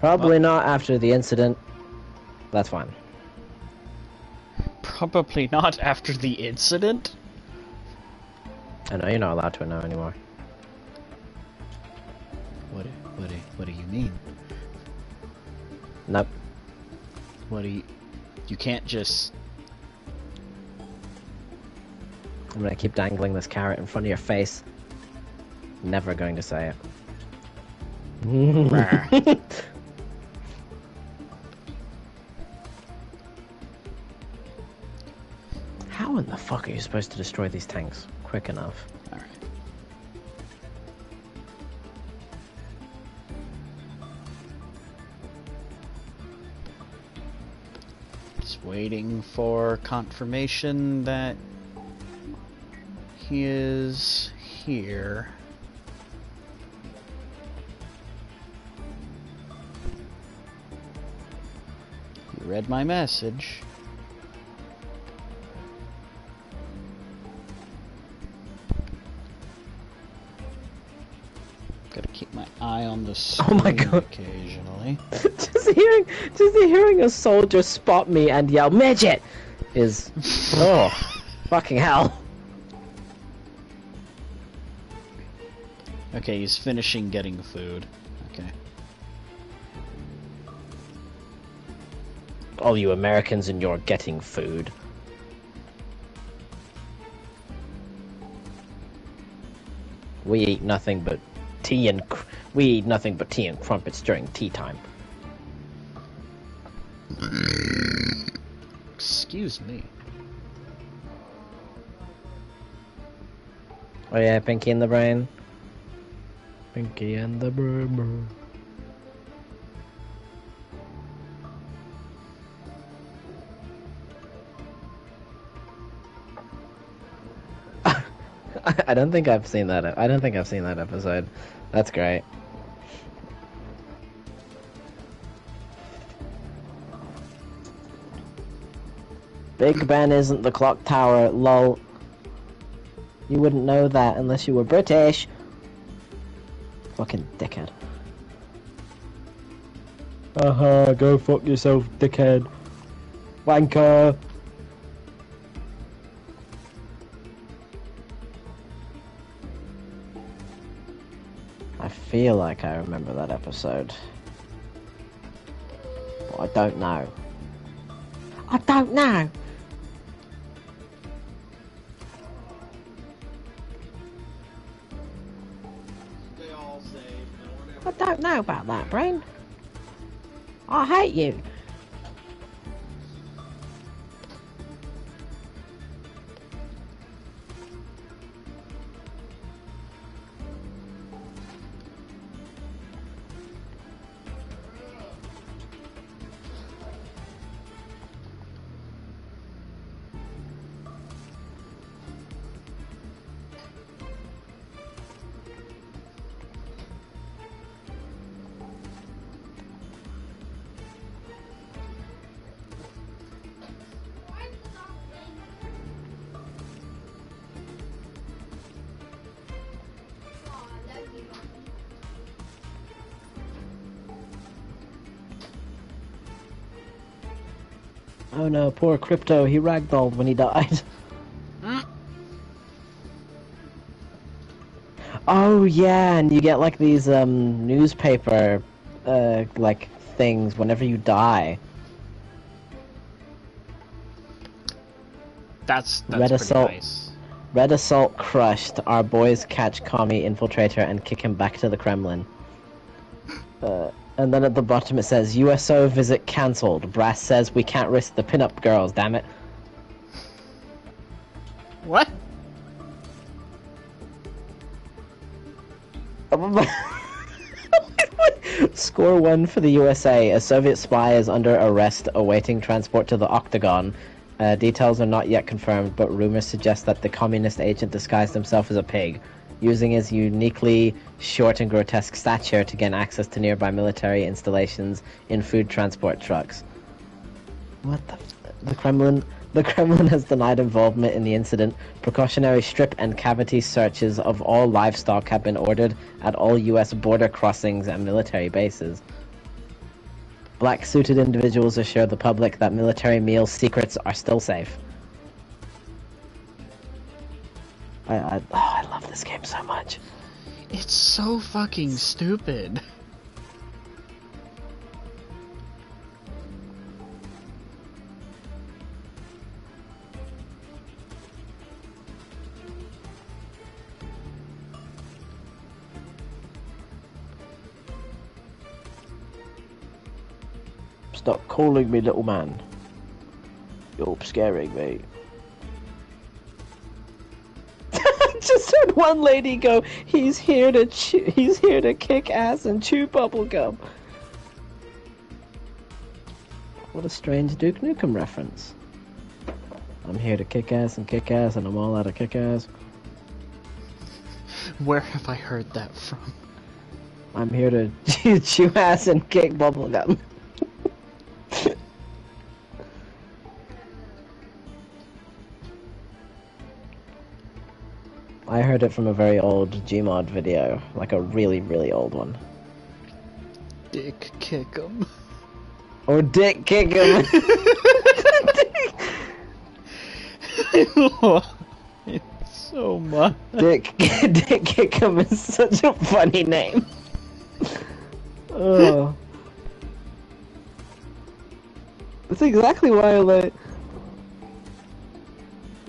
Probably not after the incident. That's fine. Probably not after the incident? I know you're not allowed to know anymore. What do you mean? Nope. What do you can't just... I'm gonna keep dangling this carrot in front of your face. Never going to say it. How in the fuck are you supposed to destroy these tanks quick enough? Alright. Just waiting for confirmation that he is here. You read my message. Gotta keep my eye on the screen. Oh my god. Occasionally. just hearing a soldier spot me and yell midget is oh fucking hell. Okay, he's finishing getting food. Okay. All you Americans and you're getting food. We eat nothing but tea and crumpets during tea time. Excuse me. Oh yeah, Pinky in the brain. Pinky and the Brain. I don't think I've seen that. I don't think I've seen that episode. That's great. Big Ben isn't the clock tower, lol. You wouldn't know that unless you were British. Fucking dickhead. Go fuck yourself, dickhead. Wanker. I feel like I remember that episode. But I don't know. I don't know! I don't know about that, Brain. I hate you. Oh no, poor Crypto, he ragdolled when he died. Oh yeah, and you get like these newspaper like things whenever you die. That's Red pretty Assault. nice. Red Assault crushed. Our boys catch commie infiltrator and kick him back to the Kremlin. And then at the bottom it says, USO visit cancelled. Brass says we can't risk the pinup girls, damn it. What? Score 1 for the USA. A Soviet spy is under arrest awaiting transport to the Octagon. Details are not yet confirmed, but rumors suggest that the communist agent disguised himself as a pig, using his uniquely short and grotesque stature to gain access to nearby military installations in food transport trucks. What the Kremlin has denied involvement in the incident. Precautionary strip and cavity searches of all livestock have been ordered at all U.S. border crossings and military bases. Black-suited individuals assure the public that military meal secrets are still safe. I love this game so much. It's so fucking stupid. Stop calling me little man. You're scaring me. Just heard one lady go, he's here to kick ass and chew bubblegum. What a strange Duke Nukem reference. I'm here to kick ass and I'm all out of kick ass. Where have I heard that from? I'm here to chew ass and kick bubblegum. I heard it from a very old Gmod video, like a really, really old one. Dick kick 'em. Or dick kick him. It's so much. Dick kick him is such a funny name. Oh. That's exactly why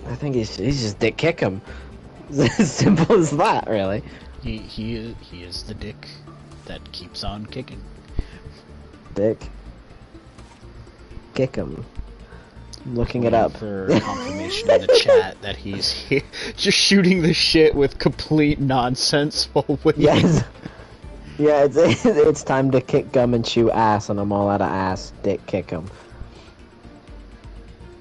I think he's just dick kick him. It's as simple as that, really. He is the dick that keeps on kicking. Dick kick him. I'm looking it up for confirmation in the chat that he's here, just shooting the shit with complete nonsense while waiting. Yes. Yeah, it's time to kick gum and chew ass, and I'm all out of ass. Dick kick him.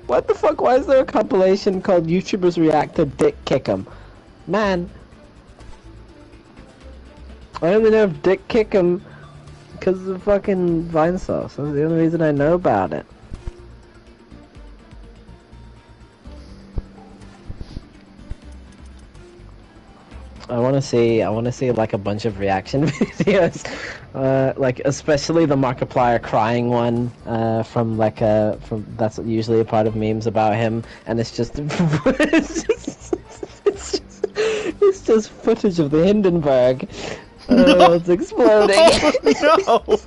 What the fuck? Why is there a compilation called YouTubers React to Dick Kick 'em? Man, I only know of Dick Kick 'em because of fucking Vine Sauce. That's the only reason I know about it. I want to see like a bunch of reaction videos, like especially the Markiplier crying one from that's usually a part of memes about him, and it's just it's just footage of the Hindenburg. No. It's exploding. Oh, no.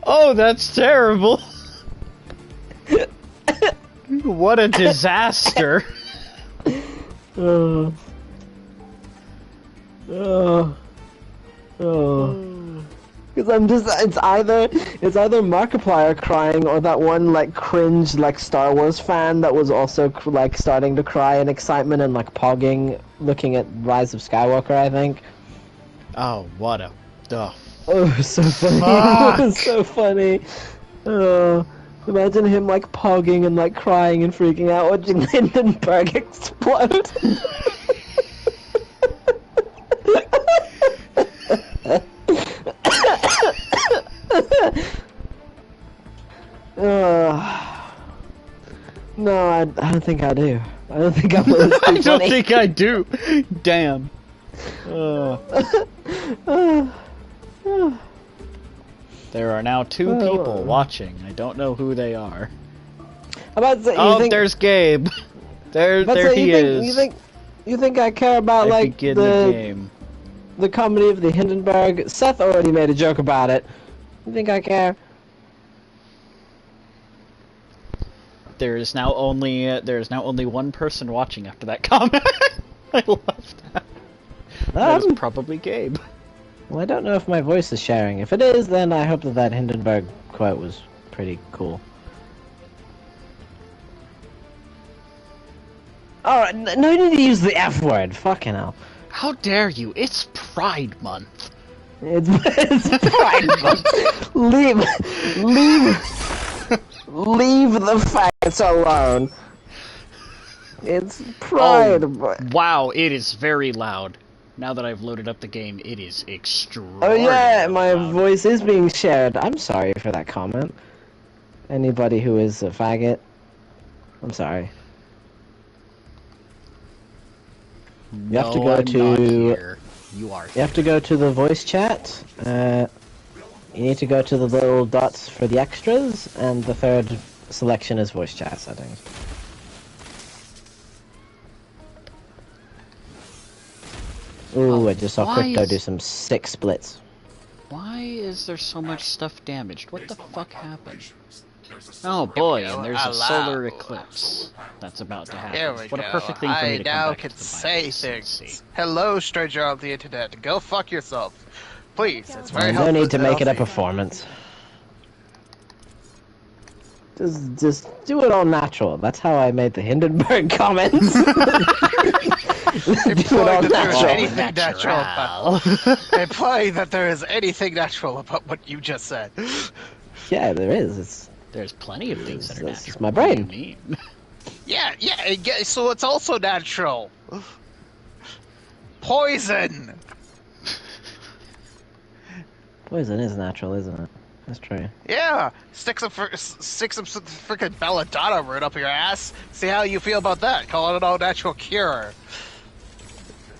Oh, that's terrible. What a disaster. Oh. Because it's either Markiplier crying or that one like cringe like Star Wars fan that was also like starting to cry in excitement and like pogging looking at Rise of Skywalker, I think. Oh, what a... Oh, so funny. It was so funny. Imagine him like pogging and like crying and freaking out watching Hindenburg explode. No, I don't think I do. I don't think I'm I don't think I do. Damn. There are now 2 people watching. I don't know who they are. There's Gabe. There he is. You think I care about like the comedy of the Hindenburg? Seth already made a joke about it. You think I care? There is now only one person watching after that comment. I love that. That was probably Gabe. Well, I don't know if my voice is sharing. If it is, then I hope that Hindenburg quote was pretty cool. Alright, no need to use the F word. Fucking hell. How dare you? It's Pride Month. It's Pride Month. Leave the facts alone. It's Pride Month. Wow, it is very loud. Now that I've loaded up the game, it is extremely Oh yeah, my loud. voice is being shared. I'm sorry for that comment. Anybody who is a faggot, I'm sorry. You have to go to. You are. You have to go to the voice chat. You need to go to the little dots for the extras, and the third selection is voice chat settings. Ooh, I just saw Crypto do some sick splits. Why is there so much stuff damaged? What the fuck happened? Oh boy, and there's a solar eclipse that's about to happen. Here we What go. a perfect thing for me to come now back can to the say Bible and see. things. Hello, stranger on the internet. Go fuck yourself. Please, it's very No helpful. need to make it a healthy. performance. Just do it all natural. That's how I made the Hindenburg comments. Implying that there is anything Natural. implying that there is anything natural about what you just said. Yeah, there is. There's plenty of things that are That's natural. my brain. What do you mean? Yeah, so it's also natural. Poison. Poison is natural, isn't it? That's true. Yeah, stick some freaking belladonna root up your ass. See how you feel about that. Call it an all-natural cure.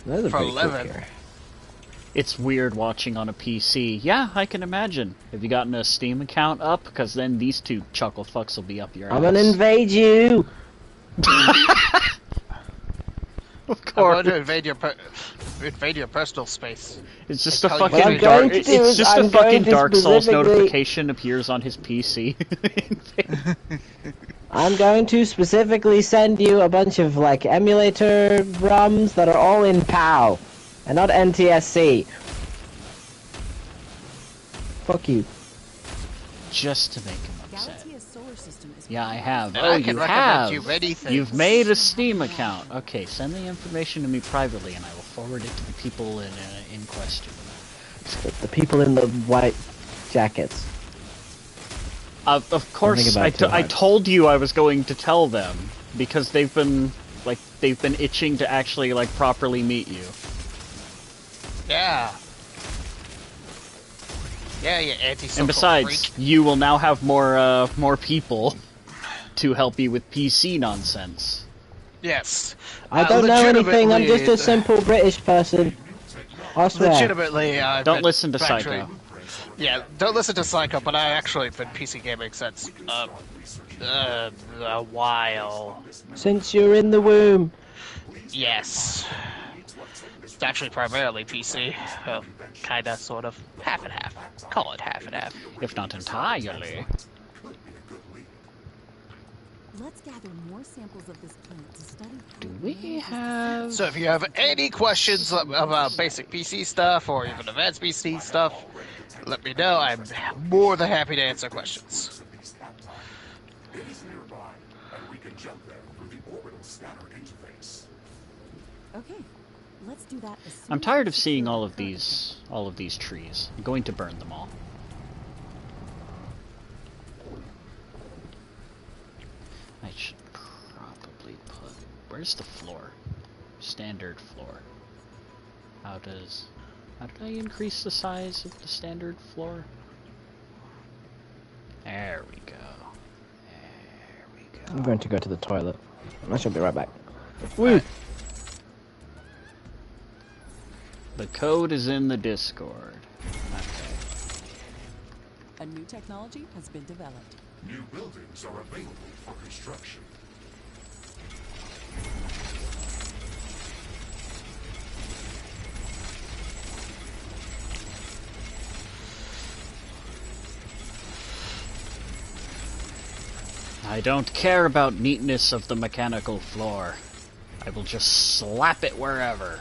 That is a For pretty cool living. cure. It's weird watching on a PC. Yeah, I can imagine. Have you gotten a Steam account up? Because then these two chuckle fucks will be up your ass. I'm gonna invade you! Of I'm course. going to invade your personal space. It's just a What I'm fucking going dark. to do It's is just I'm a fucking going to Dark Souls specifically- notification appears on his PC. I'm going to specifically send you a bunch of, like, emulator ROMs that are all in PAL, and not NTSC. Fuck you. Just to make him upset. Galaxia's solar system is Yeah, I have. And Oh, I can you recommend have. you many things. You've made a Steam account. Okay, send the information to me privately, and I will forward it to the people in question. The people in the white jackets. Of course, about it too I hard. told you I was going to tell them because they've been itching to actually properly meet you. Yeah. Yeah, you anti-social And besides, freak. you will now have more people to help you with PC nonsense. Yes. I don't know anything, I'm just a legitimately- simple British person. I swear. Legitimately, Don't listen to actually- Psycho. Yeah, don't listen to Psycho, but I actually have been PC gaming since, a while. Since you're in the womb. Yes. It's actually primarily PC. Well, kinda, sort of. Half and half. Call it half and half. If not entirely. Let's gather more samples of this plant to study. Do we have... So if you have any questions about basic PC stuff, or even advanced PC stuff, let me know. I'm more than happy to answer questions. Okay, let's do that as soon I'm as tired we of seeing secure all the of current these trees. I'm going to burn them all. I should probably put... Where's the floor? Standard floor. How did I increase the size of the standard floor? There we go. There we go. I'm going to go to the toilet. I shall be right back. Woo! The code is in the Discord. Okay. A new technology has been developed. New buildings are available for construction. I don't care about neatness of the mechanical floor. I will just slap it wherever.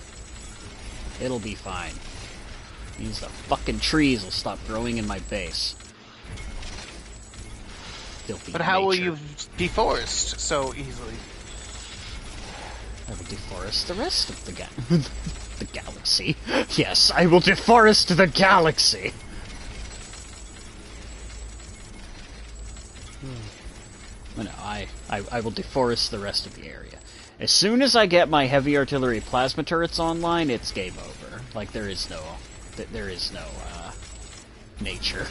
It'll be fine. These fucking trees will stop growing in my base. Filthy But how will nature. you deforest so easily? I will deforest the rest of the the galaxy. Yes, I will deforest the galaxy. Well, no, I will deforest the rest of the area. As soon as I get my heavy artillery plasma turrets online, it's game over. Like there is no nature.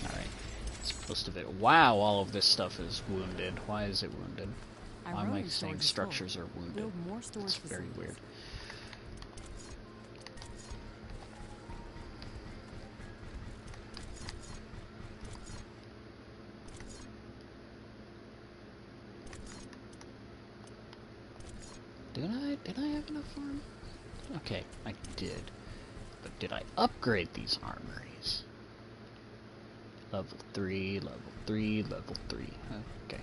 Alright. Most of it. Wow, all of this stuff is wounded. Why is it wounded? Our Why am I rodent saying storage is full. structures are wounded? Build more storage It's very facilities. weird. Did I have enough armor? Okay, I did. But did I upgrade these armories? Level 3, level 3, level 3. Okay.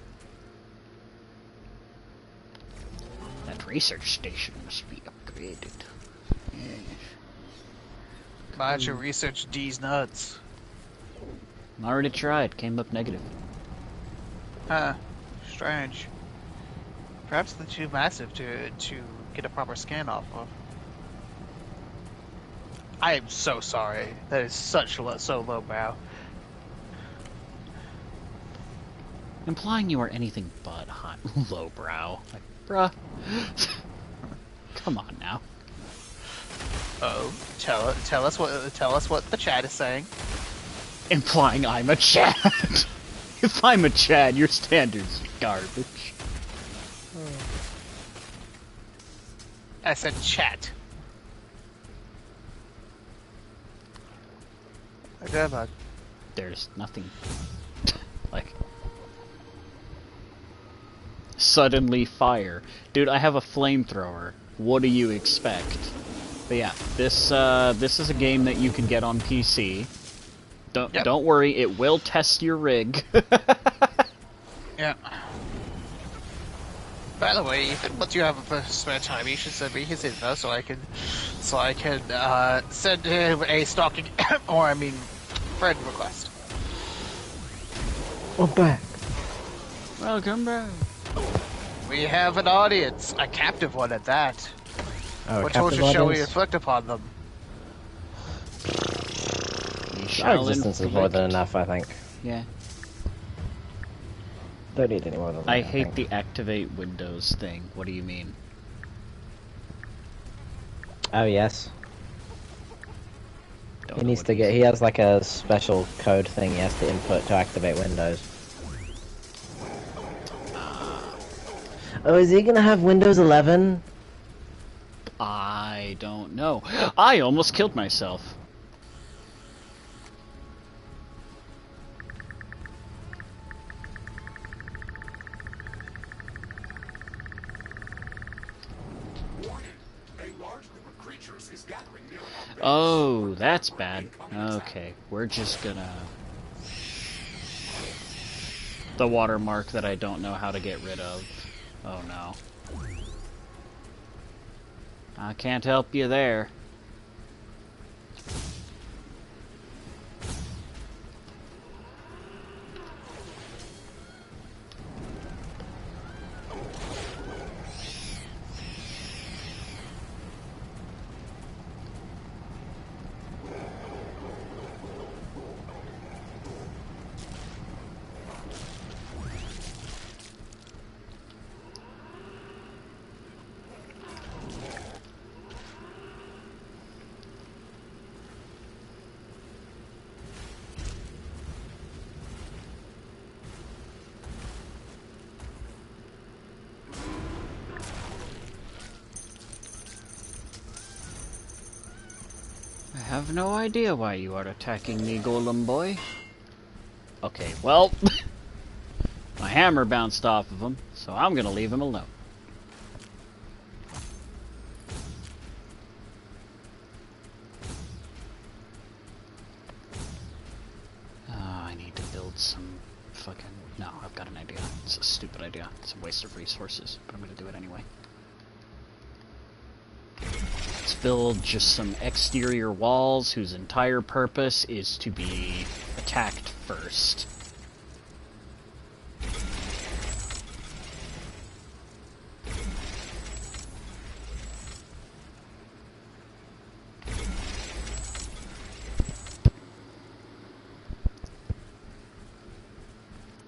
That research station must be upgraded. Yes. Why don't you research D's nuts? I already tried, came up negative. Huh. Strange. Perhaps they're too massive to get a proper scan off of. I am so sorry. That is so lowbrow. Implying you are anything but hot lowbrow. Like, bruh. Come on now. Oh, tell us what the chat is saying. Implying I'm a Chad. If I'm a Chad, your standards are garbage. I said chat. Okay, bud. There's nothing. Like. Suddenly fire. Dude, I have a flamethrower. What do you expect? But yeah, this is a game that you can get on PC. Don't worry, it will test your rig. Yeah. By the way, Ethan, once you have a spare time, you should send me his info so I can send him a stalking or I mean friend request. We're back. Welcome back. We have an audience, a captive one at that. Oh, What captive torture shall we audience? inflict upon them? You Our shall existence is more than inflict- enough, I think. Yeah. Don't need any more than that. I hate think. the activate Windows thing. What do you mean? Oh yes. Don't He know needs what to it get. is. He has like a special code thing he has to input to activate Windows. Oh, is he gonna have Windows 11? I don't know. I almost killed myself. Warning. A large group of creatures is gathering near our base. Oh, that's bad. Okay, we're just gonna... The watermark that I don't know how to get rid of. Oh no. I can't help you there. I have no idea why you are attacking me, Golem Boy. Okay, well, my hammer bounced off of him, so I'm gonna leave him alone. I need to build some fucking... No, I've got an idea. It's a stupid idea. It's a waste of resources, but I'm gonna do it anyway. Let's build just some exterior walls whose entire purpose is to be attacked first.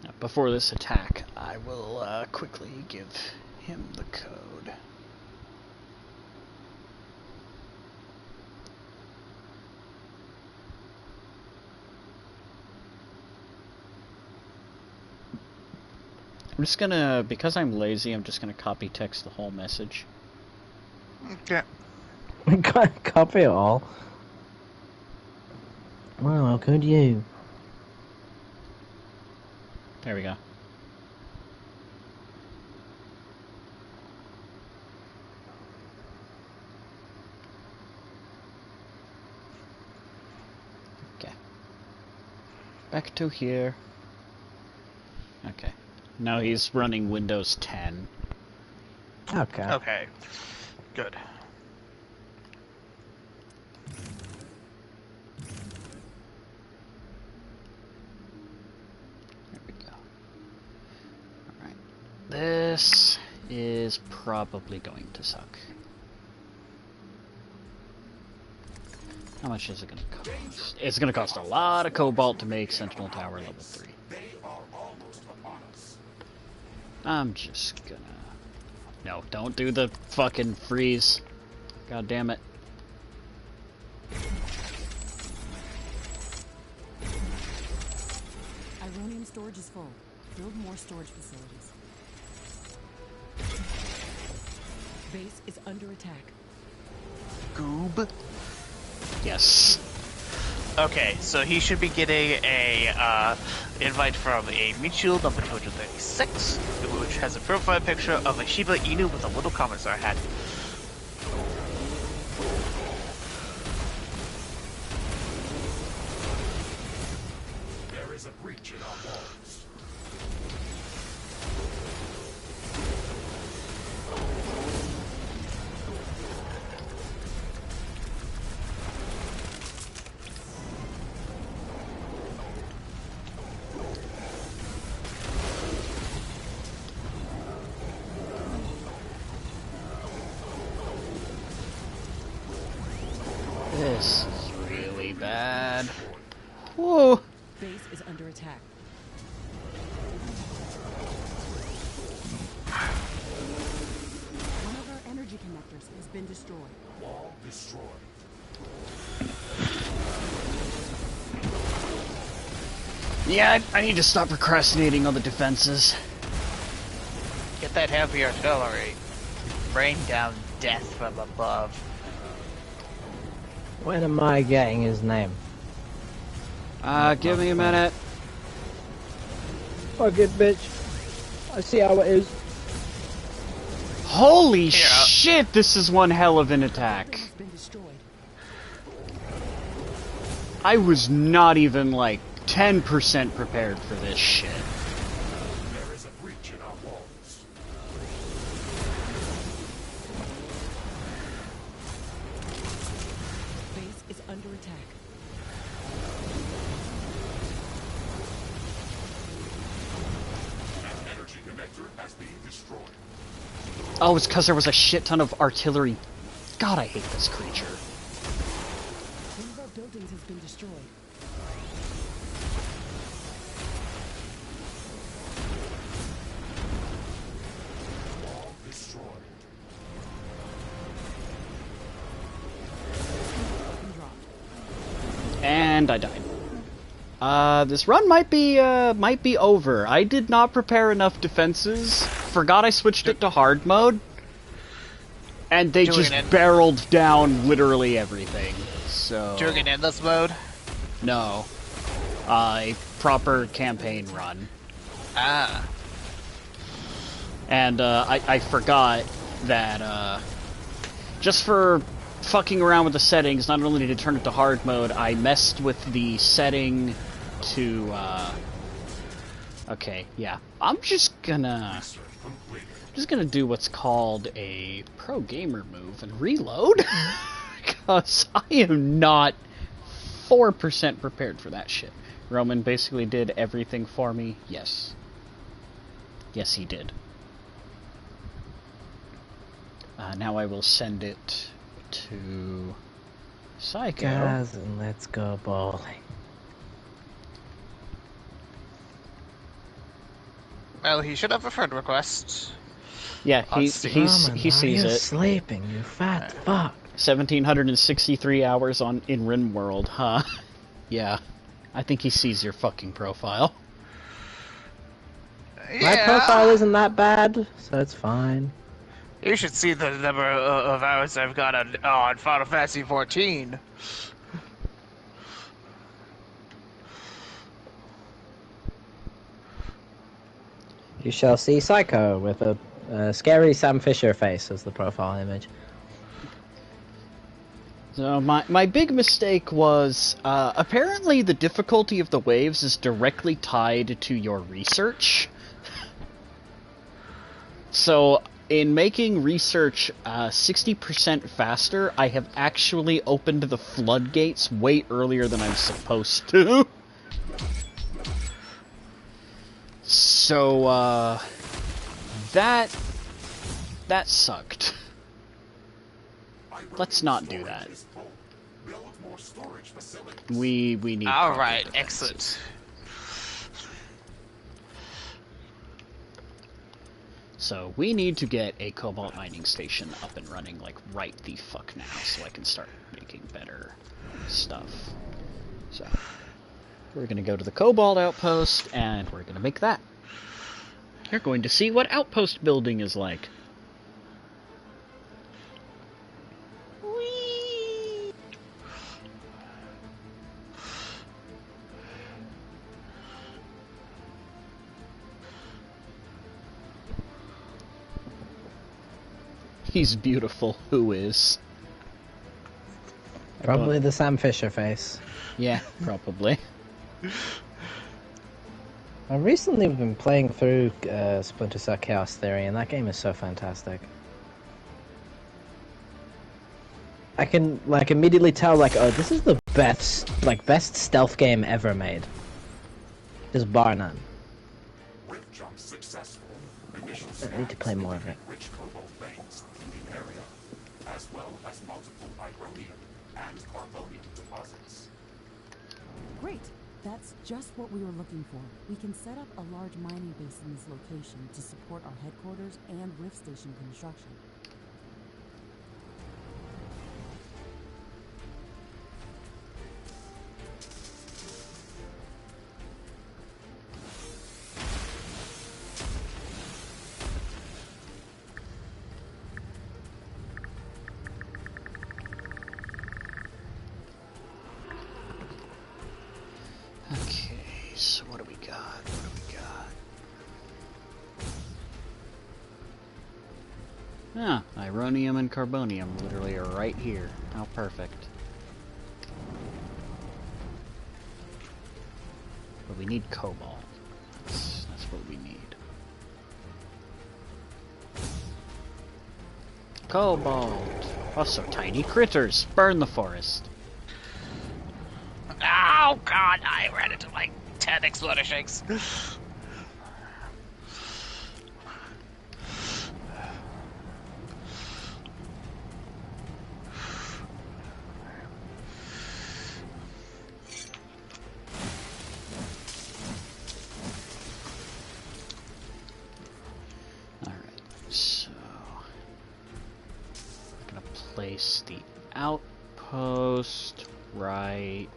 Now, before this attack, I will quickly give him the code. I'm just gonna, because I'm lazy, I'm just gonna copy text the whole message. Okay. Copy it all. Wow, could you? There we go. Okay. Back to here. Okay. Now he's running Windows 10. Okay. Okay. Good. There we go. Alright. This is probably going to suck. How much is it going to cost? It's going to cost a lot of cobalt to make Sentinel Tower level 3. They are almost upon us. I'm just gonna... No, don't do the fucking freeze. God damn it. Ironium storage is full. Build more storage facilities. Base is under attack. Goob. Yes. Okay, so he should be getting a invite from a mutual number 236, which has a profile picture of a Shiba Inu with a little commissar hat. There is a breach in our walls. This is really bad. Whoa. Base is under attack. One of our energy connectors has been destroyed. Wall destroyed. Yeah, I need to stop procrastinating on the defenses. Get that heavy artillery. Rain down death from above. When am I getting his name? Give me a minute. Fuck it, bitch. I see how it is. Holy shit, this is one hell of an attack. Has been destroyed. I was not even like 10% prepared for this shit. There is a breach in our walls. Base is under attack. An energy connector has been destroyed. Oh, it's because there was a shit ton of artillery. God, I hate this creature. One of our buildings has been destroyed. Wall destroyed. Weapon dropped. And I died. This run might be over. I did not prepare enough defenses. Forgot I switched it to hard mode. And they Doing just it. barreled down literally everything. So... Doing an endless mode? No. A proper campaign run. Ah. And, I forgot that, just for fucking around with the settings, not only did it turn it to hard mode, I messed with the setting to, okay, yeah. I'm just gonna do what's called a pro gamer move and reload, because I am not 4% prepared for that shit. Roman basically did everything for me. Yes. Yes, he did. Now I will send it to Psycho. Guys, and let's go bowling. Well, he should have a friend request. Yeah, he Roman, sees are you it. sleeping, you fat fuck? 1,763 hours in RimWorld, huh? Yeah. I think he sees your fucking profile. My profile isn't that bad, so it's fine. You should see the number of hours I've got on Final Fantasy 14. You shall see Psycho with a scary Sam Fisher face as the profile image. So my big mistake was, apparently the difficulty of the waves is directly tied to your research. So, in making research 60% faster, I have actually opened the floodgates way earlier than I'm supposed to. So, that sucked. Let's not do that. We need. Alright, excellent. So we need to get a cobalt mining station up and running, like, right the fuck now, so I can start making better stuff. So we're gonna go to the cobalt outpost, and we're gonna make that. You're going to see what outpost building is like. Whee! He's beautiful. Who is? Probably the Sam Fisher face. Yeah, probably. I've recently been playing through Splinter Cell Chaos Theory, and that game is so fantastic. I can, like, immediately tell, like, oh, this is the best stealth game ever made. Just bar none. I need to play more of it. As well as multiple ironium and carbonium deposits. Great. That's just what we were looking for. We can set up a large mining base in this location to support our headquarters and Rift Station construction. Okay, so what do we got? What do we got? Ah, ironium and carbonium literally are right here. How perfect. But we need cobalt. That's what we need. Cobalt! Also tiny critters! Burn the forest! Oh god, I ran into like 10 exploder shakes. Alright, so I'm gonna place the outpost right.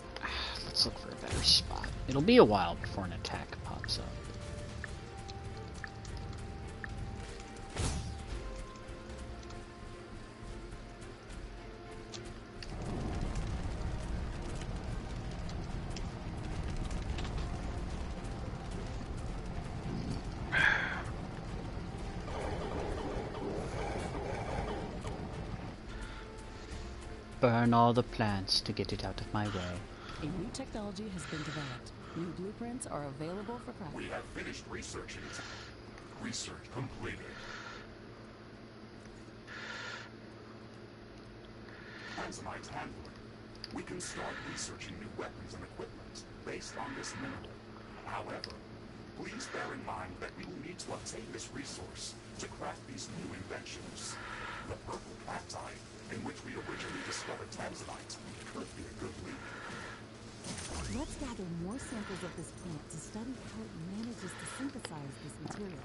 Let's look for a better spot. It'll be a while before an attack pops up. Burn all the plants to get it out of my way. A new technology has been developed. New blueprints are available for crafting. We have finished researching it. Research completed. Tanzanite handling. We can start researching new weapons and equipment based on this mineral. However, please bear in mind that we will need to obtain this resource to craft these new inventions. The purple peptide, in which we originally discovered Tanzanite, could be a good lead. Let's gather more samples of this plant to study how it manages to synthesize this material.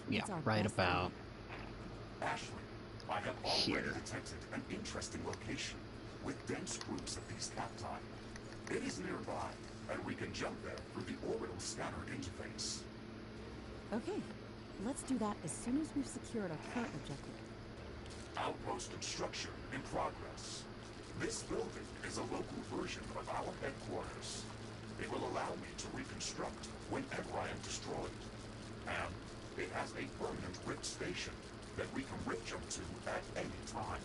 Yeah, It's our right best about Ashley, I have here. already detected an interesting location with dense groups of these cacti. It is nearby, and we can jump there through the orbital scanner interface. Okay, Let's do that as soon as we've secured our current objective. Outpost construction in progress. This building is a local version of our headquarters. It will allow me to reconstruct whenever I am destroyed. And it has a permanent rift station that we can rift jump to at any time.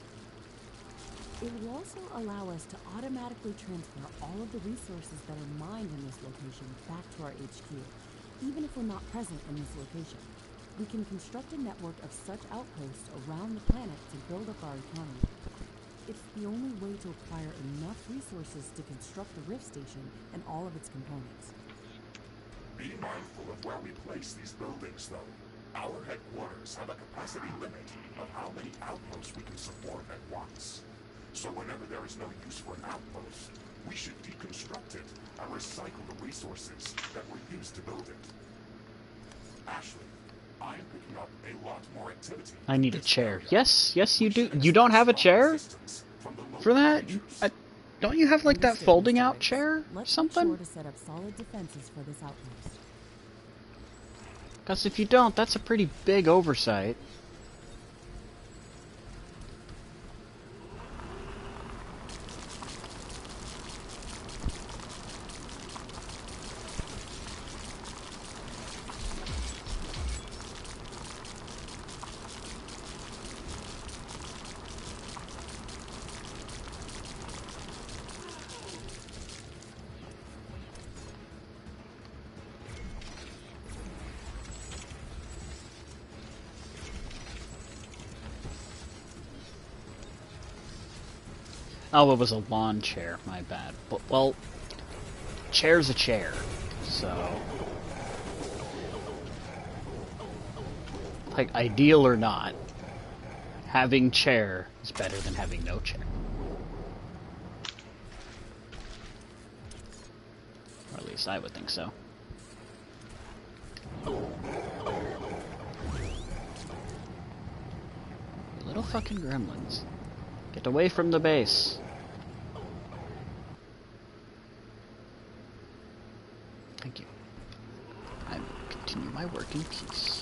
It will also allow us to automatically transfer all of the resources that are mined in this location back to our HQ, even if we're not present in this location. We can construct a network of such outposts around the planet to build up our economy. It's the only way to acquire enough resources to construct the Rift Station and all of its components. Be mindful of where we place these buildings, though. Our headquarters have a capacity limit of how many outposts we can support at once. So whenever there is no use for an outpost, we should deconstruct it and recycle the resources that were used to build it. Ashley, I am picking up a lot more activity. I need a chair. Yes, you do. You don't have a chair for that? Don't you have like that folding out chair or something? Let's be sure to set up solid defenses for this outpost. Because if you don't, that's a pretty big oversight. Oh, it was a lawn chair, my bad. But, well, chair's a chair, so... Like, ideal or not, having chair is better than having no chair. Or at least I would think so. You little fucking gremlins. Get away from the base. Thank you. I will continue my work in peace.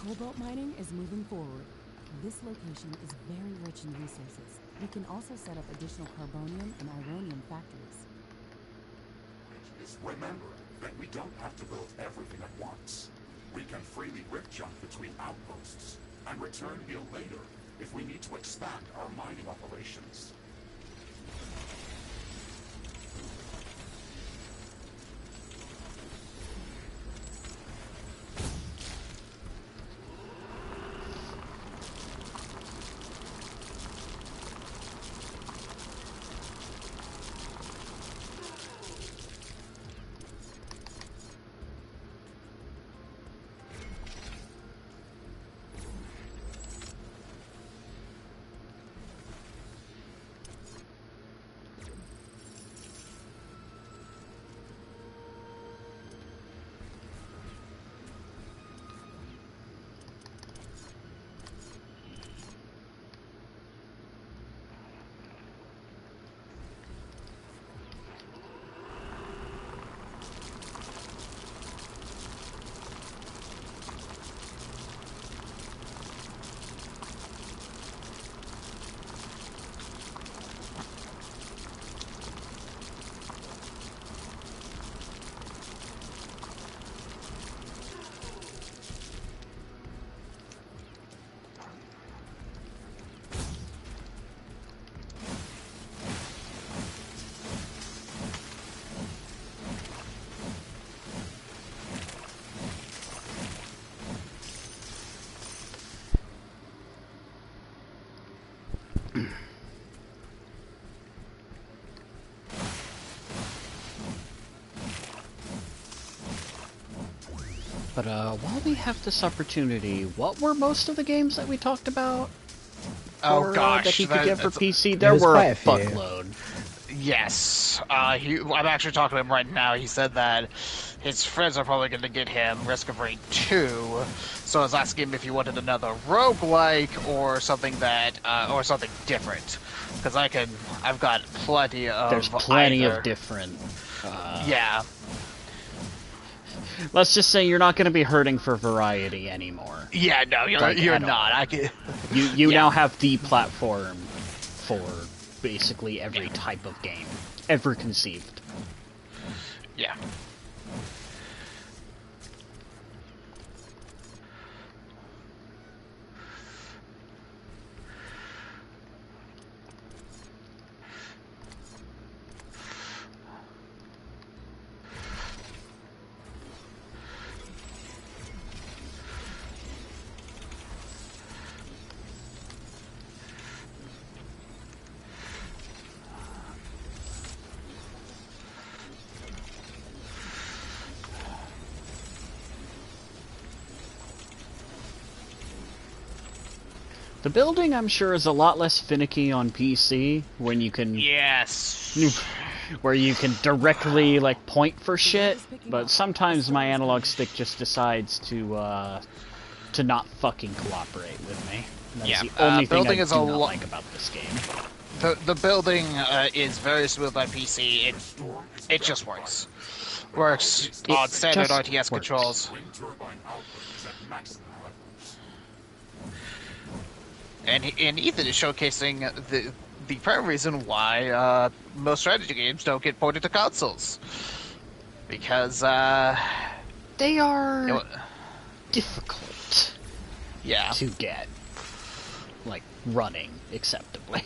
Cobalt mining is moving forward. This location is very rich in resources. We can also set up additional carbonium and ironium factories. Remember that we don't have to build everything at once. We can freely rift jump between outposts and return here later if we need to expand our mining operations. But while we have this opportunity, what were most of the games that we talked about? Oh for, gosh, that he could get for that's- PC? There There's were quite a a few. fuckload. Yes. I'm actually talking to him right now. He said that his friends are probably going to get him Risk of Rain 2. So I was asking him if he wanted another roguelike or something that, or something different. Because I've got plenty of There's plenty either. of different. Yeah. Let's just say you're not going to be hurting for variety anymore. Yeah, no, you're not. I can. You Yeah. now have the platform for basically every type of game ever conceived. Yeah. The building, I'm sure, is a lot less finicky on PC when you can Yes. where you can directly like point for shit. But sometimes my analog stick just decides to not fucking cooperate with me. That's Yeah, the only thing I building is do a not lo- like about this game. The building is very smooth on PC. It just works. Works It on standard just RTS works. controls. Wind turbine output is at maximum levels. And Ethan is showcasing the primary reason why most strategy games don't get ported to consoles. Because They are it- difficult yeah. to get, like, running acceptably.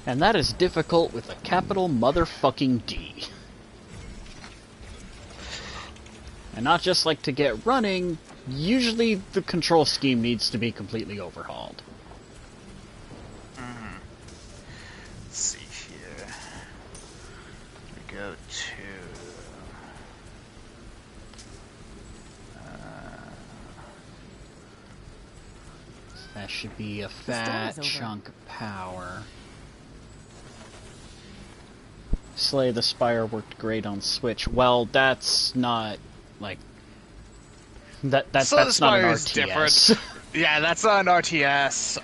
And that is difficult with a capital motherfucking D. And not just like to get running, usually the control scheme needs to be completely overhauled. Let's see here. We go to. That should be a story's fat over. chunk of power. Slay the Spire worked great on Switch. Well, that's not like that's Slay the that's not an Spire is RTS. different. Yeah, that's not an RTS.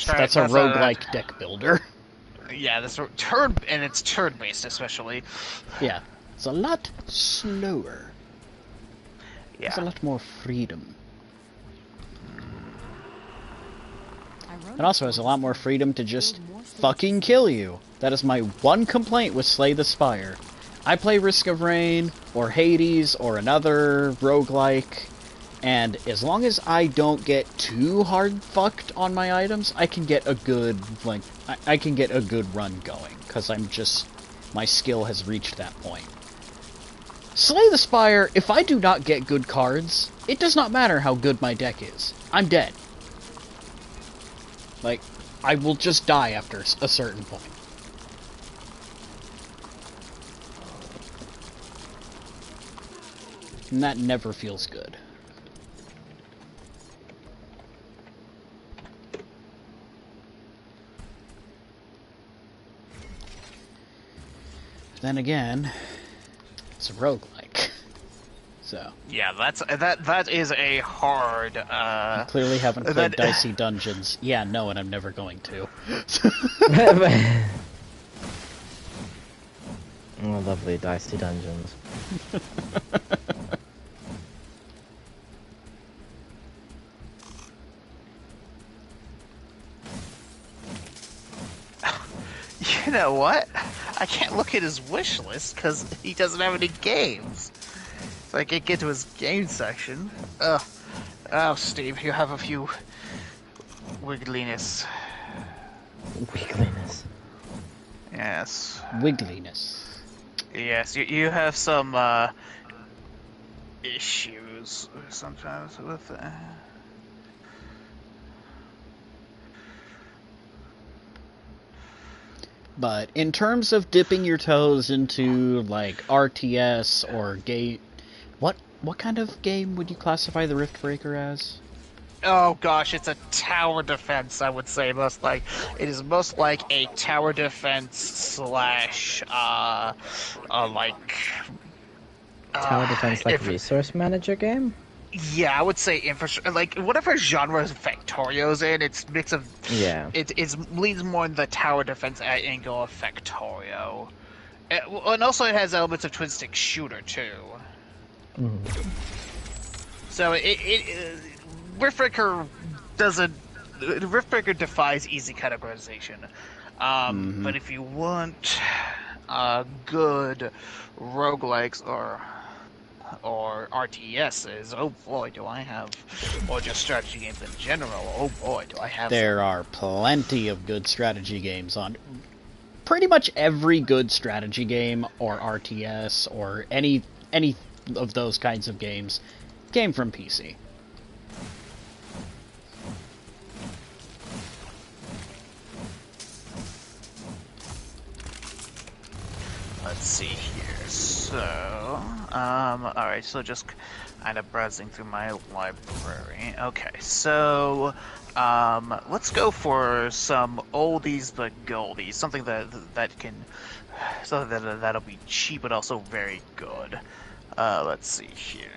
That's a roguelike deck builder. Yeah, that's and it's turn-based especially. Yeah, it's a lot slower. There's a Yeah. lot more freedom. Ironically, It also has a lot more freedom to just fucking kill you. That is my one complaint with Slay the Spire. I play Risk of Rain, or Hades, or another roguelike, and as long as I don't get too hard fucked on my items, I can get a good, like, I can get a good run going, because I'm just, my skill has reached that point. Slay the Spire, if I do not get good cards, it does not matter how good my deck is. I'm dead. Like, I will just die after a certain point. And that never feels good. Then again, it's a roguelike. So, Yeah, that is a hard. clearly haven't played that- Dicey Dungeons. Yeah, no, and I'm never going to. Oh, lovely dicey dungeons. You know what? I can't look at his wish list because he doesn't have any games. So I can't get to his game section. Ugh. Oh, Steve, you have a few wiggliness. Weakliness. Yes. Wiggliness. Yes, you have some issues sometimes with But in terms of dipping your toes into, like, RTS or Gate... What what kind of game would you classify the Riftbreaker as? Oh gosh, it's a tower defense. I would say it is most like a tower defense slash like Tower defense, like if- resource manager game. yeah, I would say infrastructure, like whatever genre Factorio's in. It's mix of Yeah. It leans more in the tower defense angle of Factorio, and also it has elements of twin stick shooter too. So Riftbreaker defies easy categorization. But if you want good roguelikes or RTSs, oh boy, do I have, or just strategy games in general, oh boy, do I have. There are plenty of good strategy games on pretty much every good strategy game or RTS or any of those kinds of games came from PC. Let's see here. So, alright, so just kind of browsing through my library. Okay, so, let's go for some oldies but goldies. Something that'll be cheap but also very good. Let's see here.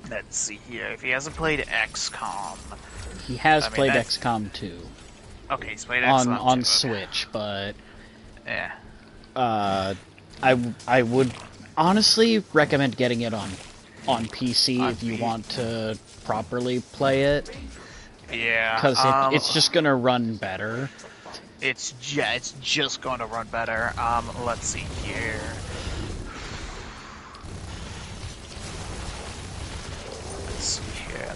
Let's see here. If he hasn't played XCOM, He has played XCOM 2 okay, he's played XCOM on 2, Switch, but yeah. I would honestly recommend getting it on PC if you want to properly play it. Yeah, Because it's just gonna run better. it's just going to run better. Let's see here. Let's see here.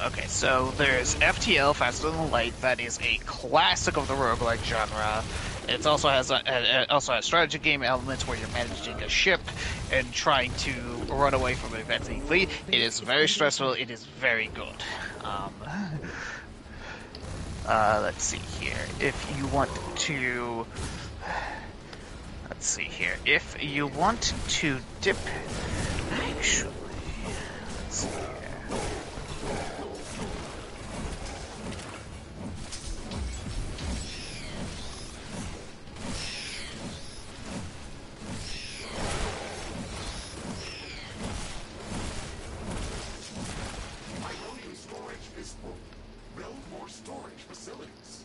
Okay, so there's FTL, Faster Than Light. That is a classic of the roguelike genre. It also has strategy game elements where you're managing a ship and trying to run away from an advancing fleet. It is very stressful. It is very good. Let's see here. If you want to... Let's see here. If you want to dip... Actually... Let's see here. My loading storage is full. Build more storage facilities.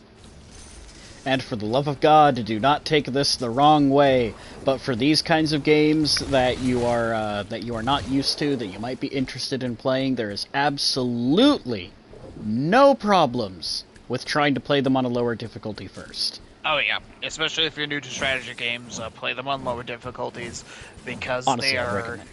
And for the love of God, do not take this the wrong way. But for these kinds of games that you are not used to, that you might be interested in playing, there is absolutely no problems with trying to play them on a lower difficulty first. Oh yeah, especially if you're new to strategy games, play them on lower difficulties because Honestly, they I are recommend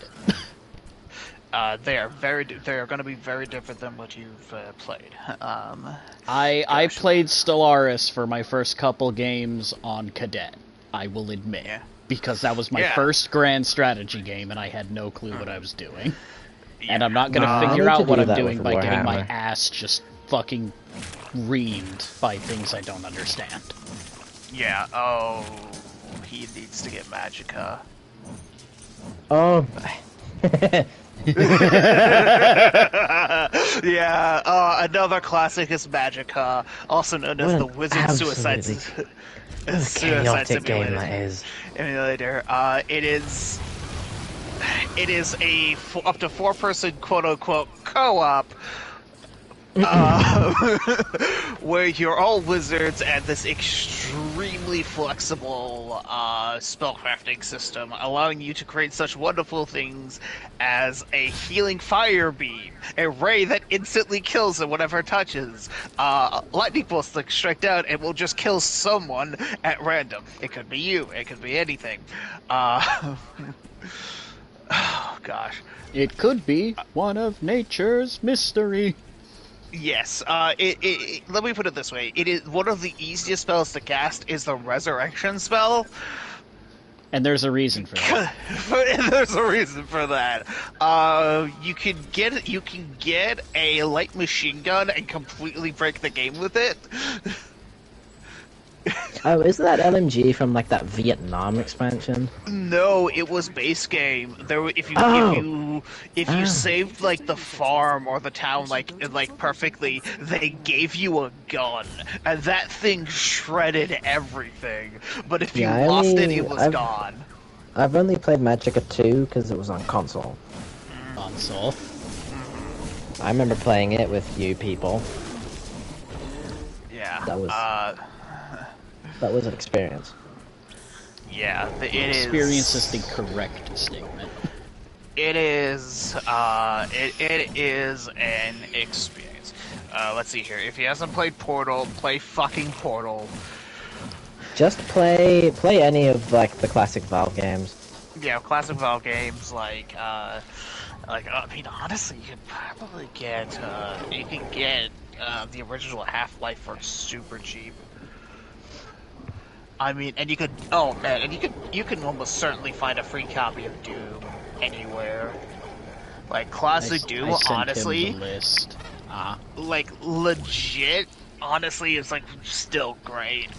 it. they are going to be very different than what you've played. I played Stellaris for my first couple games on Cadet, I will admit. Yeah. Because that was my first grand strategy game and I had no clue what I was doing. And I'm not going to I figure need out to what do I'm that doing with by getting my Warhammer. ass just fucking reamed by things I don't understand. Yeah. Oh, he needs to get Magicka. Oh. Yeah. Another classic is Magicka, also known as What the an Wizard Suicide absolutely Suicide chaotic game Simulator. that is. Emulator. It is a up to 4-person quote unquote co-op. Where you're all wizards and this extremely flexible spellcrafting system, allowing you to create such wonderful things as a healing fire beam, a ray that instantly kills it whenever it touches, lightning bolts that strike down and will just kill someone at random. It could be you, it could be anything. Oh gosh. It could be one of nature's mystery. Yes, let me put it this way. It is one of the easiest spells to cast is the Resurrection spell. And there's a reason for that. There's a reason for that. You can get a light machine gun and completely break the game with it. Oh, isn't that LMG from like that Vietnam expansion? No, it was base game. If you saved like the farm or the town like perfectly, they gave you a gun, and that thing shredded everything. But if you lost it, it was gone. I've only played Magicka 2 because it was on console. Console. I remember playing it with you people. Yeah. That was an experience. Yeah, Experience is the correct statement. It is. It is an experience. Let's see here. If he hasn't played Portal, play fucking Portal. Just play any of like the classic Valve games. Yeah, classic Valve games I mean, honestly, you could probably get the original Half-Life for super cheap. I mean, and you could you can almost certainly find a free copy of Doom anywhere. Like classic Doom, honestly, him the list. Like legit, honestly, is like still great.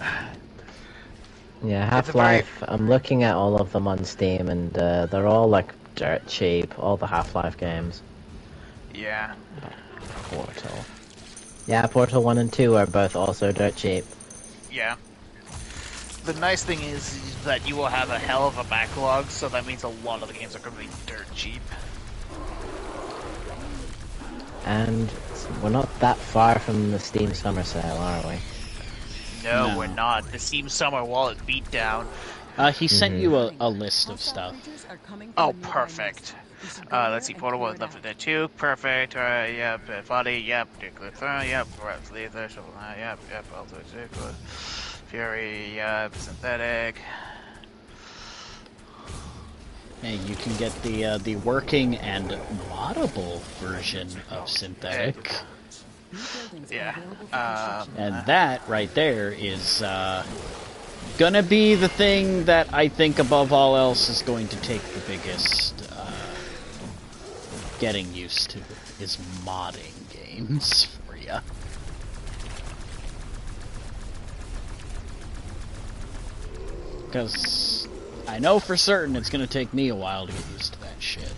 Yeah, Half-Life. I'm looking at all of them on Steam, and they're all like dirt cheap. All the Half-Life games. Yeah. Portal. Yeah, Portal 1 and 2 are both also dirt cheap. Yeah. The nice thing is that you will have a hell of a backlog, so that means a lot of the games are going to be dirt cheap. And we're not that far from the Steam Summer Sale, are we? No, we're not. The Steam Summer Wallet beat down. He sent you a list of stuff. Oh, perfect. Let's see, Portal 1, Left 4 Dead 2, perfect, yep, Body, yep, Nuclear Throne, yep, Rats Leather, Shovel Knight, yep, Ultimate Secret, Fury, yep, Synthetic. Hey, you can get the working and moddable version of Synthetic. Yeah. And that right there is gonna be the thing that I think above all else is going to take the biggest getting used to is modding games for ya. Because I know for certain it's gonna take me a while to get used to that shit.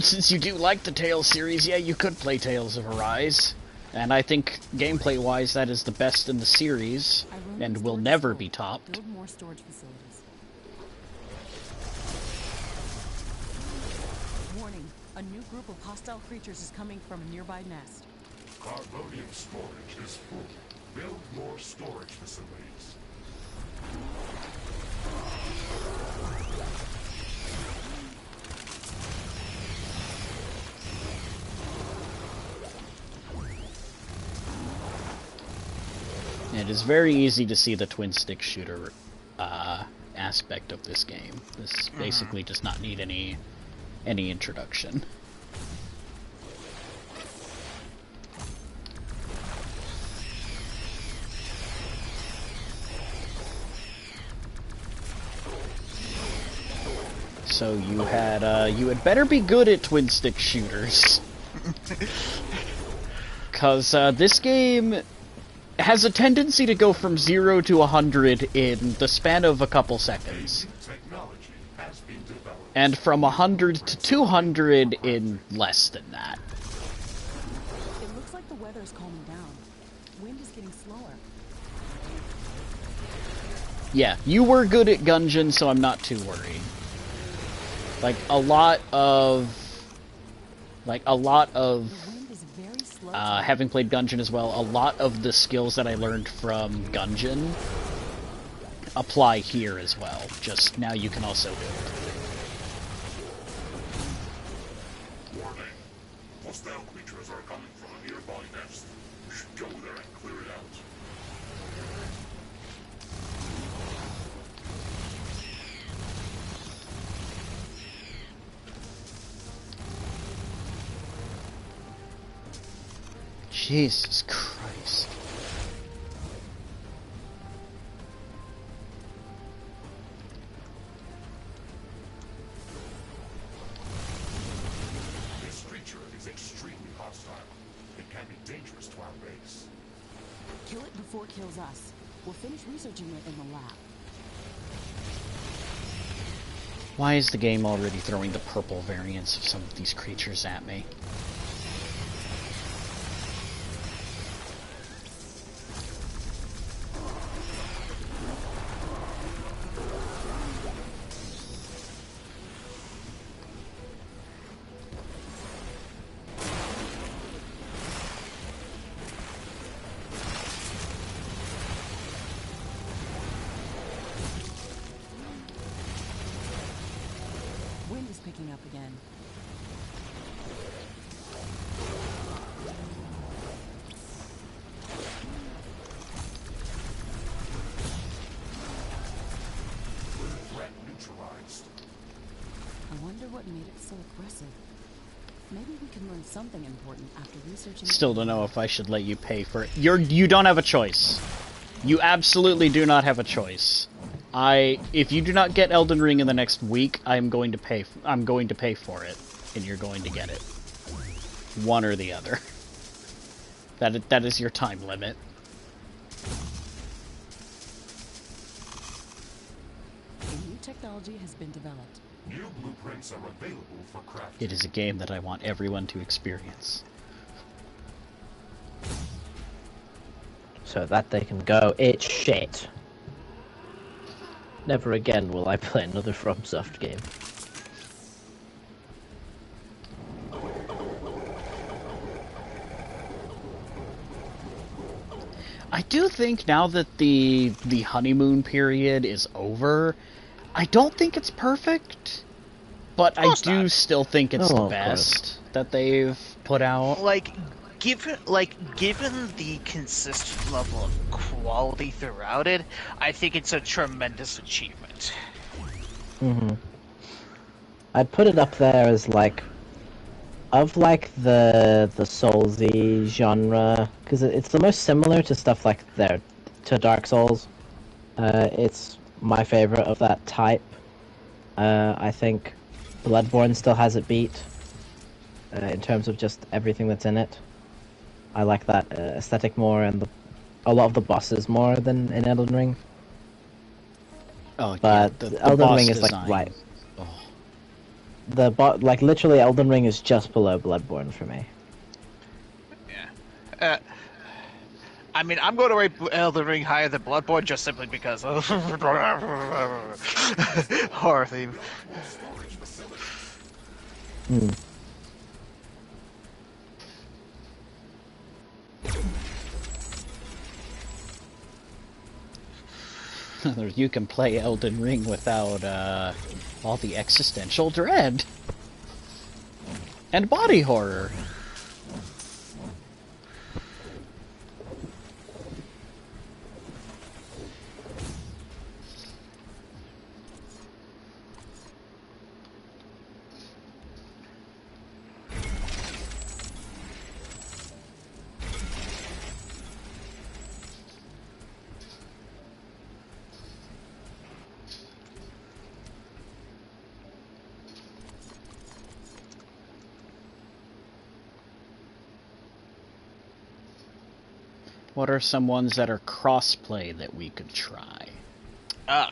Since you do like the Tales series, yeah, you could play Tales of Arise. And I think, gameplay-wise, that is the best in the series, and will never be topped. Build more storage facilities. Warning, a new group of hostile creatures is coming from a nearby nest. Carbonium storage is full. Build more storage facilities. It is very easy to see the twin-stick shooter aspect of this game. This basically does not need any introduction. So you had better be good at twin-stick shooters. Because this game has a tendency to go from 0 to 100 in the span of a couple seconds. And from 100 to 200 in less than that. It looks like the weather is calming down. Wind is getting slower. Yeah, you were good at Gungeon, so I'm not too worried. Like, a lot of having played Gungeon as well, a lot of the skills that I learned from Gungeon apply here as well. Just now you can also build. Jesus Christ. This creature is extremely hostile. It can be dangerous to our base. Kill it before it kills us. We'll finish researching it in the lab. Why is the game already throwing the purple variants of some of these creatures at me? Wind is picking up again. Threat neutralized. I wonder what made it so aggressive. Maybe we can learn something important after researching. Still don't know if I should let you pay for it. You don't have a choice. You absolutely do not have a choice. If you do not get Elden Ring in the next week, I'm going to pay for it, and you're going to get it. One or the other. That is your time limit. A new technology has been developed. New blueprints are available for crafting. It is a game that I want everyone to experience. So that they can go, it's shit. Never again will I play another FromSoft game. I do think now that the honeymoon period is over, I don't think it's perfect, but I do still think it's the best that they've put out. Given the consistent level of quality throughout it, I think it's a tremendous achievement. I'd put it up there as of the Soulsy genre, because it's the most similar to stuff like to Dark Souls. It's my favorite of that type. I think Bloodborne still has it beat in terms of just everything that's in it. I like that aesthetic more, and a lot of the bosses more than in Elden Ring. Oh, but yeah, the Elden boss Ring is design. Literally Elden Ring is just below Bloodborne for me. Yeah. I mean, I'm going to rate Elden Ring higher than Bloodborne just simply because of horror theme. You can play Elden Ring without all the existential dread and body horror. What are some ones that are crossplay that we could try?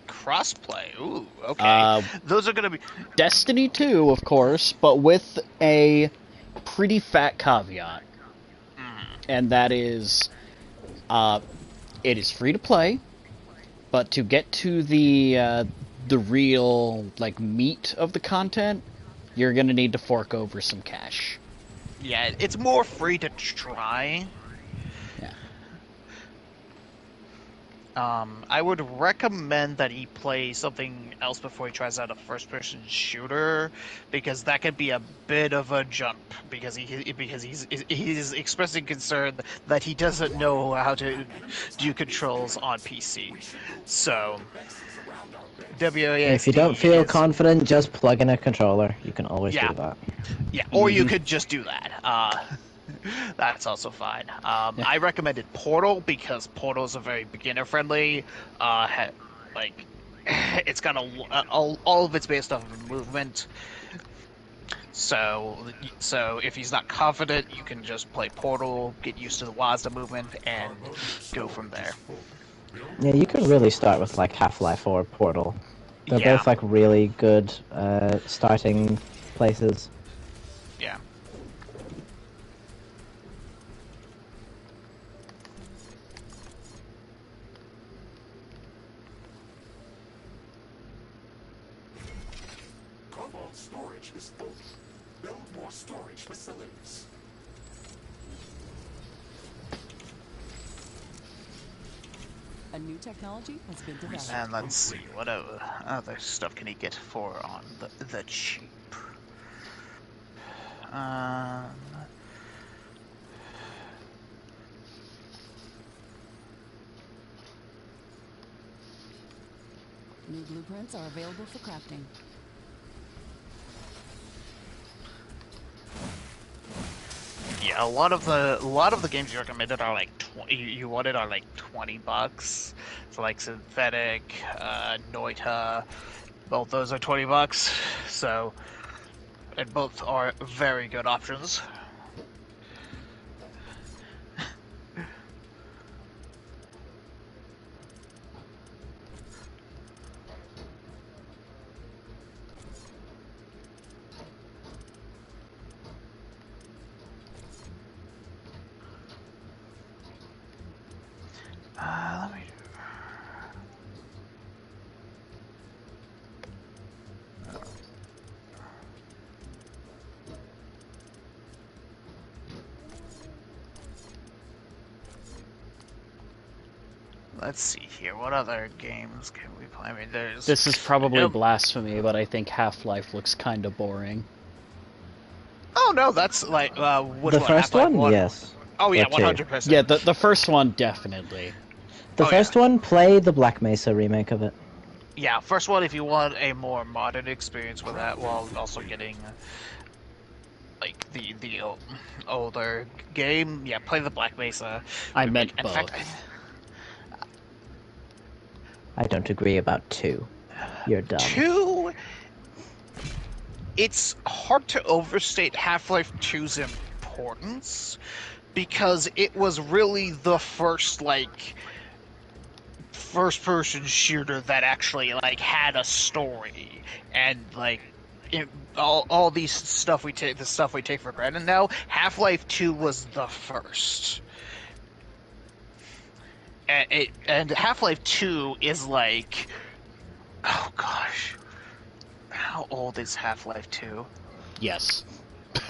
Crossplay. Ooh, okay. Those are gonna be Destiny 2, of course, but with a pretty fat caveat. And that is, it is free to play, but to get to the real, meat of the content, you're gonna need to fork over some cash. Yeah, it's more free to try. Yeah. I would recommend that he play something else before he tries out a first-person shooter, because that could be a bit of a jump. Because he's expressing concern that he doesn't know how to do controls on PC. So, WASD. If you don't feel confident, just plug in a controller. You can always do that. Yeah, or you could just do that. That's also fine. I recommended Portal because Portal is a very beginner-friendly. Like, it's got all of it's based off of movement. So if he's not confident, you can just play Portal, get used to the WASD movement, and go from there. Yeah, you can really start with like Half-Life or Portal. They're Yeah. both like really good starting places. Yeah. Cobalt storage is full. Build more storage facilities. A new technology has been developed. And let's see, what other stuff can he get for on the cheap? New blueprints are available for crafting. Yeah, a lot of the games you recommended are like you wanted are like $20. So like Synthetic, Noita, both those are $20. So, and both are very good options. Let me. Let's see here. What other games can we play? I mean, there's. This is probably Yep. blasphemy, but I think Half-Life looks kind of boring. Oh no, that's like which The one? first Half-Life one, yes. Oh yeah, Or two. 100%. Yeah, the first one definitely. The Oh, first yeah. one, play the Black Mesa remake of it. Yeah, first one if you want a more modern experience with that, while also getting like the older game. Yeah, play the Black Mesa. I remake. meant In both. fact, I don't agree about 2. You're dumb. 2. It's hard to overstate Half-Life 2's importance because it was really the first like first-person shooter that actually like had a story and like all these stuff we take for granted now. Half-Life 2 was the first. And Half-Life 2 is like, oh gosh, how old is Half-Life 2? Yes.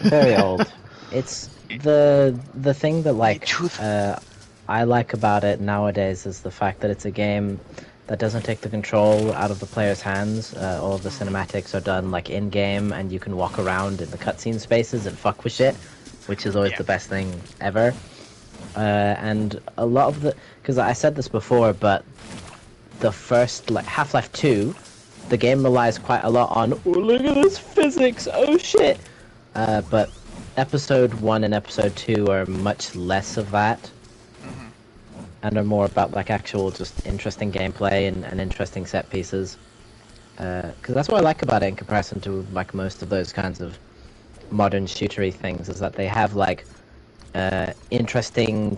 Very old. It's the thing that like Truth- I like about it nowadays is the fact that it's a game that doesn't take the control out of the player's hands. All of the cinematics are done like in game, and you can walk around in the cutscene spaces and fuck with shit, which is always Yeah. the best thing ever. And a lot of because I said this before, but the first like Half-Life 2, the game relies quite a lot on oh, look at this physics, oh shit. But episode 1 and episode 2 are much less of that, and are more about like actual just interesting gameplay and interesting set pieces. Because that's what I like about it in comparison to like most of those kinds of modern shootery things, is that they have like interesting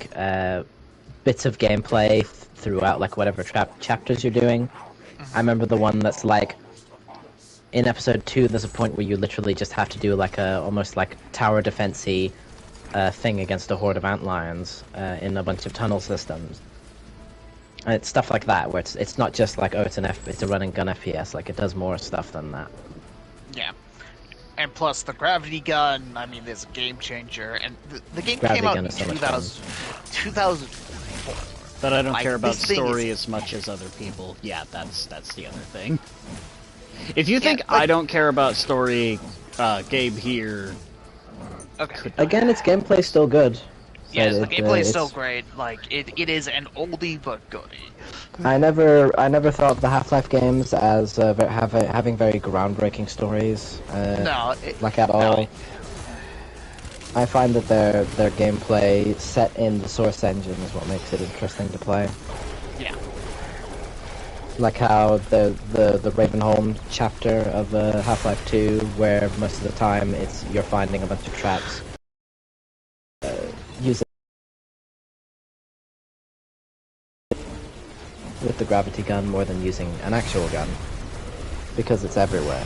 bits of gameplay throughout like whatever chapters you're doing. I remember the one that's like in episode 2 there's a point where you literally just have to do like a almost like tower defense-y thing against a horde of antlions in a bunch of tunnel systems. And it's stuff like that where it's not just like oh it's a run and gun FPS, like it does more stuff than that. Yeah. And plus the gravity gun, I mean, is a game changer. And the game Gravity came out gun in is so much 2004. But I don't Like, care about this thing story is- as much as other people. Yeah, that's the other thing. If you think like- I don't care about story, Gabe here. Okay. Again, its gameplay's still good. So Yes, the gameplay is it's- still great. Like, it is an oldie but goodie. I never thought of the Half-Life games as having very groundbreaking stories. No, Like at all. I find that their gameplay set in the Source engine is what makes it interesting to play. Yeah. Like how the Ravenholm chapter of Half-Life 2, where most of the time you're finding a bunch of traps. Using with the gravity gun more than using an actual gun, because it's everywhere.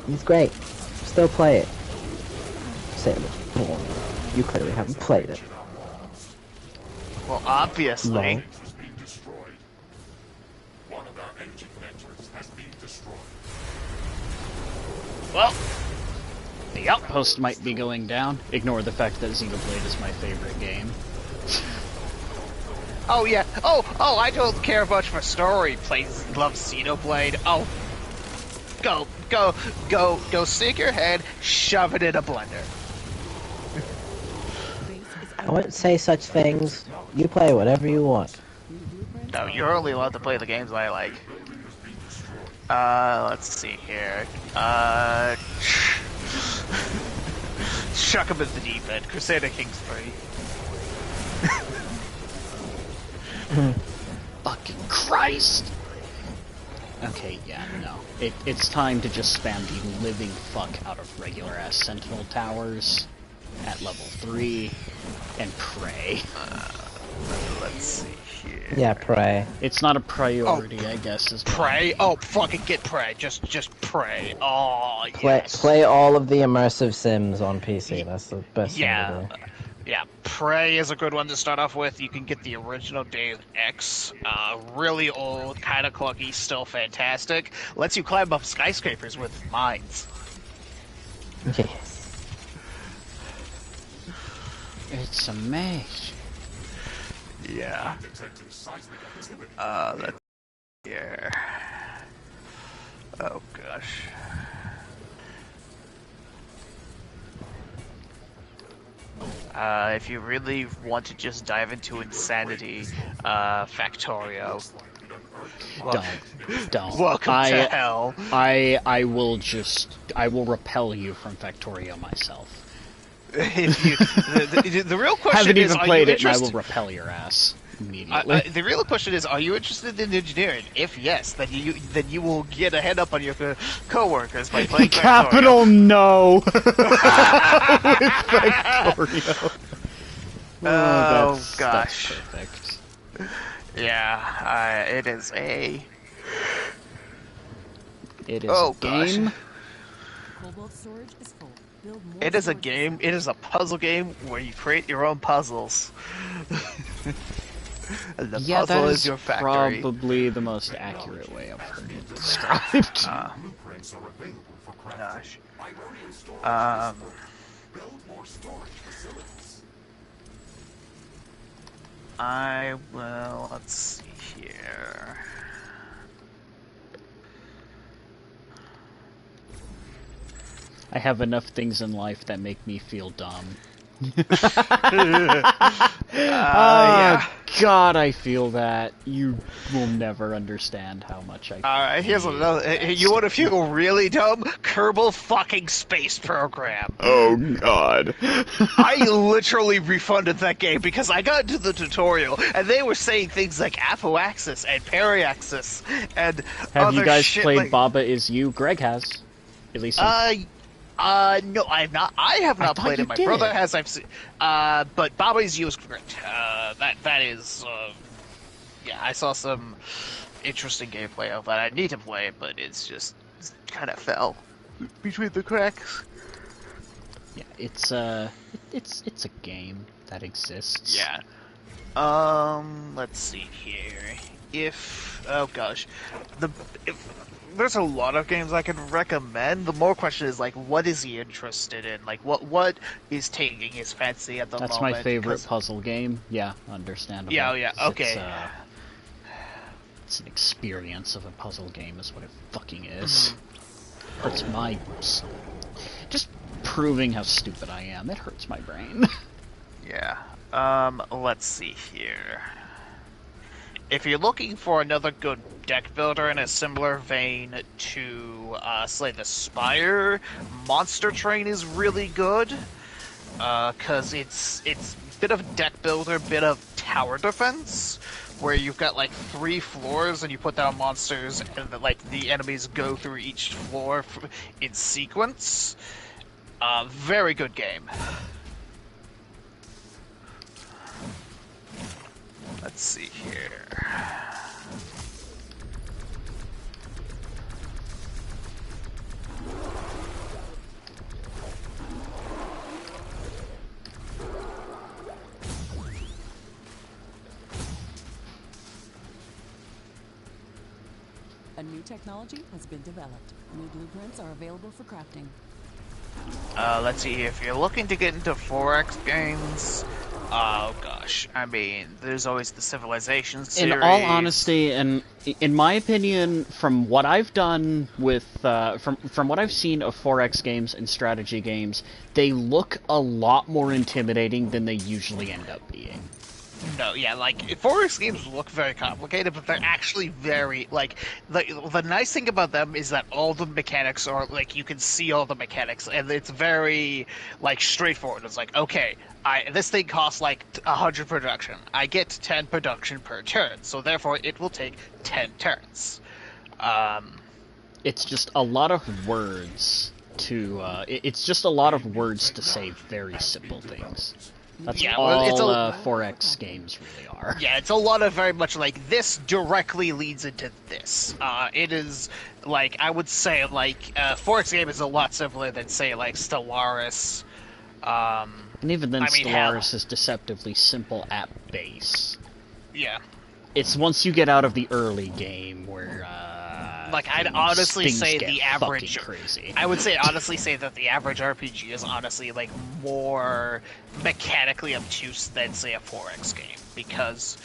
It's great. Still play it. Sailor. You clearly haven't played it. Well, obviously. No. Has been destroyed. One of our energy connectors has been destroyed. Well, the outpost might be going down. Ignore the fact that Xenoblade is my favorite game. Oh yeah. Oh, I don't care much for story. Love Xenoblade. Oh. Go stick your head, shove it in a blender. I wouldn't say such things. You play whatever you want. No, you're only allowed to play the games I like. Let's see here. Chuck him in the deep end. Crusader Kings 3. Fucking Christ! Okay, yeah, no. It's time to just spam the living fuck out of regular-ass Sentinel towers at level 3 and pray. Let's see here. Yeah, pray. It's not a priority, I guess, is what Pray? I mean. Oh, fucking get pray. Just pray. Oh, Play yes. play all of the immersive Sims on PC. That's the best thing to do. Yeah, Prey is a good one to start off with. You can get the original Deus Ex. Really old, kind of clunky, still fantastic. Lets you climb up skyscrapers with mines. Yes. It's amazing. Yeah. Let's see here. Oh, gosh. If you really want to just dive into insanity, Factorio. Don't. Welcome to hell. I will repel you from Factorio myself. If you, the real question Haven't is, even played are you it, and I will interested? repel your ass immediately. The real question is, are you interested in engineering? If yes, then you will get a head up on your co-workers by playing Capital Factorio. No. With Factorio. Oh, That's gosh. perfect. Yeah, it is a... It is Oh, a game. Cobalt storage is full. Build more It is a storage game. It is a puzzle game where you create your own puzzles. And the Yeah, puzzle that is is your factory. probably the most accurate way I've heard it described. Blueprints are available for crafting. Gosh. Ironian storage. Build more storage facilities. Let's see here. I have enough things in life that make me feel dumb. Yeah. God, I feel that. You will never understand how much I Alright, here's hate another. that You want to stupid- feel really dumb? Kerbal fucking Space Program. Oh, God. I literally refunded that game because I got into the tutorial and they were saying things like apoaxis and periaxis and Have other you guys shit played like... Baba Is You? Greg has. At least No, I have not. I have not thought played you it. My did. brother has. I've seen. But Baba Is You is great. That is. Yeah, I saw some interesting gameplay of that. I need to play it, but it's just kind of fell between the cracks. Yeah, it's a game that exists. Yeah. Let's see here. There's a lot of games I can recommend. The more question is like, what is he interested in? Like, what is taking his fancy at the That's moment? my favorite 'Cause- puzzle game. Yeah, understandable. Yeah, okay. It's an experience of a puzzle game is what it fucking is. Hurts my... Just proving how stupid I am, it hurts my brain. Yeah. Let's see here. if you're looking for another good deck builder in a similar vein to Slay the Spire, Monster Train is really good. Because it's a bit of deck builder, bit of tower defense, where you've got like 3 floors and you put down monsters and the enemies go through each floor in sequence. Very good game. Let's see here. A new technology has been developed. New blueprints are available for crafting. Let's see, if you're looking to get into 4X games, oh gosh, I mean, there's always the Civilization series. In all honesty, and in my opinion, from what I've done with, from what I've seen of 4X games and strategy games, they look a lot more intimidating than they usually end up being. No, yeah, like, 4X games look very complicated, but they're actually very, like, the nice thing about them is that all the mechanics are, like, you can see all the mechanics, and it's very, like, straightforward. It's like, okay, this thing costs, like, 100 production. I get 10 production per turn, so therefore it will take 10 turns. It's just a lot of words it's just a lot of words to say very simple things. That's all 4X games really are. Yeah, it's a lot of very much like, this directly leads into this. It is, like, I would say, like, 4X game is a lot simpler than, say, like, Stellaris. And even then, Stellaris is deceptively simple at base. Yeah. It's once you get out of the early game where, like, I'd honestly say the average... crazy. I would honestly say that the average RPG is honestly, like, more mechanically obtuse than, say, a 4X game. Because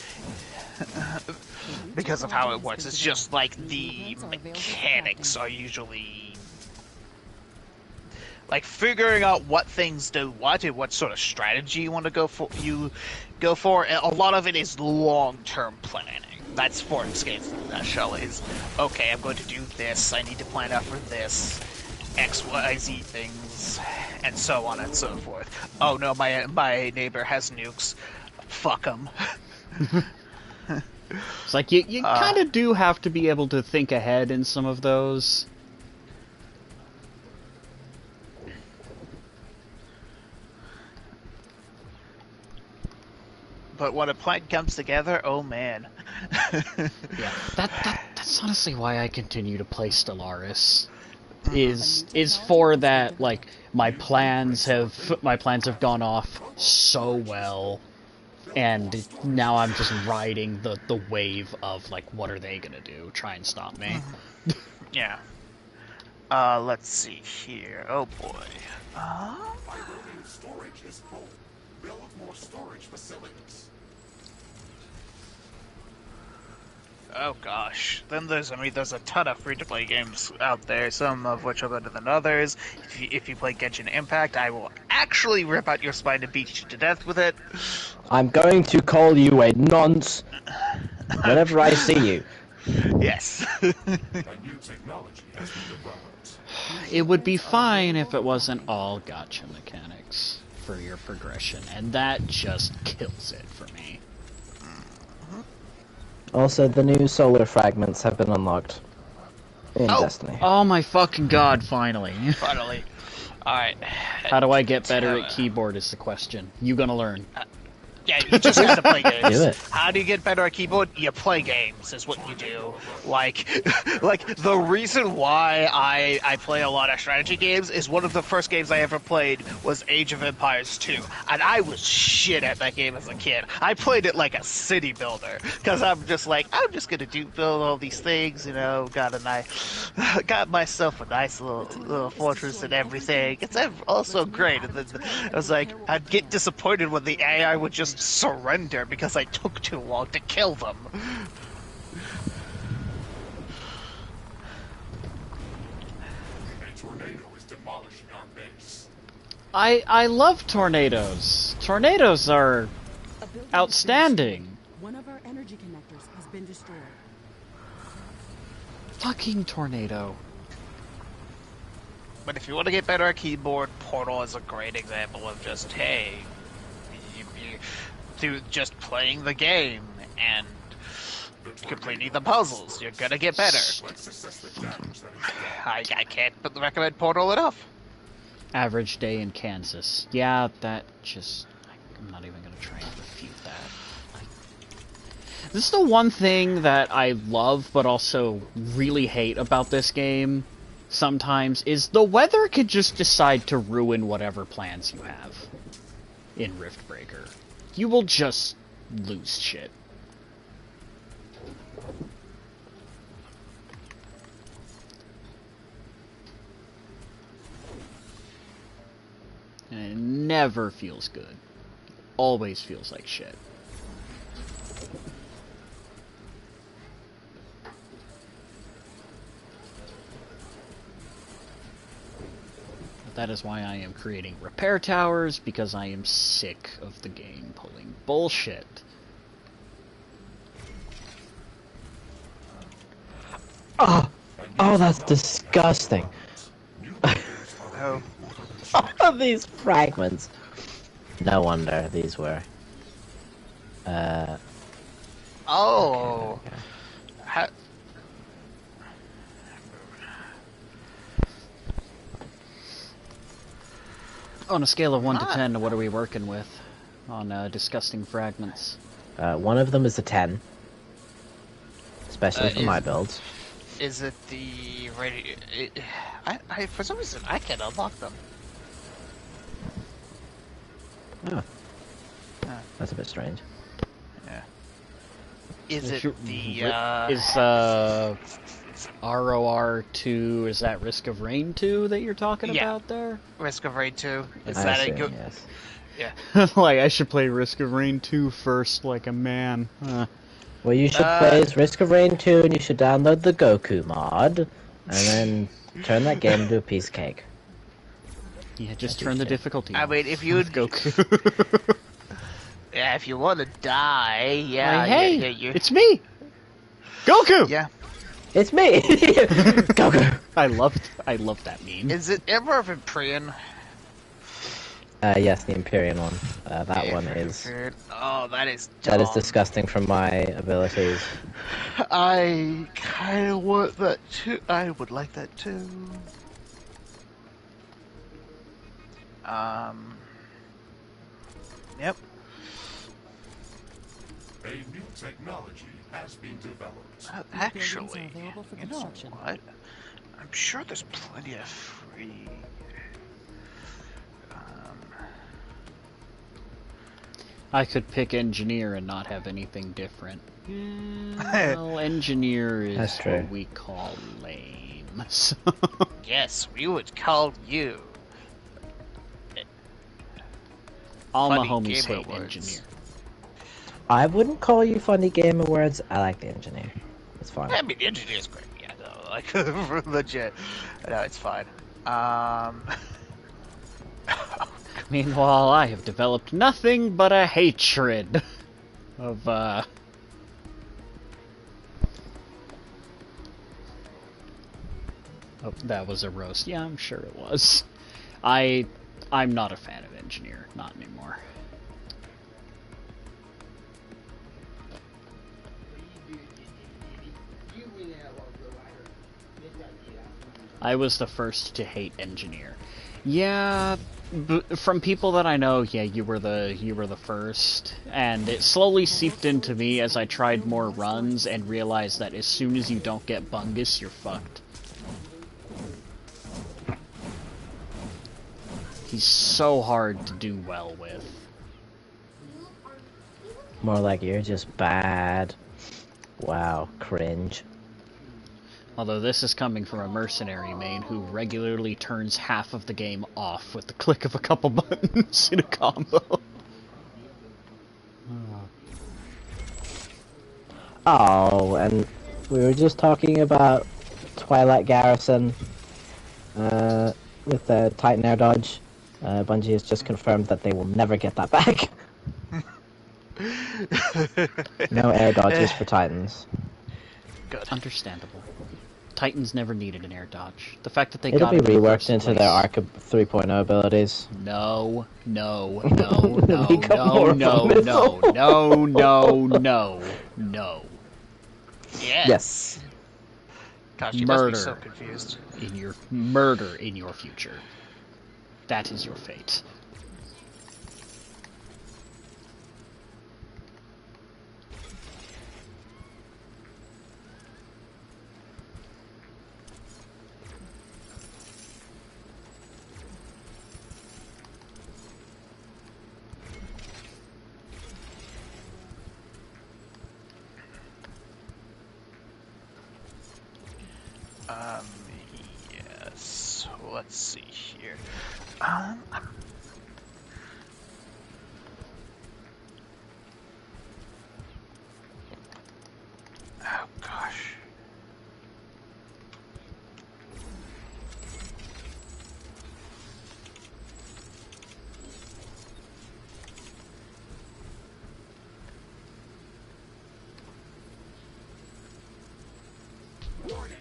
of how it works. It's just, like, the mechanics are usually... like, figuring out what things do what and what sort of strategy you want to go for. A lot of it is long-term planning. That's 4X games in a nutshell. Is, okay, I'm going to do this, I need to plan out for this, X, Y, Z things, and so on and so forth. Oh no, my neighbor has nukes. Fuck them. It's like, you kind of do have to be able to think ahead in some of those. But when a plan comes together, oh man. Yeah, that's honestly why I continue to play Stellaris. Is for that, like, my plans have gone off so well, and now I'm just riding the wave of, like, what are they gonna do? Try and stop me. Yeah. Let's see here. Oh boy. My building storage is full. Build more storage facilities. Oh gosh. Then there's a ton of free-to-play games out there, some of which are better than others. If you play Genshin Impact, I will actually rip out your spine and beat you to death with it. I'm going to call you a nonce whenever I see you. Yes. A new technology has been developed. It would be fine if it wasn't all gacha mechanics for your progression, and that just kills it for me. Also, the new solar fragments have been unlocked in Destiny. Oh my fucking god, finally. Finally. Alright. How do I get better at keyboard is the question. You gonna learn. Yeah, you just have to play games. Do it. How do you get better at keyboard? You play games, is what you do. Like the reason why I play a lot of strategy games is one of the first games I ever played was Age of Empires 2. And I was shit at that game as a kid. I played it like a city builder. Because I'm just gonna build all these things, you know, got myself a nice little fortress and everything. It's also great. And then I was like, I'd get disappointed when the AI would just surrender because I took too long to kill them. A tornado is demolishing our base. I love tornadoes. Tornadoes are A building outstanding. One of our energy connectors has been Fucking tornado. But if you want to get better at keyboard, Portal is a great example of just, hey, to just playing the game and completing the puzzles. You're gonna get better. I can't recommend Portal enough. Average day in Kansas. Yeah, that just... I'm not even gonna try and refute that. This is the one thing that I love, but also really hate about this game sometimes, is the weather could just decide to ruin whatever plans you have in Riftbreaker. You will just lose shit. And it never feels good. Always feels like shit. That is why I am creating repair towers, because I am sick of the game pulling bullshit. Oh, that's disgusting. Oh. All of these fragments. No wonder these were. Oh. Okay. On a scale of 1 to 10, what are we working with on disgusting fragments? One of them is a 10. Especially for my builds. Is it the radio? I for some reason I can't unlock them. Oh. That's a bit strange. Yeah. Is it the ROR 2? Is that Risk of Rain 2 that you're talking about there? Risk of Rain 2? Is I that see, a good? yes. Yeah. Like, I should play Risk of Rain 2 first, like a man. Well, you should play as Risk of Rain 2, and you should download the Goku mod, and then turn that game into a piece of cake. Yeah, just turn the difficulty I off. mean, if you'd Goku. Yeah, if you want to die, yeah. Like, hey, yeah, it's me, Goku. Yeah. It's me, Goku. I loved that meme. Is it Emperor of Empyrean? Yes, the Empyrean one. That one is. Oh, that is. That is dumb. disgusting from my abilities. I kind of want that too. I would like that too. Yep. A new technology has been developed. Actually, available for you know construction. what? I'm sure there's plenty of free. I could pick engineer and not have anything different. Well, engineer is That's true. what we call lame. So Yes, we would call you. all my Funny homies gamer hate words. engineer. I wouldn't call you funny gamer words. I like the engineer. It's fine. I mean, the engineer's great. Yeah, no, like legit. No, it's fine. Meanwhile, I have developed nothing but a hatred of, Oh, that was a roast. Yeah, I'm sure it was. I'm not a fan of engineer. Not anymore. I was the first to hate engineer. Yeah, from people that I know, yeah, you were the first, and it slowly seeped into me as I tried more runs and realized that as soon as you don't get Bungus, you're fucked. He's so hard to do well with. More like you're just bad. Wow, cringe. Although this is coming from a mercenary main who regularly turns half of the game off with the click of a couple buttons in a combo. Oh, and we were just talking about Twilight Garrison with the Titan Air Dodge. Bungie has just confirmed that they will never get that back. No air dodges for Titans. Good. Understandable. Titans never needed an air dodge. The fact that they It'll got be it in the reworked first into place- their Arc 3.0 abilities. No, no, no, no, Become no, more of a no, missile. no, no, no, no. Yeah. Yes. Gosh, you must be Murder. so confused. Murder in your future. That is your fate. Yes. Let's see here. Oh gosh. Warning!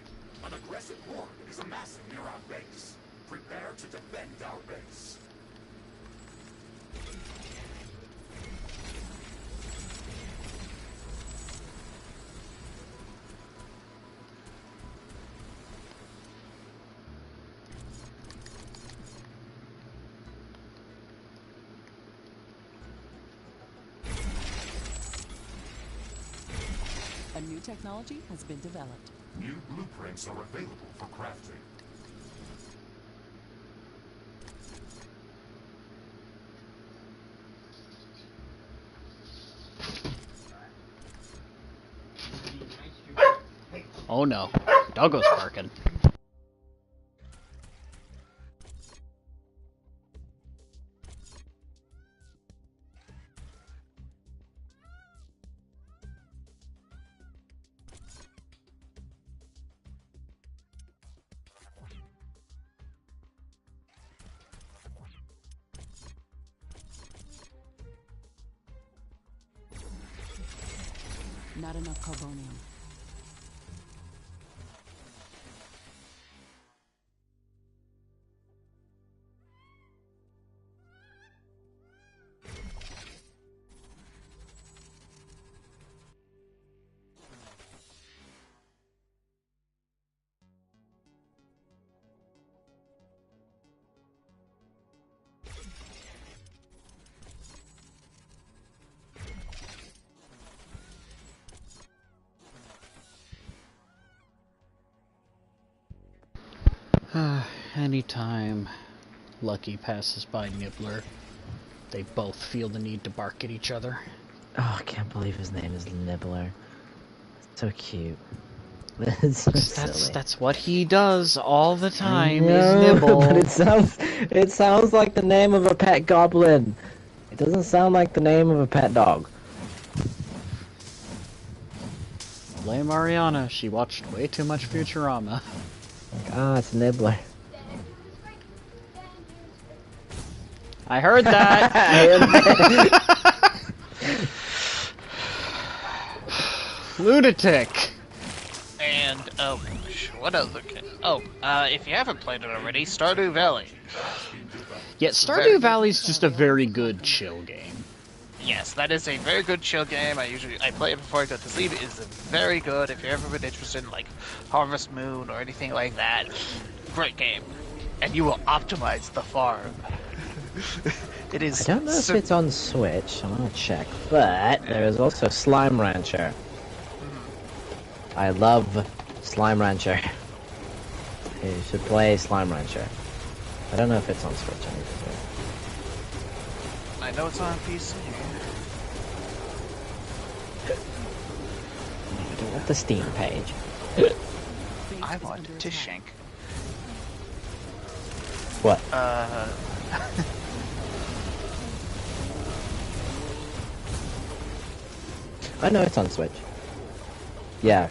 An aggressive horde is amassing near our base. Prepare to defend our base. A new technology has been developed. New blueprints are available for crafting. Oh no. Doggo's barking. Not enough carbonium. Anytime Lucky passes by Nibbler, they both feel the need to bark at each other. Oh, I can't believe his name is Nibbler. So cute. It's so silly. That's what he does all the time, I is know, nibble. But it sounds like the name of a pet goblin. It doesn't sound like the name of a pet dog. Blame Ariana, she watched way too much Futurama. It's Nibbler. I heard that! Lunatic! And oh gosh, what other? If you haven't played it already, Stardew Valley. Yeah, Stardew Valley's just a very good chill game. Yes, that is a very good chill game. I play it before I go to sleep. It is very good if you've ever been interested in like Harvest Moon or anything like that. Great game, and you will optimize the farm. It is. I don't know if it's on Switch. I'm gonna check. But there is also Slime Rancher. I love Slime Rancher. You should play Slime Rancher. I don't know if it's on Switch. I need to do it. I know it's on PC. Do it at the Steam page. I want to shank. What? I know it's on Switch. Yeah,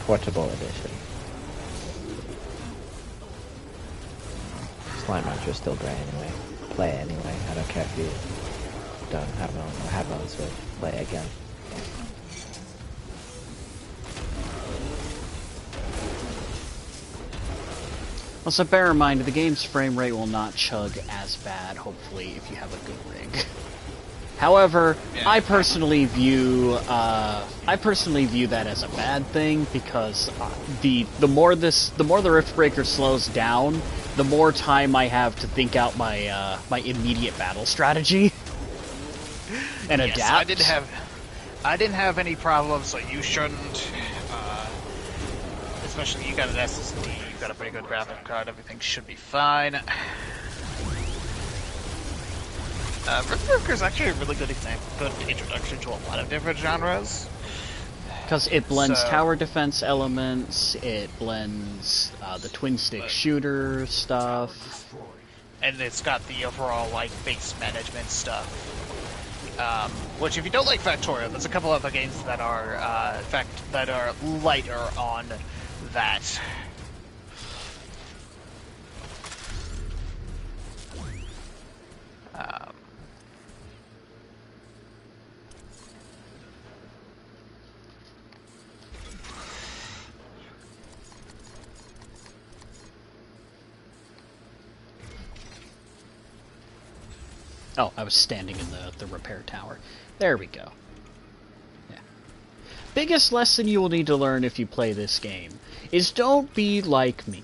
portable edition. Slime Rancher is still great anyway. Play it anyway. I don't care if you don't have it on or have it on Switch. Play it again. Also, bear in mind, the game's frame rate will not chug as bad, hopefully, if you have a good rig. However, Yeah. I personally view that as a bad thing, because the more the Riftbreaker slows down, the more time I have to think out my my immediate battle strategy and Yes, adapt. I didn't have any problems, so you shouldn't. Especially you got an SSD, you got a pretty good graphic card, everything should be fine. Riftbreaker is actually a really good introduction to a lot of different genres. Because it blends So- tower defense elements, it blends the twin stick shooter stuff. And it's got the overall like base management stuff. Which, if you don't like Factorio, there's a couple other games that are lighter on that. Oh, I was standing in the repair tower. There we go. Yeah. Biggest lesson you will need to learn if you play this game is don't be like me.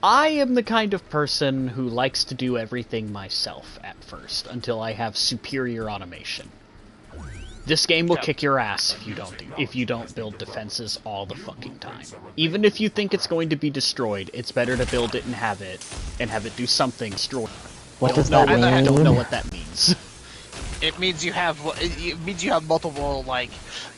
I am the kind of person who likes to do everything myself at first, until I have superior automation. This game will kick your ass if you don't build defenses all the fucking time. Even if you think it's going to be destroyed, it's better to build it and have it do something destroyed. What does that mean? I don't know what that means. It means you have multiple, like,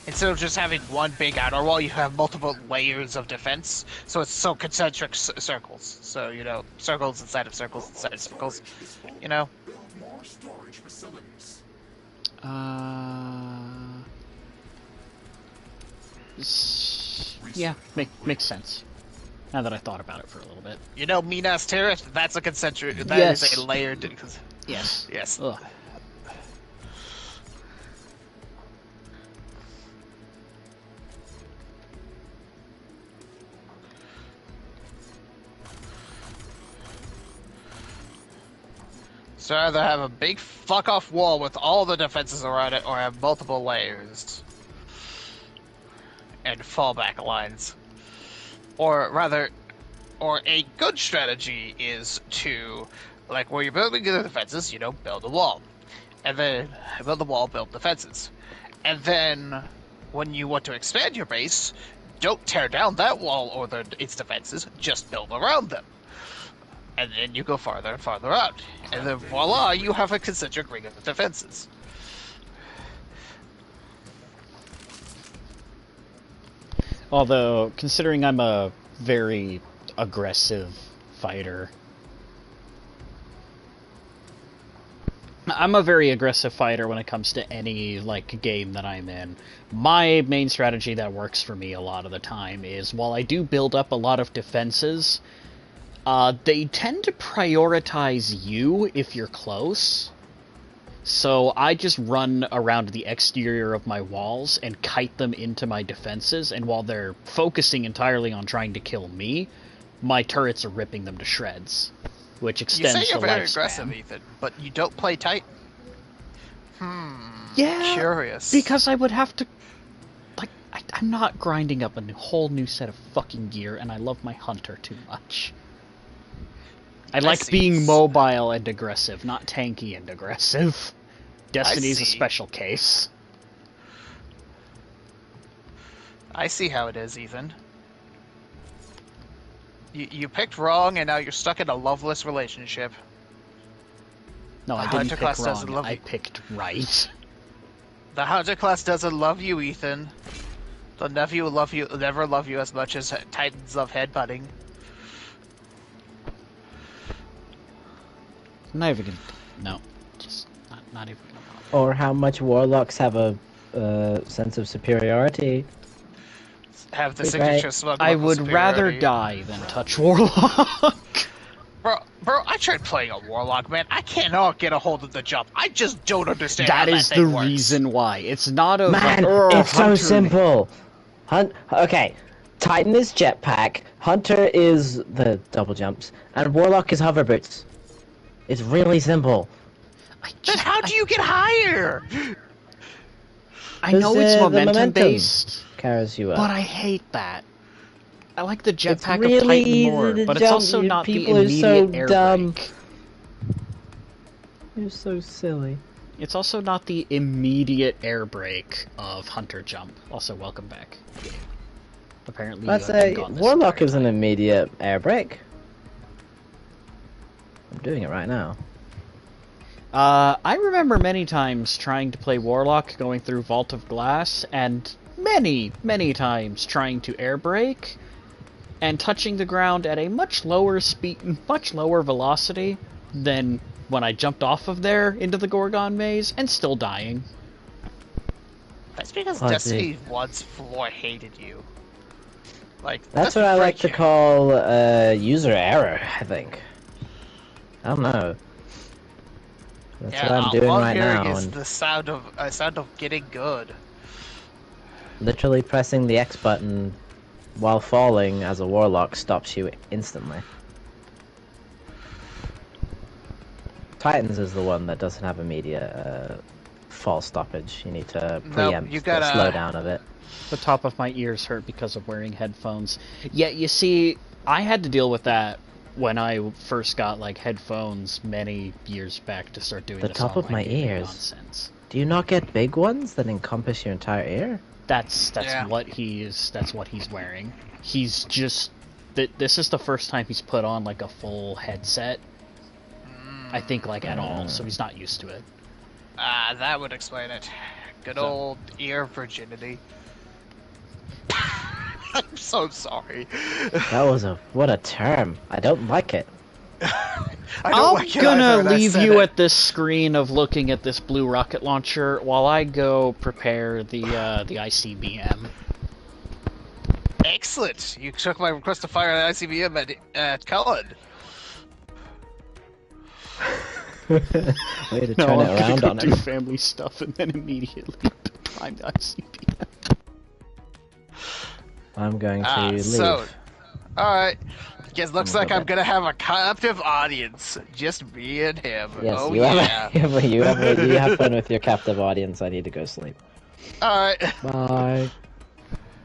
instead of just having one big outer wall, you have multiple layers of defense. So it's so concentric circles. So, you know, circles inside of circles inside of circles. You know. Build more storage facilities. Yeah, makes sense. Now that I thought about it for a little bit. You know, Minas Tirith. That's a concentric. That Yes. is a layered. Yes. Yes. Ugh. So either have a big fuck off wall with all the defenses around it, or have multiple layers and fallback lines. Or rather, or a good strategy is to, like, where you're building the defenses, you know, build a wall, and then build the wall, build defenses, and then when you want to expand your base, don't tear down that wall or its defenses, just build around them. And then you go farther and farther out. And then voila, you have a concentric ring of defenses. Although, considering I'm a very aggressive fighter, when it comes to any, like, game that I'm in. My main strategy that works for me a lot of the time is, while I do build up a lot of defenses, they tend to prioritize you if you're close. So I just run around the exterior of my walls and kite them into my defenses, and while they're focusing entirely on trying to kill me, my turrets are ripping them to shreds, which extends the lifespan. You say you're very aggressive, Ethan, but you don't play tight? Yeah, Curious. because I would have to... Like, I'm not grinding up a whole new set of fucking gear, and I love my hunter too much. I like see. being mobile and aggressive, not tanky and aggressive. Destiny's a see. special case. I see how it is, Ethan. You picked wrong, and now you're stuck in a loveless relationship. No, I The didn't hunter pick class doesn't wrong. love I you. picked right. The hunter class doesn't love you, Ethan. They'll never love you as much as Titans love headbutting. I'm not even gonna... No. Just not even gonna bother. Or how much warlocks have a sense of superiority. Have the Right. signature smug I local would rather superiority. die than touch Warlock. Bro, I tried playing a warlock, man. I cannot get a hold of the jump. I just don't understand how That that is the thing works. reason why. It's not a... Man, like, it's so Hunter- simple. Okay, Titan is jetpack, Hunter is the double jumps, and Warlock is hover boots. It's really simple. Then how do you get higher? I know it's The momentum momentum based, carries you up. but I hate that. I like the It's jetpack really of Titan easy more, to but it's jump. also not the People are so immediate air dumb. brake. You're so silly. It's also not the immediate air brake of Hunter jump. Also, welcome back. Apparently, you Let's have been say gone this Warlock entire is an time. immediate air brake. I'm doing it right now. I remember many times trying to play Warlock, going through Vault of Glass, and many, many times trying to air brake, and touching the ground at a much lower speed, much lower velocity than when I jumped off of there into the Gorgon maze, and still dying. That's because Oh, Destiny 1's floor hated you. Like, That's what I like to Riftbreaker. call user error, I think. I don't know. That's Yeah, what I'm doing all I'm right hearing now, is and the sound of getting good. literally pressing the X button while falling as a Warlock stops you instantly. Titans is the one that doesn't have immediate fall stoppage. You need to preempt you the gotta- slowdown of it. The top of my ears hurt because of wearing headphones. Yeah, you see, I had to deal with that when I first got like headphones many years back to start doing The this top of online my gaming ears? nonsense. Do you not get big ones that encompass your entire ear? That's Yeah. what that's what he's wearing. He's just this is the first time he's put on like a full headset. I think like at all, so he's not used to it. Ah, that would explain it. Good So- old ear virginity. I'm so sorry. That was what a term. I don't like it. I don't I'm like it gonna either, and I leave said you it. at this screen of looking at this blue rocket launcher while I go prepare the ICBM. Excellent. You took my request to fire an ICBM at Cullen. Way to No, turn I'm it around gonna on go do him. family stuff and then immediately prime the ICBM. I'm going to leave. So, alright. Guess looks I'm like gonna I'm gonna have a captive audience. Just me and him. Yes, Oh you yeah. you have fun with your captive audience. I need to go sleep. Alright. Bye.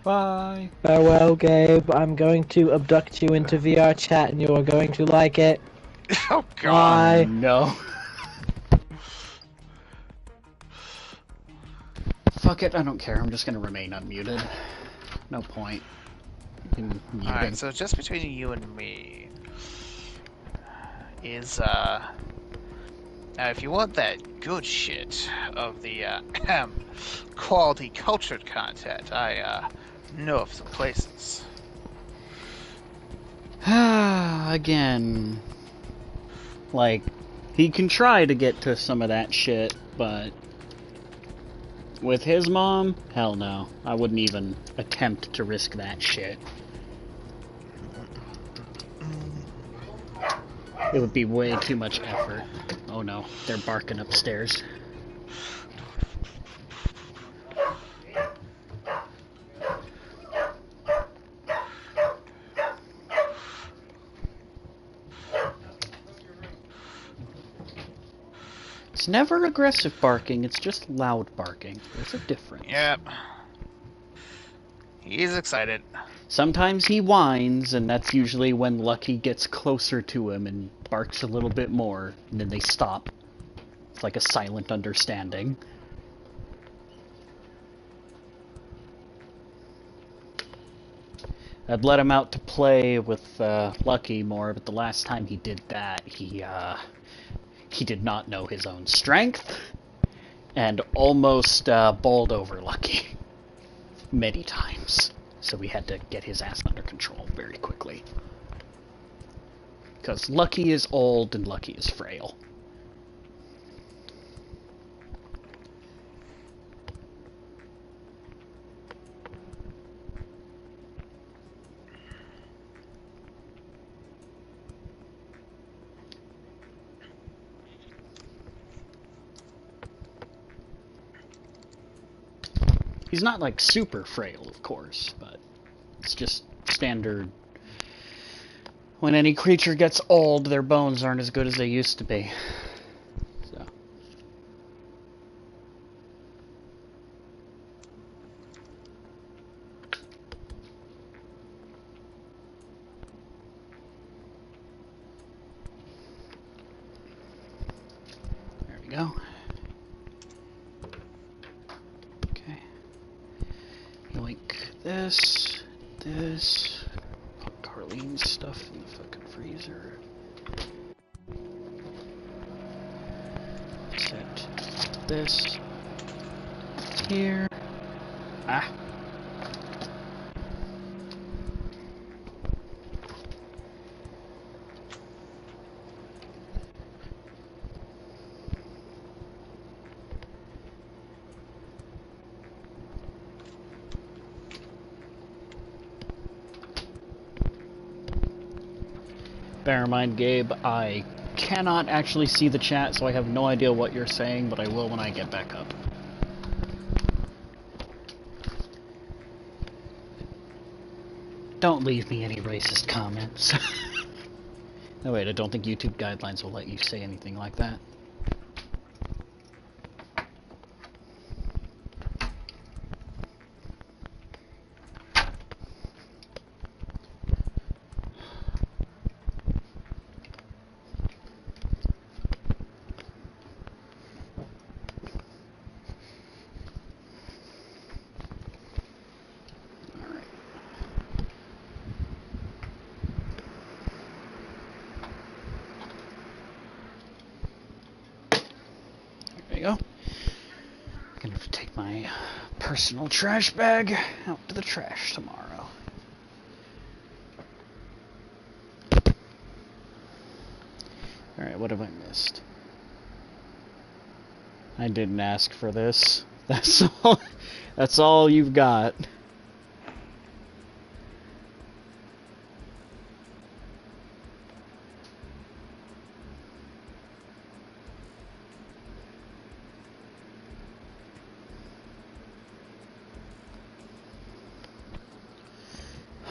Bye. Farewell, Gabe. I'm going to abduct you into VR chat, and you are going to like it. Oh god. Bye. No. Fuck it, I don't care. I'm just gonna remain unmuted. No point in muting. Alright, so just between you and me is now if you want that good shit of the quality cultured content, I know of some places. Again, like, he can try to get to some of that shit, but with his mom, hell no. I wouldn't even attempt to risk that shit. It would be way too much effort. Oh no, they're barking upstairs. It's never aggressive barking, it's just loud barking. There's a difference. Yep. He's excited. Sometimes he whines, and that's usually when Lucky gets closer to him and barks a little bit more, and then they stop. It's like a silent understanding. I'd let him out to play with Lucky more, but the last time he did that, he did not know his own strength, and almost bowled over Lucky many times. So we had to get his ass under control very quickly. Because Lucky is old and Lucky is frail. He's not like super frail, of course, but It's just standard. When any creature gets old, their bones aren't as good as they used to be. So. There we go. Okay. Yoink this, this. Put Carlene's stuff in the fucking freezer. Set this here. Ah. Bear in mind, Gabe, I cannot actually see the chat, so I have no idea what you're saying, but I will when I get back up. Don't leave me any racist comments. No, wait, I don't think YouTube guidelines will let you say anything like that. Personal trash bag out to the trash tomorrow. Alright, what have I missed? I didn't ask for this. That's all you've got.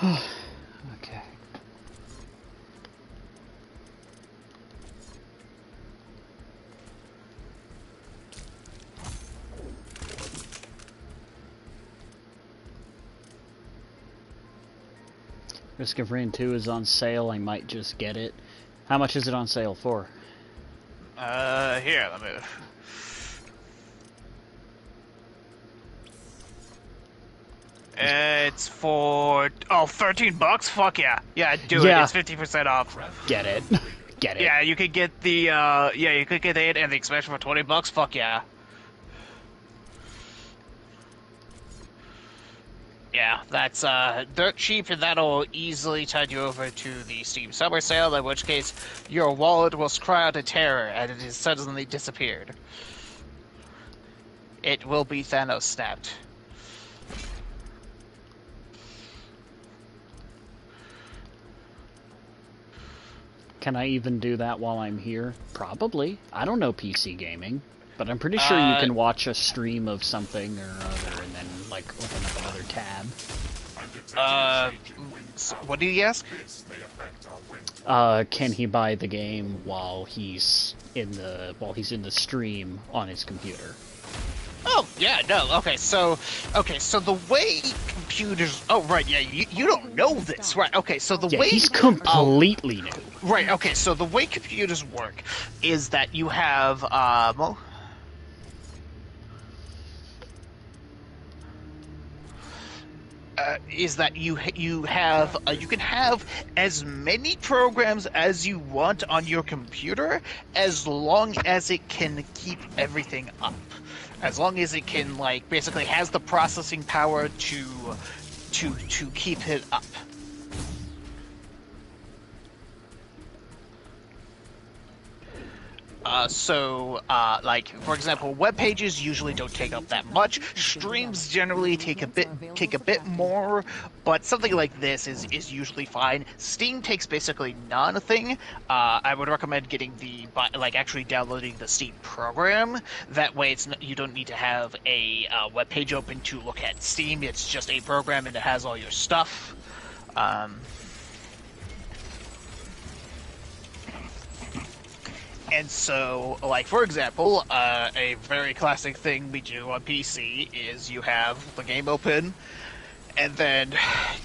Okay. Risk of Rain 2 is on sale. I might just get it. How much is it on sale for? Here, let me... It's for 13 bucks. Fuck yeah, yeah, do it. It's 50% off. Get it, get it. Yeah, you could get the you could get it and the expansion for 20 bucks. Fuck yeah. Yeah, that's dirt cheap, and that'll easily tide you over to the Steam Summer Sale. In which case, your wallet will cry out in terror, and it has suddenly disappeared. It will be Thanos snapped. Can I even do that while I'm here? Probably. I don't know PC gaming, but I'm pretty sure you can watch a stream of something or other and then, like, open up another tab. What do you ask? Can he buy the game while he's in the stream on his computer? Oh, yeah, no, okay, so the way computers... Oh, right, yeah, you don't know this, right, okay, so the way... he's completely new. Right, okay, so the way computers work is that you have, is that you can have as many programs as you want on your computer as long as it can keep everything up. As long as it can, like, basically has the processing power to keep it up. Like, for example, web pages usually don't take up that much. Streams generally take a bit more, but something like this is usually fine. Steam takes basically nothing. I would recommend getting actually downloading the Steam program. That way, you don't need to have a web page open to look at Steam. It's just a program and it has all your stuff. And so, like, for example, a very classic thing we do on PC is you have the game open, and then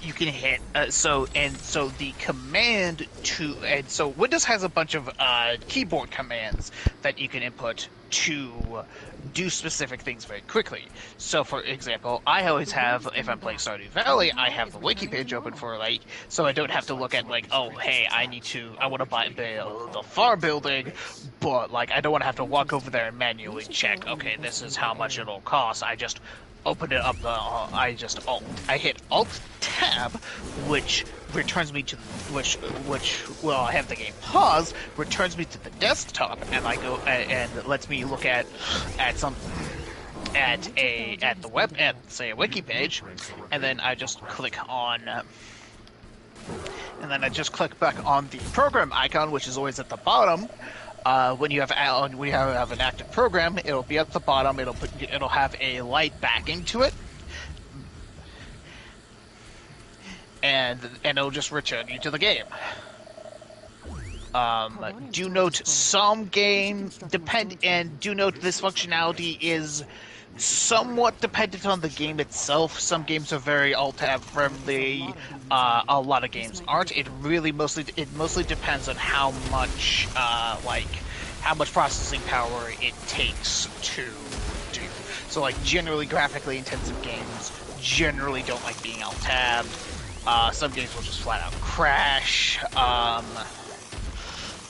you can hit so the command to, and so Windows has a bunch of keyboard commands that you can input to do specific things very quickly. So for example, I always have, if I'm playing Stardew Valley, I have the wiki page open for, like, so I don't have to look at, like, oh hey, I want to buy the farm building, but like I don't want to have to walk over there and manually check, okay, this is how much it'll cost. I just open it up, I hit Alt Tab, which returns me to well, I have the game paused, returns me to the desktop, and I go and lets me look at the web, at say a wiki page, and then I just click on. And then I just click back on the program icon, which is always at the bottom. When you have an active program, it'll be at the bottom. It'll have a light backing to it, and it'll just return you to the game. Do note some games do note this functionality is somewhat dependent on the game itself. Some games are very alt-tab friendly. A lot of games aren't. It mostly depends on how much processing power it takes to do. So like generally graphically intensive games generally don't like being alt-tabbed. Some games will just flat out crash.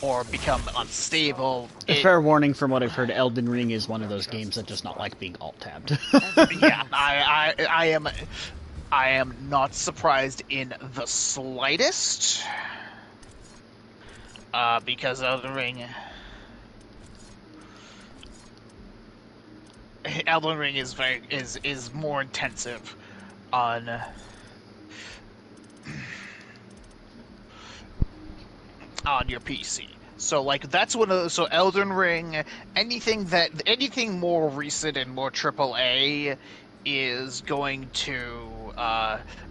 Or become unstable. Fair warning, from what I've heard, Elden Ring is one of those games that does not like being alt-tabbed. Yeah, I am not surprised in the slightest, because Elden Ring is more intensive on your PC. So like that's one of those, so Elden Ring, anything more recent and more AAA is going to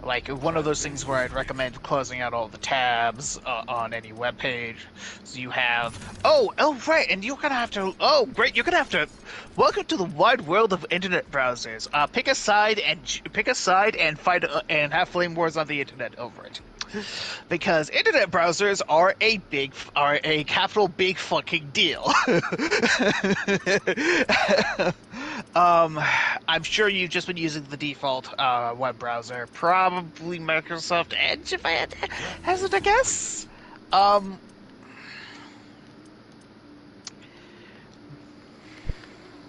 like one of those things where I'd recommend closing out all the tabs on any web page. So you have right, and you're gonna have to welcome to the wide world of internet browsers. Pick a side and fight and have flame wars on the internet over it. Because internet browsers are a capital big fucking deal. I'm sure you've just been using the default web browser, probably Microsoft Edge, if I had to hazard a guess.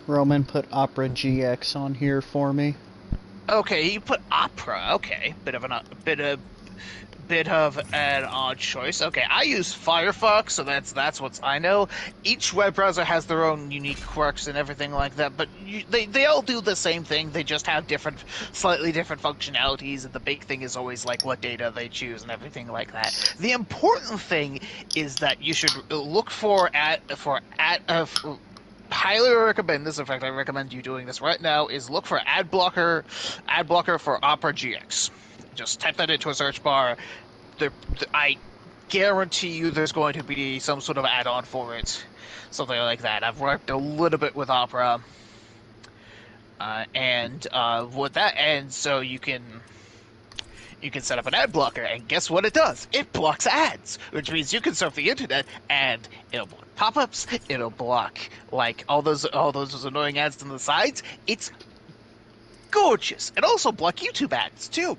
Roman, put Opera GX on here for me. Okay, you put Opera. Okay, bit of an odd choice. Okay, I use Firefox, so that's what I know. Each web browser has their own unique quirks and everything like that, but they all do the same thing. They just have slightly different functionalities, and the big thing is always like what data they choose and everything like that. The important thing is that you should look highly recommend this. In fact, I recommend you doing this right now. Is look for ad blocker for Opera GX. Just type that into a search bar. I guarantee you there's going to be some sort of add-on for it. Something like that. I've worked a little bit with Opera. And so you can set up an ad blocker, and guess what it does? It blocks ads, which means you can surf the internet and it'll block pop-ups, it'll block like all those annoying ads on the sides. It's gorgeous. And also block YouTube ads too.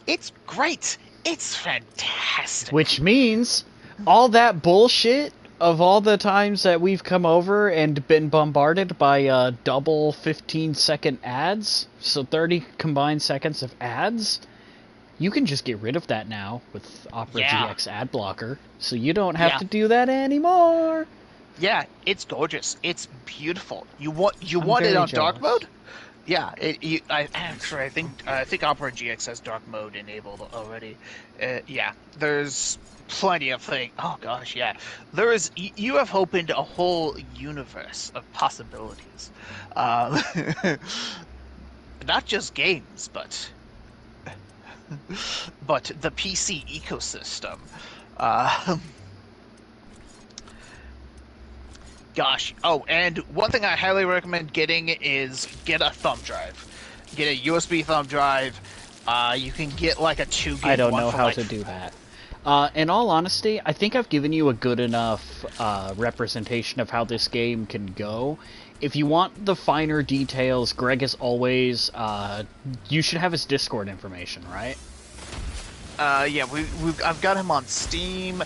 It's great. It's fantastic. Which means all that bullshit of all the times that we've come over and been bombarded by double 15-second ads, so 30 combined seconds of ads, you can just get rid of that now with Opera GX ad blocker, so you don't have to do that anymore. Yeah, it's gorgeous. It's beautiful. You want it on dark mode? Yeah, I think Opera GX has dark mode enabled already. Yeah, there's plenty of things. Oh gosh, yeah. You have opened a whole universe of possibilities. Not just games, but but the PC ecosystem. Uh, Gosh. Oh, and one thing I highly recommend getting is get a thumb drive. Get a USB thumb drive. You can get like a 2 gig. I don't one know for, how like, to do that. In all honesty, I think I've given you a good enough representation of how this game can go. If you want the finer details, Greg, as always, you should have his Discord information, right? Yeah, I've got him on Steam.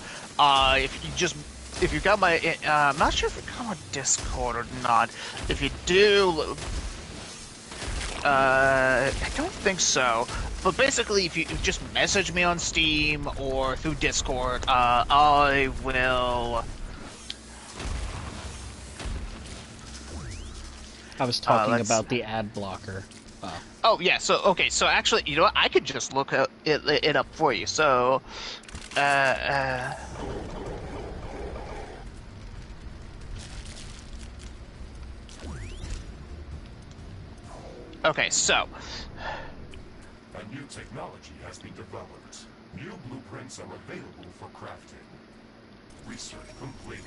If you got my, I'm not sure if you got my Discord or not. If you do, I don't think so. But basically, if you just message me on Steam or through Discord, I will. I was talking about the ad blocker. Oh yeah, so okay, so actually, you know what? I could just look it up for you. So, okay, so A new technology has been developed. New blueprints are available for crafting. Research completed.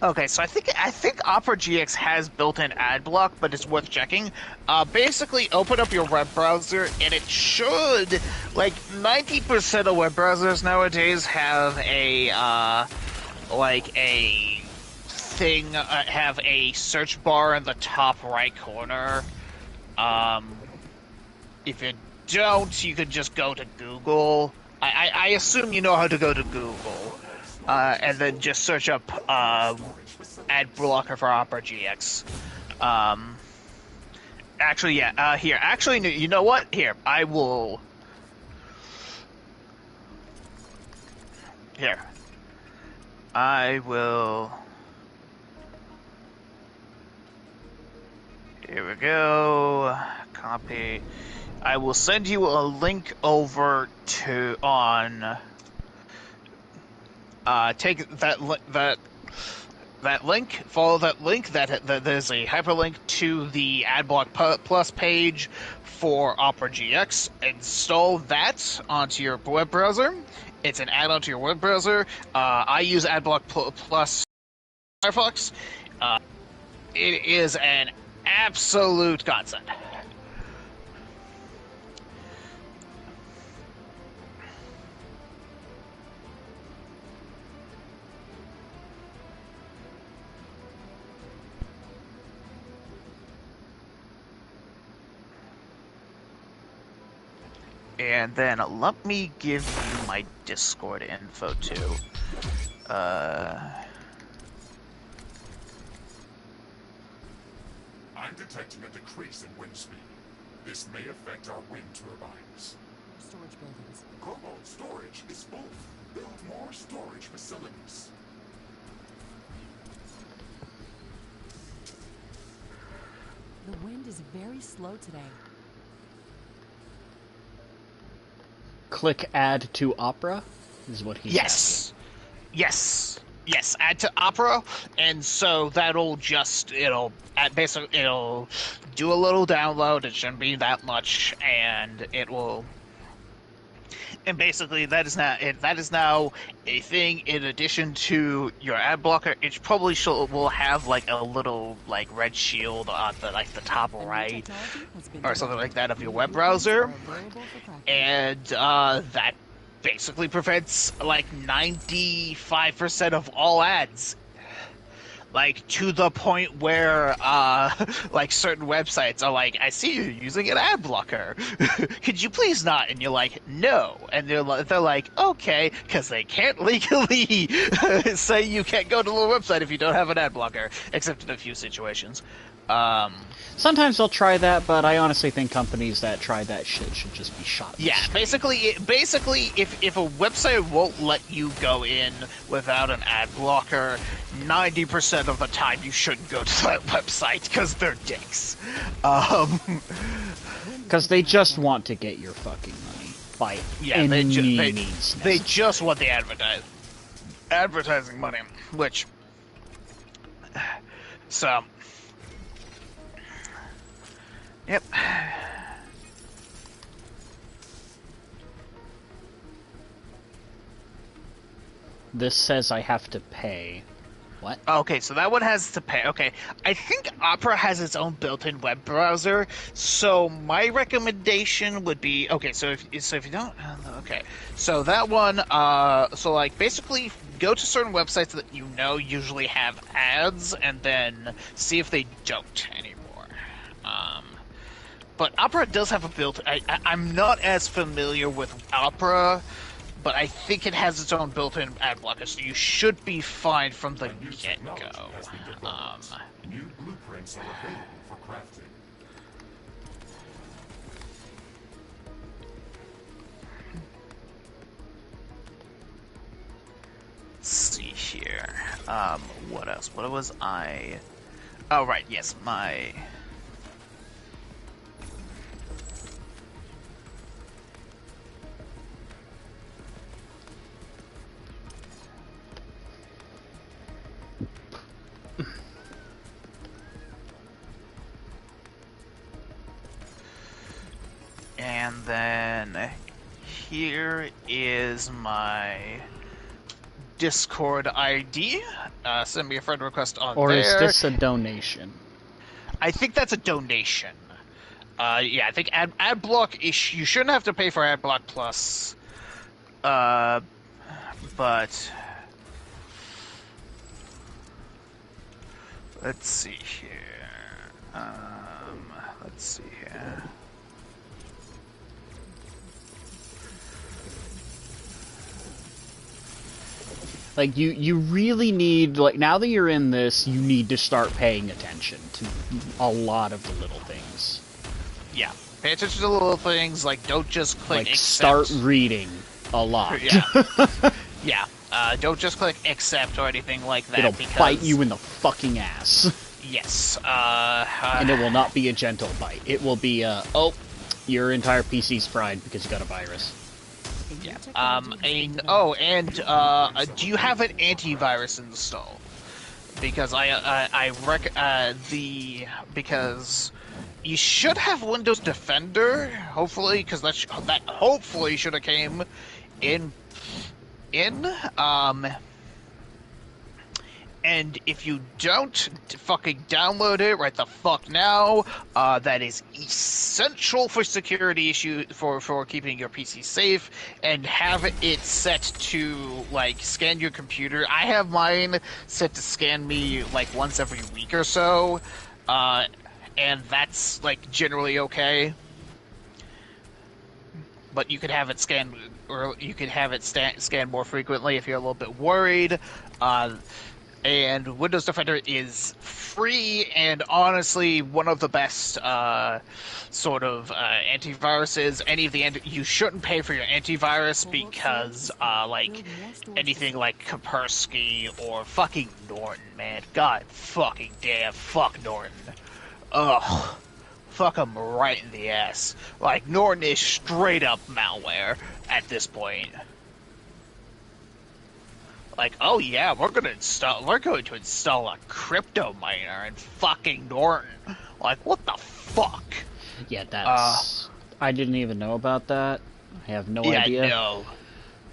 Okay, so I think Opera GX has built-in ad block, but it's worth checking. Basically, open up your web browser, and it should, like 90% of web browsers nowadays have a have a search bar in the top right corner. If you don't, you could just go to Google. I assume you know how to go to Google. And then just search up ad blocker for Opera GX. Actually, yeah. Here, actually, you know what? Here, I will. Here, I will. Here we go. Copy. I will send you a link over to on. Take that link, follow that link. That there's a hyperlink to the AdBlock Plus page for Opera GX. Install that onto your web browser. It's an add-on to your web browser. I use AdBlock Plus Firefox. It is an absolute godsend. And then let me give you my Discord info too. I'm detecting a decrease in wind speed. This may affect our wind turbines. Storage buildings. Cobalt storage is full. Build more storage facilities. The wind is very slow today. Click add to Opera is what he's asking. Yes, add to Opera, and so it'll do a little download. It shouldn't be that much, and it will. And basically, that is now a thing. In addition to your ad blocker, it probably will have like a little like red shield on the top right or something like that of your web browser, and that basically prevents like 95% of all ads. Like, to the point where, like, certain websites are like, I see you're using an ad blocker. Could you please not? And you're like, no. And they're like, okay, because they can't legally say you can't go to the website if you don't have an ad blocker, except in a few situations. Sometimes they'll try that, but I honestly think companies that try that shit should just be shot. Yeah, basically, if a website won't let you go in without an ad blocker, 90% of the time you shouldn't go to that website because they're dicks. Because they just want to get your fucking money by any means. They just want the advertising money, which so. Yep. This says I have to pay. What? Okay, so that one has to pay. Okay, I think Opera has its own built-in web browser. So my recommendation would be okay. So if you don't, okay, so that one, so like basically go to certain websites that you know usually have ads, and then see if they don't anymore. But Opera does have a I'm not as familiar with Opera. But I think it has its own built-in ad blocker, so you should be fine from the get-go. New blueprints are available for crafting. Let's see here. What else? What was I? Oh, right. Yes, my. And then here is my Discord ID. Send me a friend request on Or there. is this a donation? I think that's a donation. Yeah, I think AdBlock is, you shouldn't have to pay for AdBlock Plus. But let's see here. Let's see here. Like, you really need, like, now that you're in this, you need to start paying attention to a lot of the little things. Yeah, pay attention to the little things, like, don't just click like, accept. start reading a lot. Yeah. Yeah, don't just click accept or anything like that. It'll because... bite you in the fucking ass. Yes, and it will not be a gentle bite. It will be, oh, your entire PC's fried because you got a virus. Yeah. Do you have an antivirus installed? Because because you should have Windows Defender, hopefully, because that hopefully should have came in. And if you don't fucking download it right the fuck now, that is essential for security issue for keeping your PC safe, and have it set to like scan your computer. I have mine set to scan me like once every week or so, and that's like generally okay. But you could have it scan, or you could have it scan more frequently if you're a little bit worried. And Windows Defender is free and honestly one of the best antiviruses. You shouldn't pay for your antivirus because like anything like Kaspersky or fucking Norton, man. God fucking damn, fuck Norton. Ugh. Fuck them right in the ass. Like, Norton is straight up malware at this point. Like, oh yeah, we're going to install a crypto miner in fucking Norton. Like, what the fuck? Yeah, that's... I didn't even know about that. I have no idea. Yeah,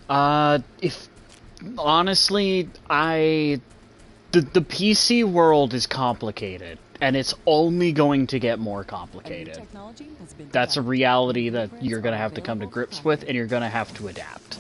no. Honestly, the PC world is complicated, and it's only going to get more complicated. That's a reality that you're going to have to come to grips with, and you're going to have to adapt.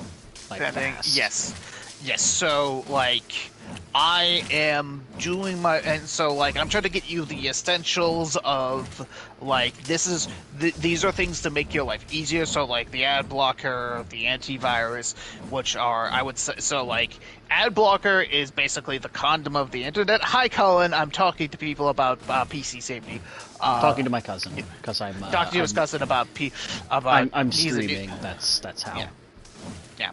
Like, fast. Yes. Yes, so, like, I am doing I'm trying to get you the essentials of, like, these are things to make your life easier, so, like, the ad blocker, the antivirus, which are, I would say, so, like, ad blocker is basically the condom of the internet. Hi, Colin, I'm talking to people about PC safety. Talking to my cousin, because I'm... talking to his cousin about... I'm streaming, that's how. Yeah.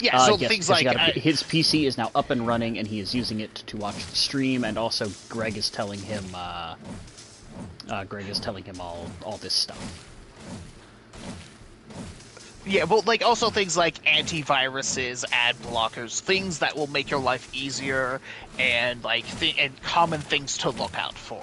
Yeah, so yes, things like... his PC is now up and running, and he is using it to watch the stream, and also Greg is telling him, all this stuff. Yeah, well, like, also things like antiviruses, ad blockers, things that will make your life easier, and, like, and common things to look out for.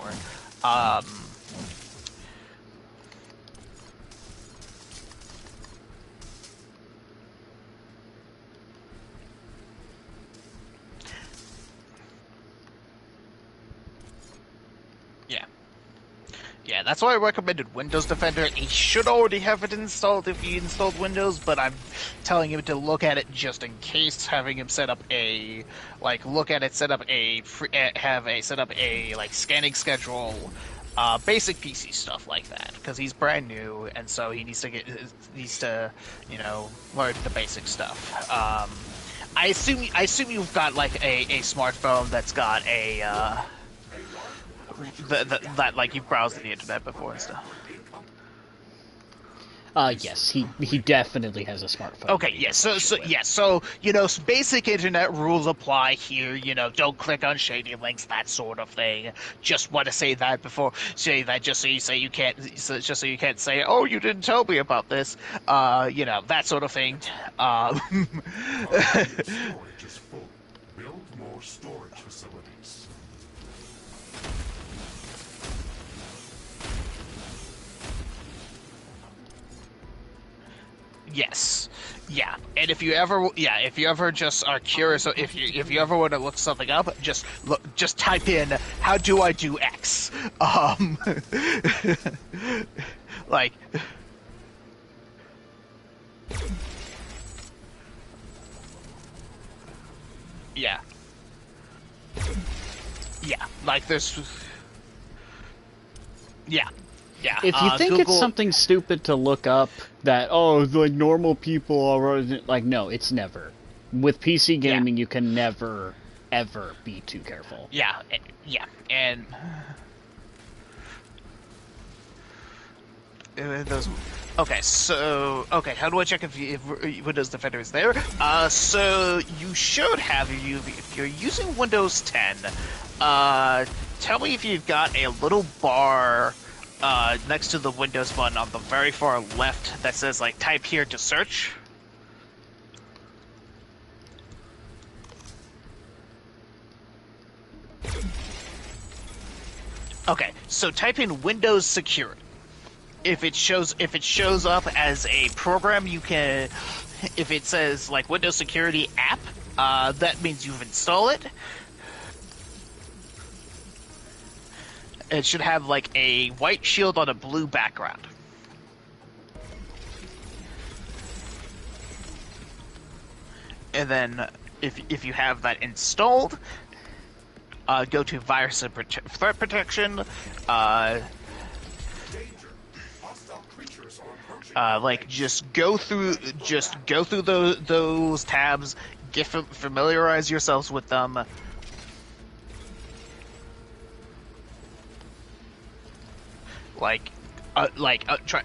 Yeah, that's why I recommended Windows Defender. He should already have it installed if he installed Windows, but I'm telling him to look at it just in case, having him set up a look at it, set up a scanning schedule, basic PC stuff like that, because he's brand new, and so he needs to learn the basic stuff. I assume you've got like a smartphone that's got a that like you've browsed the internet before and stuff. Yes, he definitely has a smartphone. Okay, yes. So basic internet rules apply here. Don't click on shady links, that sort of thing. Just want to say that before say that, just so you can't say, oh, you didn't tell me about this. That sort of thing. Storage is full. Build more storage facilities. Yes. Yeah. And if you ever just are curious, if you ever want to look something up, just type in, how do I do X? Like, yeah. Yeah. Like there's, yeah. Yeah. If you think Google... it's something stupid to look up, that, like normal people are, like, no, it's never. With PC gaming, you can never, ever be too careful. Yeah, and... those... Okay, how do I check if Windows Defender is there? So you should have, if you're using Windows 10, tell me if you've got a little bar next to the Windows button on the very far left that says, like, type here to search. Okay, so type in Windows Security. If it shows up as a program, if it says, like, Windows Security app, that means you've installed it. It should have, like, a white shield on a blue background. And then, if you have that installed, go to Virus and Threat Protection. Just go through those tabs, familiarize yourselves with them. Try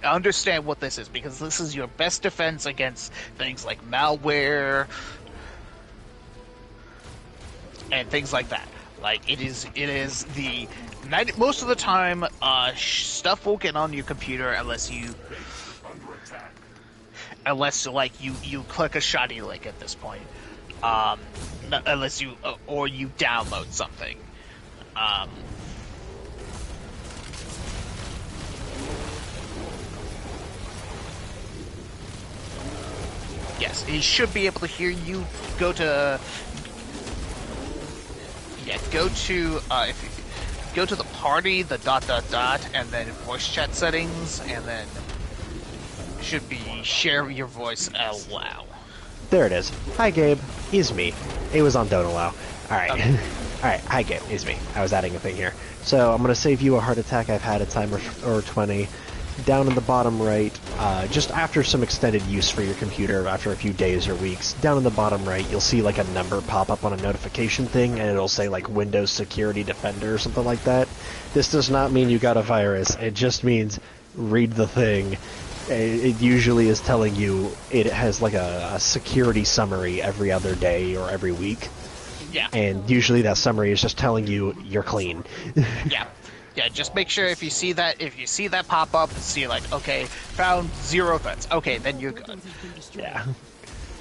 to understand what this is, because this is your best defense against things like malware and things like that. Like, it is the most of the time, stuff will get on your computer unless you click a shoddy link at this point, unless you or you download something. Yes, he should be able to hear you. Go to the party, the ... and then voice chat settings, and then should be share your voice allow. There it is. Hi, Gabe. It's me. It was on Don't Allow. Alright. Okay. Alright, hi, Gabe. It's me. I was adding a thing here. So, I'm going to save you a heart attack. I've had a timer or 20. Down in the bottom right, just after some extended use for your computer, after a few days or weeks, down in the bottom right, you'll see like a number pop up on a notification thing, and it'll say like Windows Security Defender or something like that. This does not mean you got a virus. It just means read the thing. It usually is telling you it has like a security summary every other day or every week. Yeah. And usually that summary is just telling you you're clean. Yeah. Yeah, just make sure if you see that pop up, see like, okay, found 0 threats. Okay, then you're good. Yeah.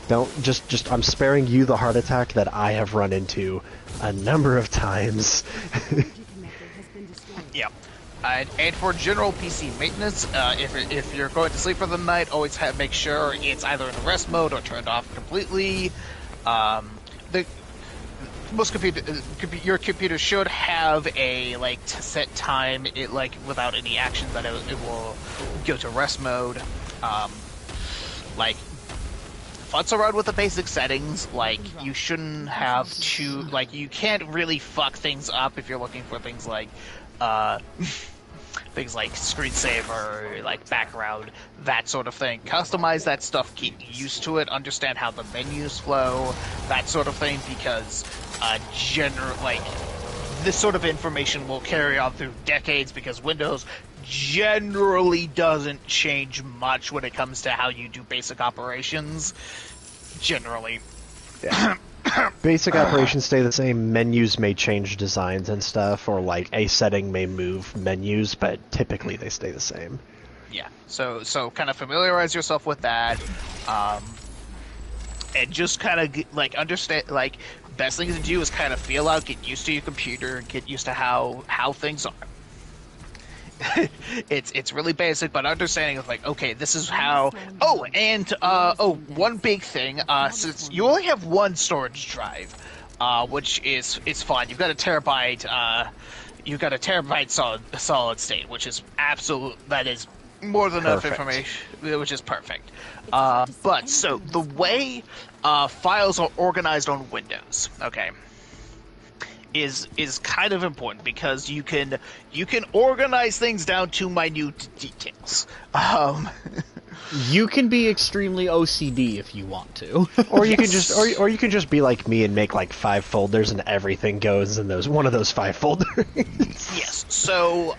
Don't just I'm sparing you the heart attack that I have run into a number of times. Yeah. And for general PC maintenance, if you're going to sleep for the night, always make sure it's either in rest mode or turned off completely. most your computer should have a like set time. It like without any action that it will go to rest mode. Like futz around with the basic settings. Like you shouldn't have to like you can't really fuck things up if you're looking for things like things like screensaver, like background, that sort of thing. Customize that stuff, get used to it, understand how the menus flow, that sort of thing, because like this sort of information will carry on through decades because Windows generally doesn't change much when it comes to how you do basic operations. Generally. Yeah. Basic operations stay the same. Menus may change designs and stuff, or like a setting may move menus, but typically they stay the same. Yeah. So kind of familiarize yourself with that, and just kind of like understand. Like best thing to do is kind of feel out, get used to your computer, get used to how things are. It's really basic, but understanding of like, okay, this is how. Oh, and one big thing. Since you only have one storage drive, which is fine. You've got a terabyte. You've got a terabyte solid state, which is absolute. That is more than enough information, which is perfect. But so the way files are organized on Windows, okay, is kind of important because you can organize things down to minute details. You can be extremely OCD if you want to, or you can just or you can just be like me and make like 5 folders and everything goes in one of those 5 folders. Yes. So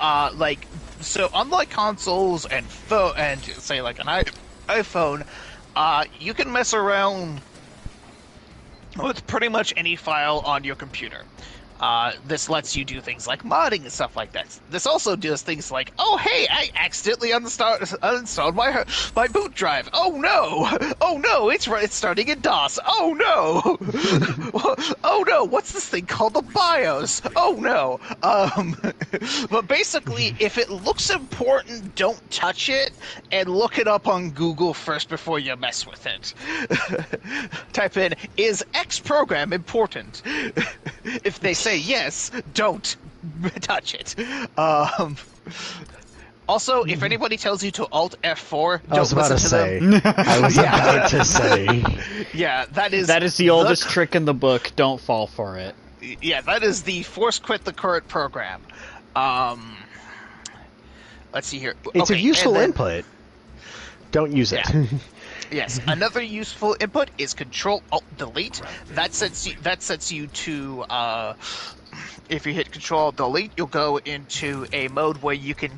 so unlike consoles and say like an iPhone, you can mess around with pretty much any file on your computer. This lets you do things like modding and stuff like that. This also does things like, oh hey, I accidentally uninstalled my boot drive. Oh no, it's starting in DOS. Oh no, oh no, what's this thing called, the BIOS? Oh no. But basically, if it looks important, don't touch it, and look it up on Google first before you mess with it. Type in, is X program important? If they say yes, don't touch it. Also, if anybody tells you to Alt F4, don't listen to them. I was about to say. Yeah, that is the oldest trick in the book. Don't fall for it. Yeah, that is the force quit the current program. Let's see here. It's a useful input. Don't use it. Yeah. Yes, another useful input is Control-Alt-Delete. That sets you to, if you hit Control-Alt-Delete, you'll go into a mode where you can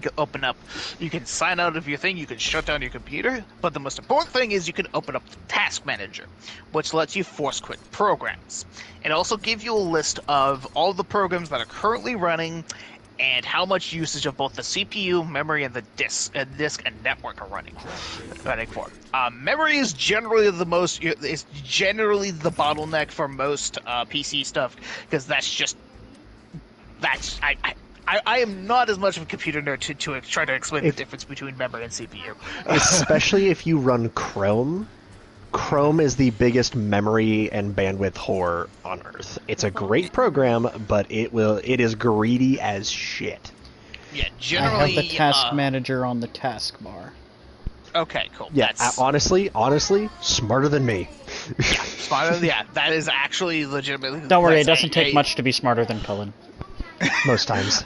you can sign out of your thing, you can shut down your computer, but the most important thing is you can open up the Task Manager, which lets you force quit programs. It also gives you a list of all the programs that are currently running and how much usage of both the CPU, memory, and the disk and network are running for. Memory is generally the bottleneck for most PC stuff, because I am not as much of a computer nerd to try to explain the difference between memory and CPU. Especially if you run Chrome. Chrome is the biggest memory and bandwidth whore on Earth. It's a great program, but it is greedy as shit. Yeah, generally. I have the task manager on the taskbar. Okay, cool. Yeah, honestly, smarter than me. Yeah, smarter. Yeah, that is actually legitimately. Don't worry, it doesn't take much to be smarter than Cullen. Most times.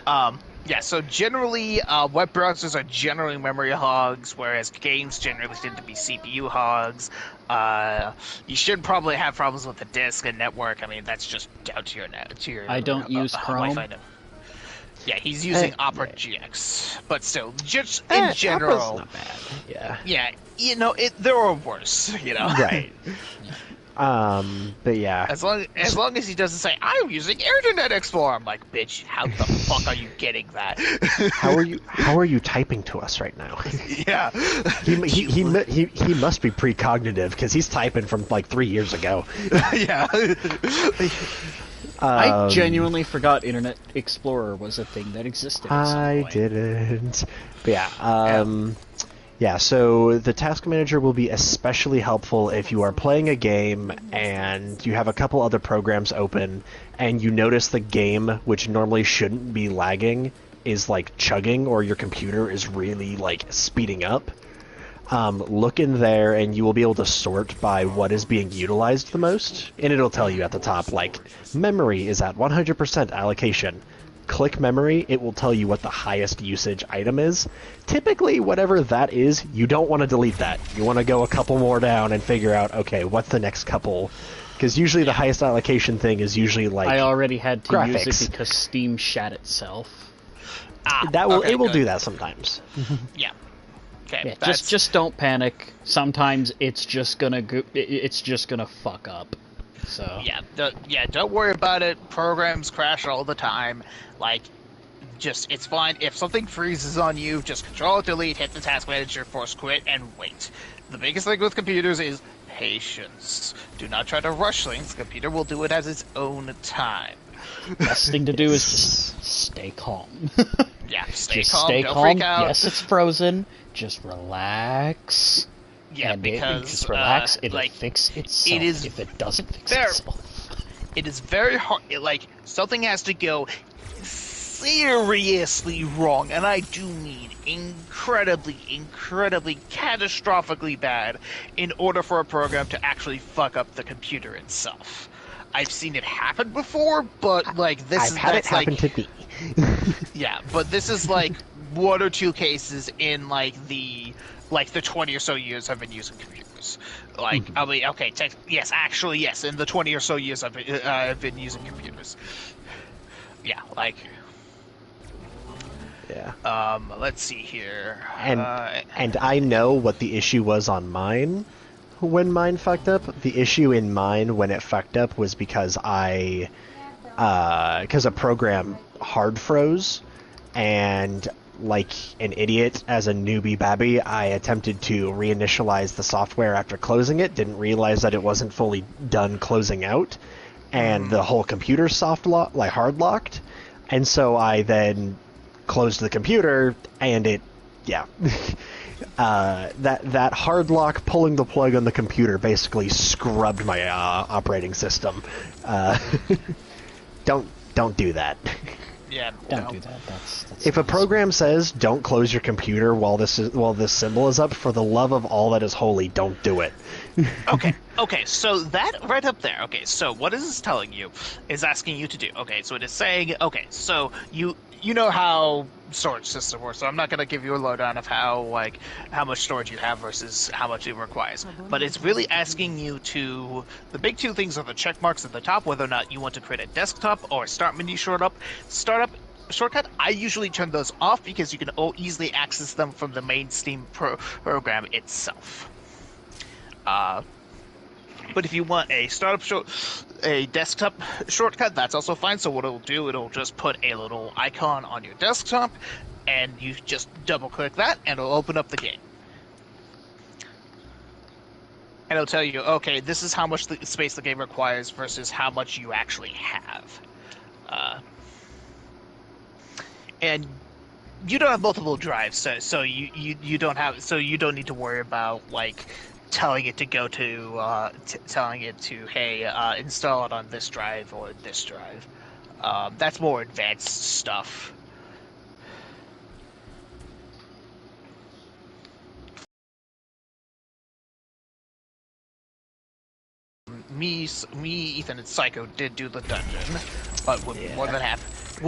Yeah, so generally, web browsers are generally memory hogs, whereas games generally tend to be CPU hogs. You should probably have problems with the disk and network. I mean, that's just down to your. I don't use Chrome. Yeah, he's using Opera GX, but still, just in general, Opera's not bad. Yeah. Yeah, there are worse. Right. But yeah. As long as he doesn't say, I'm using Internet Explorer, I'm like, bitch, how the fuck are you getting that? How are you typing to us right now? Yeah. He must be precognitive because he's typing from like 3 years ago. Yeah. I genuinely forgot Internet Explorer was a thing that existed at some point. I didn't. But yeah. Yeah, so the task manager will be especially helpful if you are playing a game and you have a couple other programs open and you notice the game, which normally shouldn't be lagging, is like chugging or your computer is really like speeding up. Look in there and you will be able to sort by what is being utilized the most, and it'll tell you at the top, like, memory is at 100% allocation. Click memory, it will tell you what the highest usage item is. Typically, whatever that is, you don't want to delete that. You want to go a couple more down and figure out, okay, what's the next couple? Because usually the highest allocation thing is usually like I already had to graphics. use it because Steam shat itself. It will do that sometimes. Yeah. Okay. Yeah, That's... just don't panic. Sometimes it's just gonna fuck up. So Yeah. Don't worry about it. Programs crash all the time. Like, it's fine. If something freezes on you, just Control Delete, hit the task manager, force quit, and wait. The biggest thing with computers is patience. Do not try to rush things. The computer will do it at its own time. Best thing to do is just stay calm. Yeah, stay Just calm. stay Don't calm. freak out. Yes, it's frozen. Just relax. Yeah, and because just relax. It'll like, fix itself. it is if it doesn't fix very- itself. it is very hard. Like, something has to go seriously wrong, and I do mean incredibly, catastrophically bad, in order for a program to actually fuck up the computer itself. I've seen it happen before, but like this I've had it that's like happen to me. yeah, but this is like one or two cases in like the 20 or so years I've been using computers. Like, I mean, okay, yes, in the 20 or so years I've been using computers. Yeah, like, Yeah. let's see here. And I know what the issue was on mine when mine fucked up. The issue in mine when it fucked up was because a program hard froze, and like an idiot, as a newbie babby, I attempted to reinitialize the software after closing it, didn't realize that it wasn't fully done closing out, and the whole computer hard locked, and so I then closed the computer, and it, that hard lock pulling the plug on the computer basically scrubbed my operating system. Don't do that. Yeah, Don't do that. That's If a program says don't close your computer while this symbol is up, for the love of all that is holy, don't do it. Okay, so that right up there. Okay, so what is this telling you? Is asking you to do. Okay, so it is saying, okay, so you know how storage system works, so I'm not going to give you a lowdown of how much storage you have versus how much it requires. But it's really asking you to, the big two things are the check marks at the top, whether or not you want to create a desktop or a start menu shortcut. I usually turn those off because you can easily access them from the main Steam program itself. But if you want a a desktop shortcut, that's also fine. So what it'll do, it'll just put a little icon on your desktop, and you just double click that, and it'll open up the game. And it'll tell you, okay, this is how much space the game requires versus how much you actually have. And you don't have multiple drives, so you don't need to worry about telling it to go to hey, install it on this drive or this drive. That's more advanced stuff. Me, Ethan, and Psycho did do the dungeon, but we'll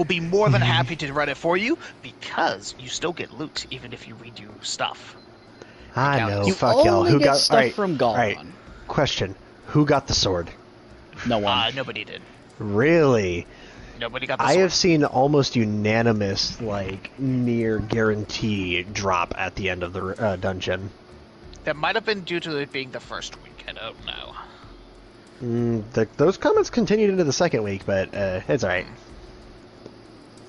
be more than happy to run it for you, because you still get loot even if you redo stuff. I know, You fuck y'all. only Who get got stuff from Gone. Alright, question. Who got the sword? No one. Nobody did. Really? Nobody got the I sword. have seen almost unanimous, near guarantee drop at the end of the dungeon. That might have been due to it being the first week. I don't know. Those comments continued into the second week, but it's alright.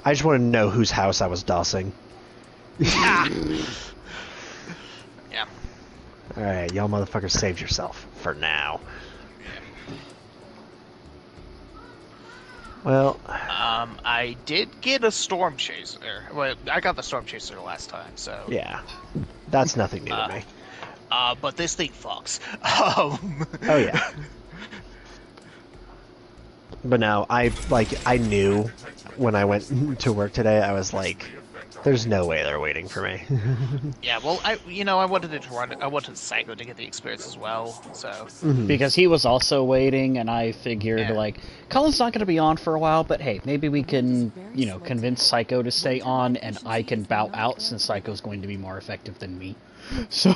I just want to know whose house I was dossing. Yeah. Alright, y'all motherfuckers saved yourself. For now. Well, I did get a Storm Chaser. Well, I got the Storm Chaser last time, so... Yeah, that's nothing new to me. But this thing fucks. Oh yeah. But no, I knew when I went to work today, I was like, there's no way they're waiting for me. Yeah, well, I wanted it to run. I wanted Psycho to get the experience as well, so... Because he was also waiting, and I figured, Yeah. like, Colin's not going to be on for a while, but hey, maybe we can, convince Psycho to stay on, and I can bow out, since Psycho's going to be more effective than me. So...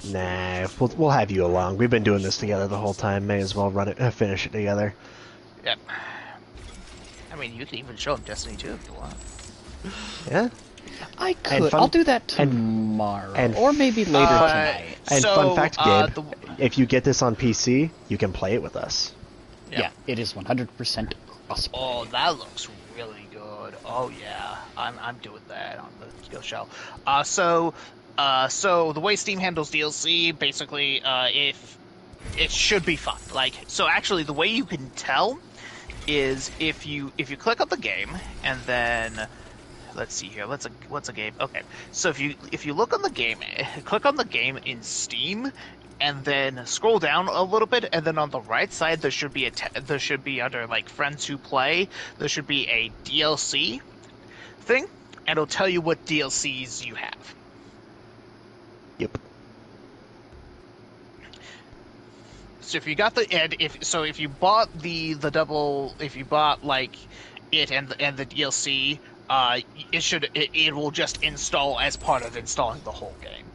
Nah, we'll have you along. We've been doing this together the whole time. May as well finish it together. Yep. I mean, you can even show him Destiny 2 if you want. Yeah? I could. I'll do that tomorrow, or maybe later tonight. And So, fun fact, Gabe, if you get this on PC, you can play it with us. Yeah, it is 100% possible. Oh, that looks really good. Oh yeah, I'm doing that on the skill shell. So the way Steam handles DLC, basically, if it should be fun. So actually, the way you can tell is if you click on the game and then. Let's see here. What's a game? Okay, so if you look on the game, click on the game in Steam, and then scroll down a little bit, and then on the right side there should be under like friends who play, there should be a DLC thing, and it'll tell you what DLCs you have. Yep. So if you got if you bought if you bought like it and the DLC. It will just install as part of installing the whole game.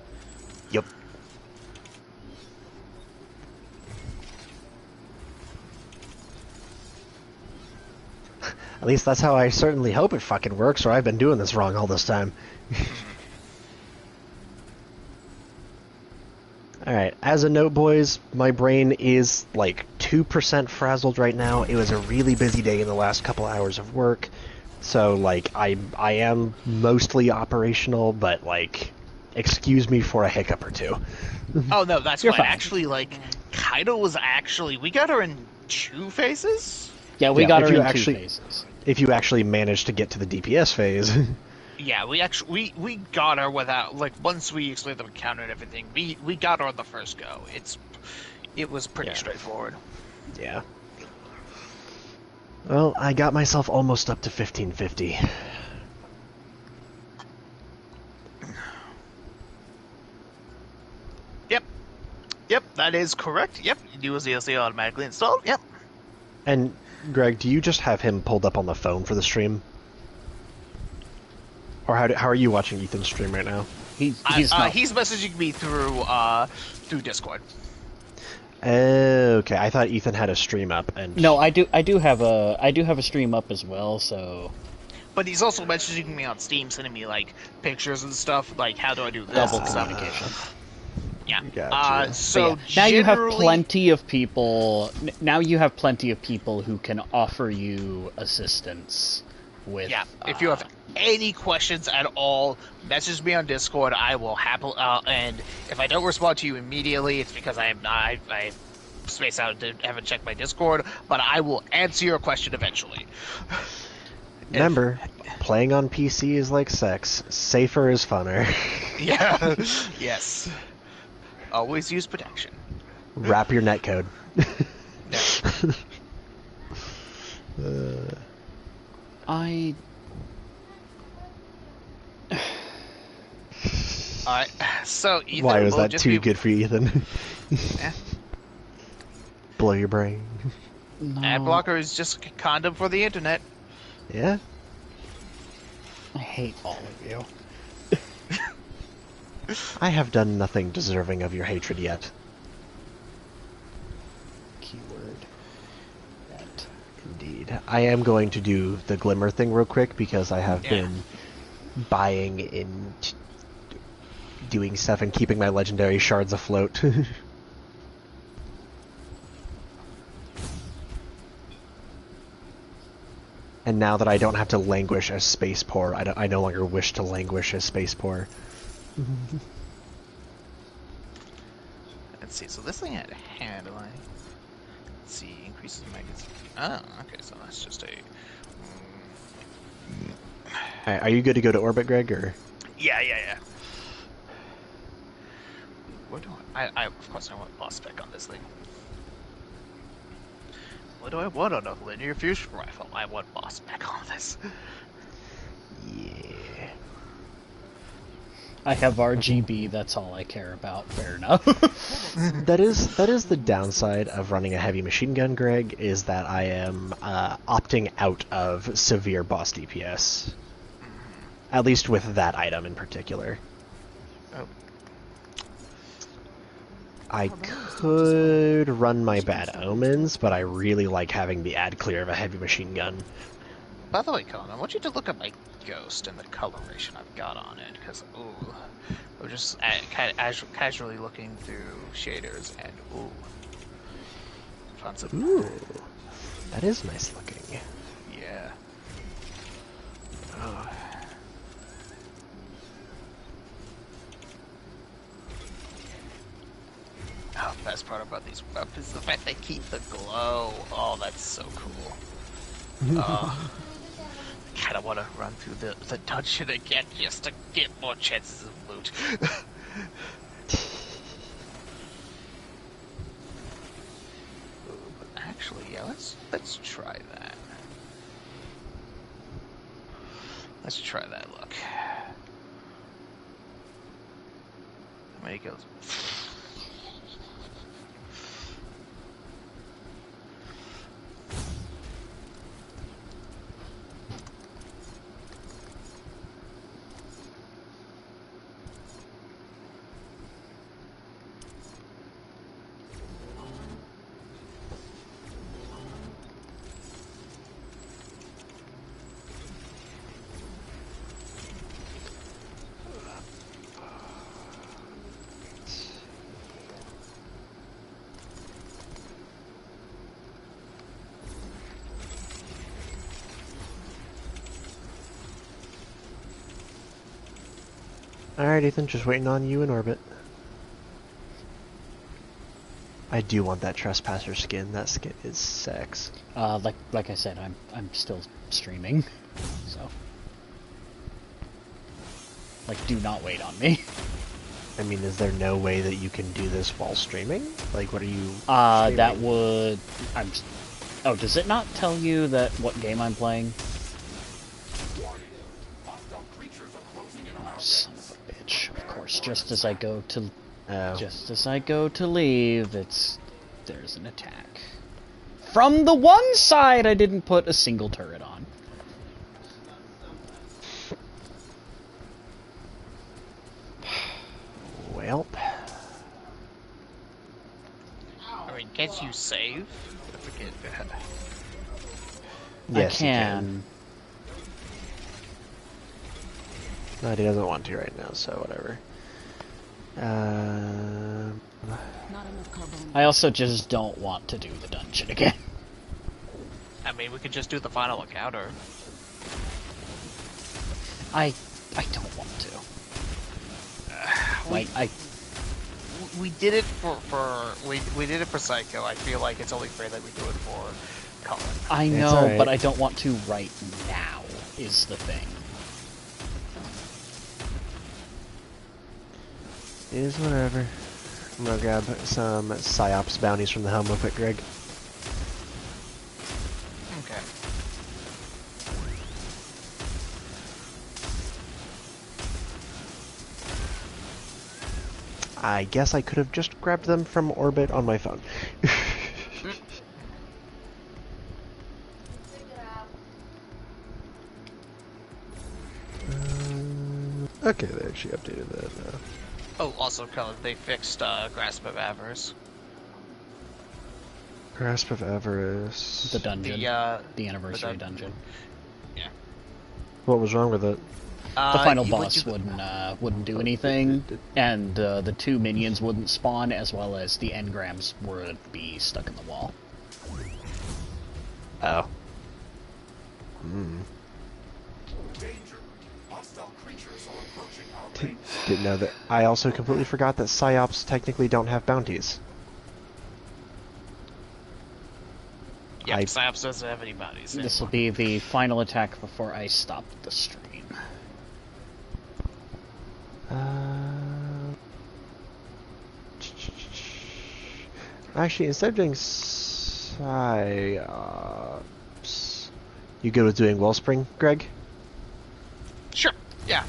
Yep. At least that's how I certainly hope it fucking works, or I've been doing this wrong all this time. Alright, as a note, boys, my brain is like 2% frazzled right now. It was a really busy day in the last couple hours of work. So, like, I am mostly operational, but, like, excuse me for a hiccup or two. Oh, no, that's You're fine. fine. Actually, like, Kaido was we got her in 2 phases? Yeah, we Yeah, got if her you in actually- 2 phases. If you actually manage to get to the DPS phase. Yeah, we got her without, like, once we explained the encounter and everything, we got her on the first go. It was pretty straightforward. Yeah. Well, I got myself almost up to 1550. Yep, that is correct. Yep, use DLC automatically installed. Yep. And, Greg, do you just have him pulled up on the phone for the stream? Or how are you watching Ethan's stream right now? He's He's not. messaging me through Discord. Okay, I thought Ethan had a stream up, and No, I do have a stream up as well. So But he's also messaging me on Steam, sending me like pictures and stuff. Like, how do I do this? double and stuff. communication. Yeah. Gotcha. So But yeah, now you have generally- plenty of people. Now you have plenty of people who can offer you assistance with. Yeah. If you have any questions at all, message me on Discord. I will happily. And if I don't respond to you immediately, it's because I space out and haven't checked my Discord. But I will answer your question eventually. remember, playing on PC is like sex. Safer is funner. Yeah. Yes. Always use protection. Wrap your netcode. I Alright, so Ethan Why was will that just too be, good for you, Ethan? Eh. Blow your brain. no, Ad blocker is just a condom for the internet. Yeah? I hate all of you. I have done nothing deserving of your hatred yet. Keyword. That. Indeed. I am going to do the Glimmer thing real quick because I have been buying and doing stuff and keeping my legendary shards afloat. And now that I don't have to languish as space poor, I no longer wish to languish as space poor. Let's see, so this thing had a handling. Let's see, increases magazine. Oh, okay, so that's just a... Alright, are you good to go to orbit, Greg, or? Yeah. What do I of course I want boss spec on this thing. What do I want on a linear fusion rifle? I want boss spec on this. Yeah. I have RGB, that's all I care about. Fair enough. That is the downside of running a heavy machine gun, Greg, is that I am opting out of severe boss DPS. At least with that item in particular. Oh. I could run my bad omens, but I really like having the ad clear of a heavy machine gun. By the way, Colin, I want you to look at my ghost and the coloration I've got on it, because, ooh, I'm just casually looking through shaders, and, ooh, found some, Ooh, that is nice looking. yeah. Oh, best part about these weapons is the fact they keep the glow. Oh, that's so cool. Oh. Kind of want to run through the dungeon again just to get more chances of loot. Actually, yeah, let's try that. Let's try that look. How many kills? Alright, Ethan, just waiting on you in orbit. I do want that trespasser skin. That skin is sex. Like I said, I'm still streaming, so like, do not wait on me. I mean, is there no way that you can do this while streaming? Like, what are you? That streaming? would. Oh, does it not tell you that what game I'm playing? Son of a bitch! Of course, just as I go to leave, there's an attack. From the one side I didn't put a single turret on. Well, I mean, can't you save? I forget. yes, I can. No, he doesn't want to right now, so whatever. Not enough carbon. I also just don't want to do the dungeon again. I mean, we could just do the final encounter. I don't want to. We did it we did it for Psycho. I feel like it's only fair that we do it for Colin. I It's know, alright. but I don't want to right now, is the thing. is whatever. I'm gonna grab some PsyOps bounties from the helm real quick, Greg. Okay. I guess I could have just grabbed them from orbit on my phone. Okay, they actually updated that now. Oh, also, Colin, they fixed Grasp of Avarice. Grasp of Avarice. The dungeon. The Anniversary dungeon. Yeah. What was wrong with it? The final you boss wouldn't do anything, and the two minions wouldn't spawn, as well as the engrams would be stuck in the wall. Oh. Hmm. Danger! Hostile creatures are approaching our base. Didn't know that. I also completely forgot that PsyOps technically don't have bounties. Yeah, Snaps doesn't have any bodies. This will be the final attack before I stop the stream. Actually, instead of doing Psyops, you good with doing Wellspring, Greg? Sure. Yeah.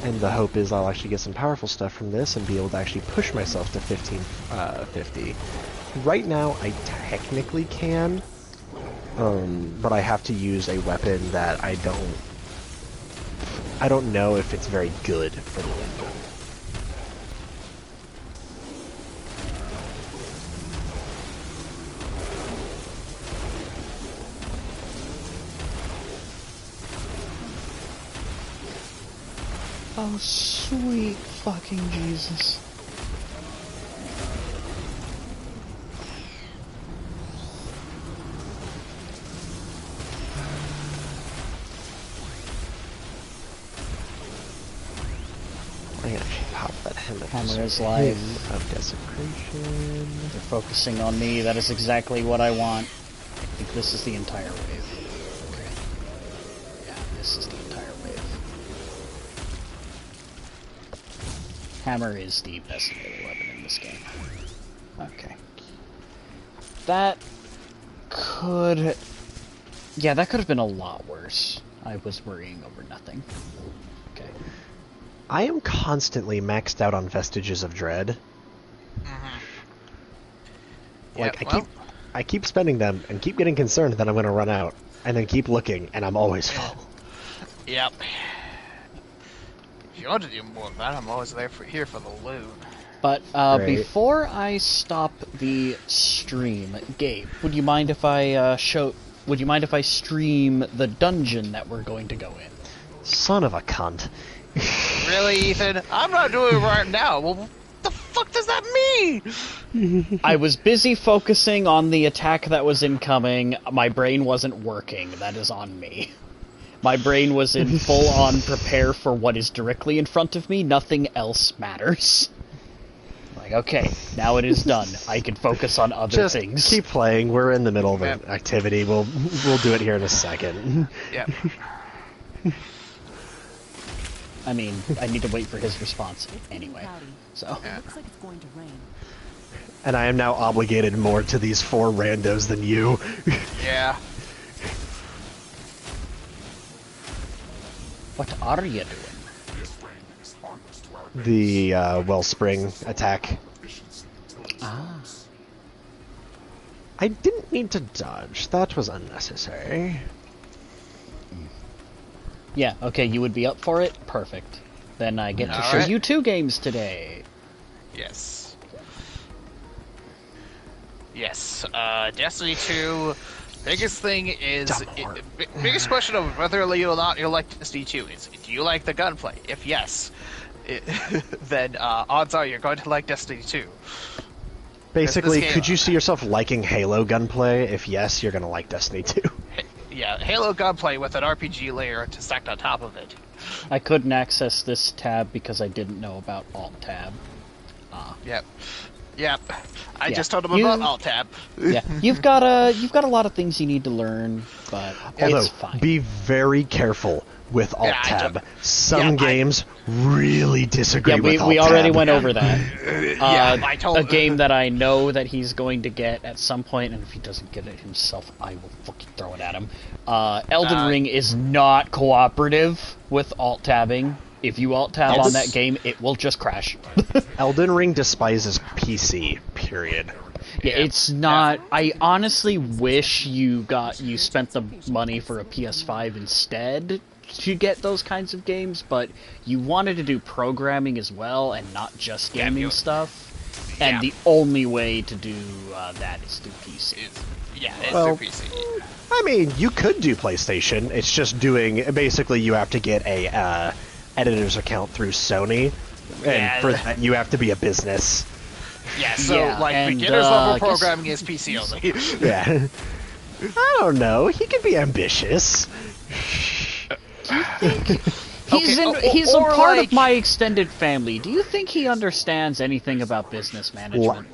And the hope is I'll actually get some powerful stuff from this and be able to actually push myself to 1550. Right now, I technically can, but I have to use a weapon that I don't know if it's very good for the window. Oh, sweet fucking Jesus. I actually pop that Hammer is life. Of desecration. They're focusing on me. That is exactly what I want. I think this is the entire wave. Okay. Yeah, this is the entire wave. Hammer is the best melee weapon in this game. Okay. That could... Yeah, that could have been a lot worse. I was worrying over nothing. Okay. I am constantly maxed out on Vestiges of Dread. Like, Yeah, I keep spending them and keep getting concerned that I'm going to run out, and then keep looking, and I'm always full. Yep. If you want to do more of that, I'm always here for the loot. But Great. before I stop the stream, Gabe, would you mind if I Would you mind if I stream the dungeon that we're going to go in? Son of a cunt. Really, Ethan? I'm not doing it right now. Well, what the fuck does that mean? I was busy focusing on the attack that was incoming. My brain wasn't working. That is on me. My brain was in full-on prepare for what is directly in front of me. Nothing else matters. Like, okay, now it is done. I can focus on other things. Just keep playing. We're in the middle of an activity. We'll do it here in a second. Yep. I mean, I need to wait for his response anyway. So. It looks like it's going to rain. And I am now obligated more to these four randos than you. Yeah. What are you doing? The Wellspring attack. Ah. I didn't mean to dodge. That was unnecessary. Yeah, okay, you would be up for it? Perfect. Then I get to show Alright. you 2 games today. Yes. Yes. Destiny 2. Biggest thing is, biggest question of whether you or not you like Destiny 2 is, do you like the gunplay? If yes, then odds are you're going to like Destiny 2. Basically, could you see yourself liking Halo gunplay? If yes, you're gonna like Destiny 2. Yeah, Halo gunplay with an RPG layer to stacked on top of it. I couldn't access this tab because I didn't know about Alt-Tab. Yep. Yep. I Yeah. just told him about Alt-Tab. Yeah, you've got a lot of things you need to learn, but Although, it's fine. be very careful with Alt-Tab. Some games really disagree Yeah, with Alt-Tab. we already went over that. I told a game that I know that he's going to get at some point, and if he doesn't get it himself, I will fucking throw it at him. Elden Ring is not cooperative with alt-tabbing. If you alt-tab on that game, it will just crash. Elden Ring despises PC, period. Yeah, it's not... I honestly wish you spent the money for a PS5 instead to get those kinds of games, but you wanted to do programming as well and not just gaming stuff. And the only way to do that is through PC. It's Well, through PC. I mean, you could do PlayStation. It's just doing... Basically, you have to get a editor's account through Sony. And for that, you have to be a business. Yeah, so, and, beginner's level I guess- programming is PC only. Yeah. I don't know. He can be ambitious. He's a part like, of my extended family. Do you think he understands anything about business management?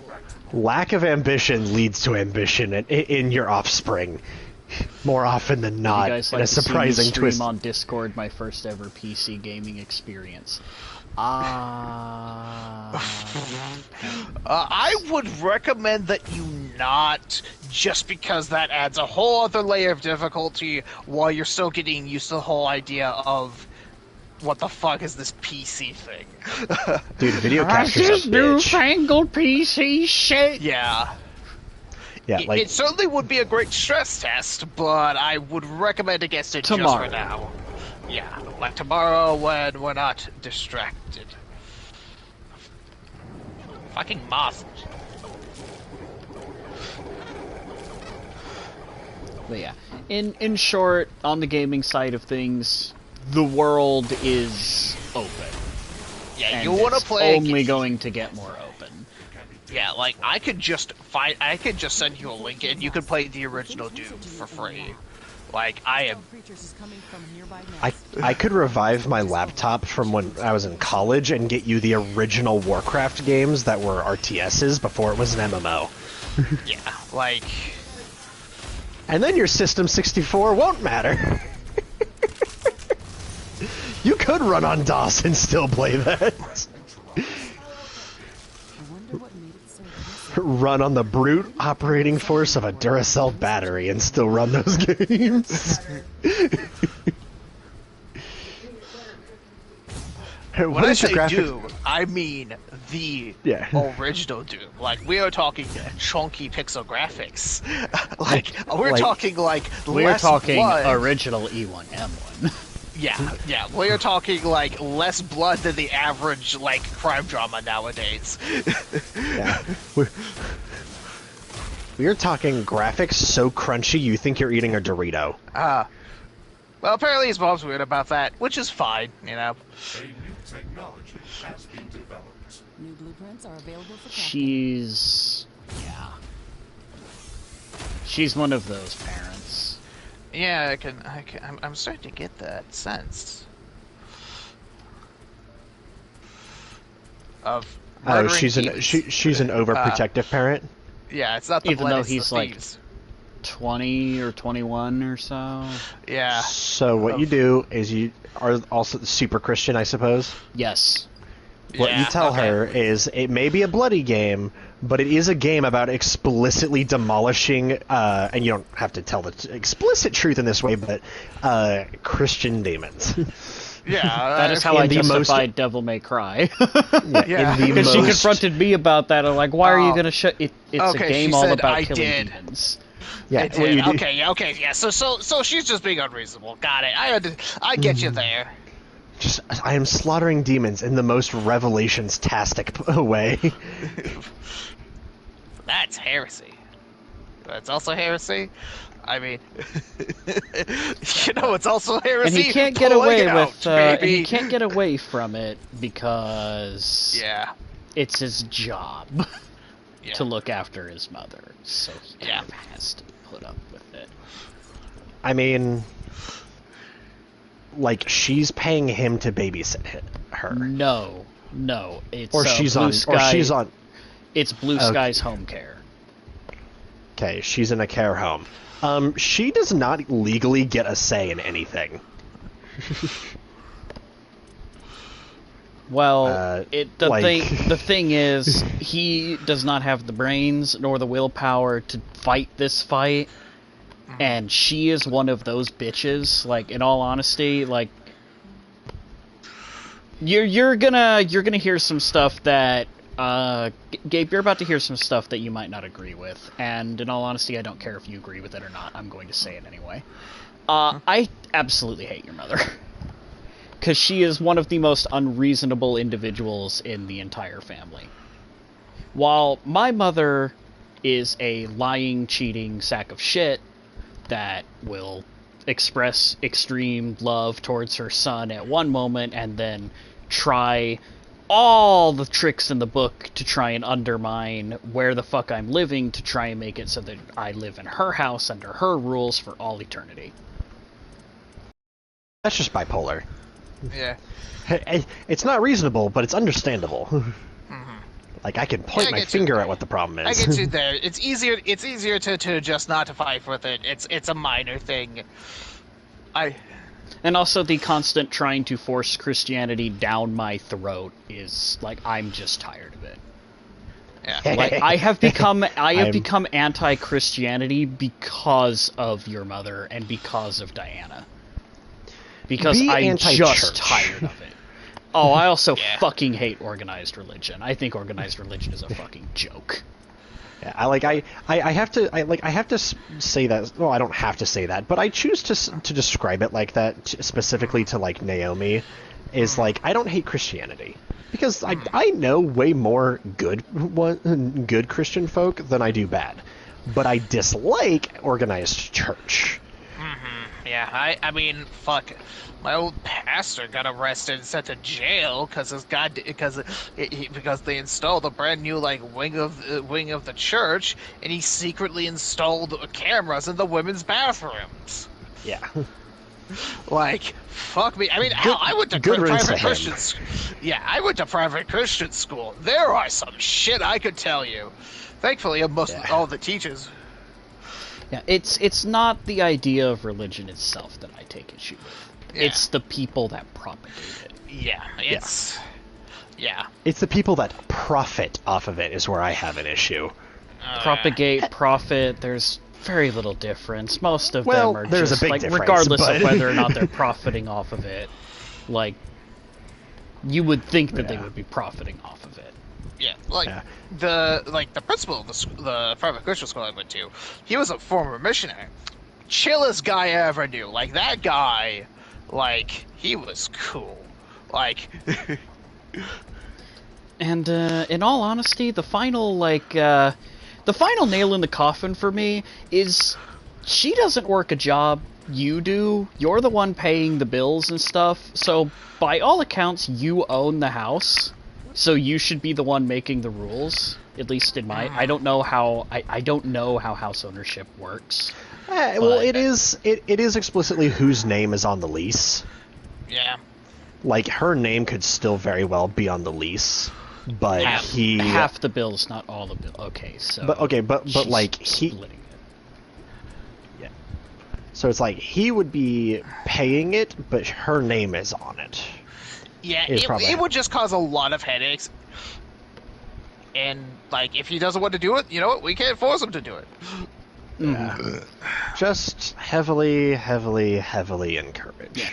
Lack of ambition leads to ambition in your offspring. More often than not, You guys in like a to see me surprising stream twist. on Discord my first ever PC gaming experience. I would recommend that you not, just because that adds a whole other layer of difficulty while you're still getting used to the whole idea of what the fuck is this PC thing. Dude, video capture's a bitch. Newfangled PC shit. Yeah. Yeah, like It certainly would be a great stress test, but I would recommend against it Tomorrow. just for now. Yeah, like tomorrow when we're not distracted. Fucking moth. But yeah, in short, on the gaming side of things, the world is open. Yeah, And you want to it's play? only going to get more open. Yeah, like I could just send you a link and you could play the original Doom for free. Like I could revive my laptop from when I was in college and get you the original Warcraft games that were RTSs before it was an MMO. Yeah, like. And then your System 64 won't matter. You could run on DOS and still play that. Run on the brute operating force of a Duracell battery and still run those games. When I say Doom, I mean the original Doom. Like, we are talking chunky pixel graphics. We're talking blood. Original E1M1. Yeah, we're talking like less blood than the average like crime drama nowadays. Yeah, we're talking graphics so crunchy you think you're eating a Dorito. Well, apparently his mom's weird about that, which is fine, you know. A new technology has been developed. New blueprints are available for She's one of those parents. Yeah, I'm starting to get that sense of. Oh, she's an overprotective parent. Yeah, it's not the even blood, though it's he's the like thieves. 20 or 21 or so. Yeah. So what you do is you are also super Christian, I suppose. Yes. What you tell her is it may be a bloody game, but it is a game about explicitly demolishing, and you don't have to tell the explicit truth in this way, but Christian demons. Yeah, that is how I justified Devil May Cry. Yeah, because she confronted me about that. I'm like, why are you gonna shut? It's a game all about killing demons. Yeah, okay, So she's just being unreasonable. Got it. I get you there. I am slaughtering demons in the most revelations-tastic way. That's heresy. That's also heresy. I mean, it's also heresy. And he can't get away with. He can't get away from it because it's his job to look after his mother. So he kind of has to put up with it. I mean, like, she's paying him to babysit her. No, it's she's Blue on. Sky, Or she's on. It's Blue Sky's home care. Okay, she's in a care home. She does not legally get a say in anything. Well, the thing is, he does not have the brains nor the willpower to fight this fight, and she is one of those bitches. Like, in all honesty, like, you're gonna hear some stuff that Gabe, you're about to hear some stuff that you might not agree with, and in all honesty, I don't care if you agree with it or not. I'm going to say it anyway. I absolutely hate your mother. Because she is one of the most unreasonable individuals in the entire family. While my mother is a lying, cheating sack of shit that will express extreme love towards her son at one moment and then try all the tricks in the book to try and undermine where the fuck I'm living to try and make it so that I live in her house under her rules for all eternity. That's just bipolar. Yeah. It's not reasonable, but it's understandable. Like, I can point my finger at what the problem is. I get you there. It's easier. It's easier to just not to fight with it. It's a minor thing. And also the constant trying to force Christianity down my throat is like, I'm just tired of it. Yeah. Like, I have become anti-Christianity because of your mother and because of Diana. Because I'm just tired of it. Oh, I also fucking hate organized religion. I think organized religion is a fucking joke. Yeah, I have to say that. Well, I don't have to say that, but I choose to describe it like that specifically to like Naomi. Is like, I don't hate Christianity because I know way more good Christian folk than I do bad, but I dislike organized church. Yeah, I mean, fuck. My old pastor got arrested and sent to jail because they installed a brand new like wing of the church, and he secretly installed cameras in the women's bathrooms. Yeah. Like, fuck me. I mean, hell, I went to private Christian school. Yeah, I went to private Christian school. There are some shit I could tell you. Thankfully, all the teachers. Yeah, it's not the idea of religion itself that I take issue with. Yeah. It's the people that propagate it. Yeah, it's the people that profit off of it is where I have an issue. Propagate, profit, there's very little difference. Most of them are there's just, a big like, difference, regardless of whether or not they're profiting off of it, like, you would think that they would be profiting off of it. Yeah, the principal of the private Christian school I went to, he was a former missionary. Chillest guy I ever knew. Like, that guy, like, he was cool. Like... And, in all honesty, the final nail in the coffin for me is, she doesn't work a job, you do. You're the one paying the bills and stuff, so by all accounts, you own the house, so you should be the one making the rules. At least in my... I don't know how house ownership works. Well, it is explicitly whose name is on the lease. Yeah. Like, her name could still very well be on the lease, but half the bills, not all the bills. Okay, so... But like, splitting it. Yeah. So it's like, he would be paying it, but her name is on it. Yeah, it would just cause a lot of headaches. And, like, if he doesn't want to do it, you know what? We can't force him to do it. Yeah. Just heavily encouraged. Yeah.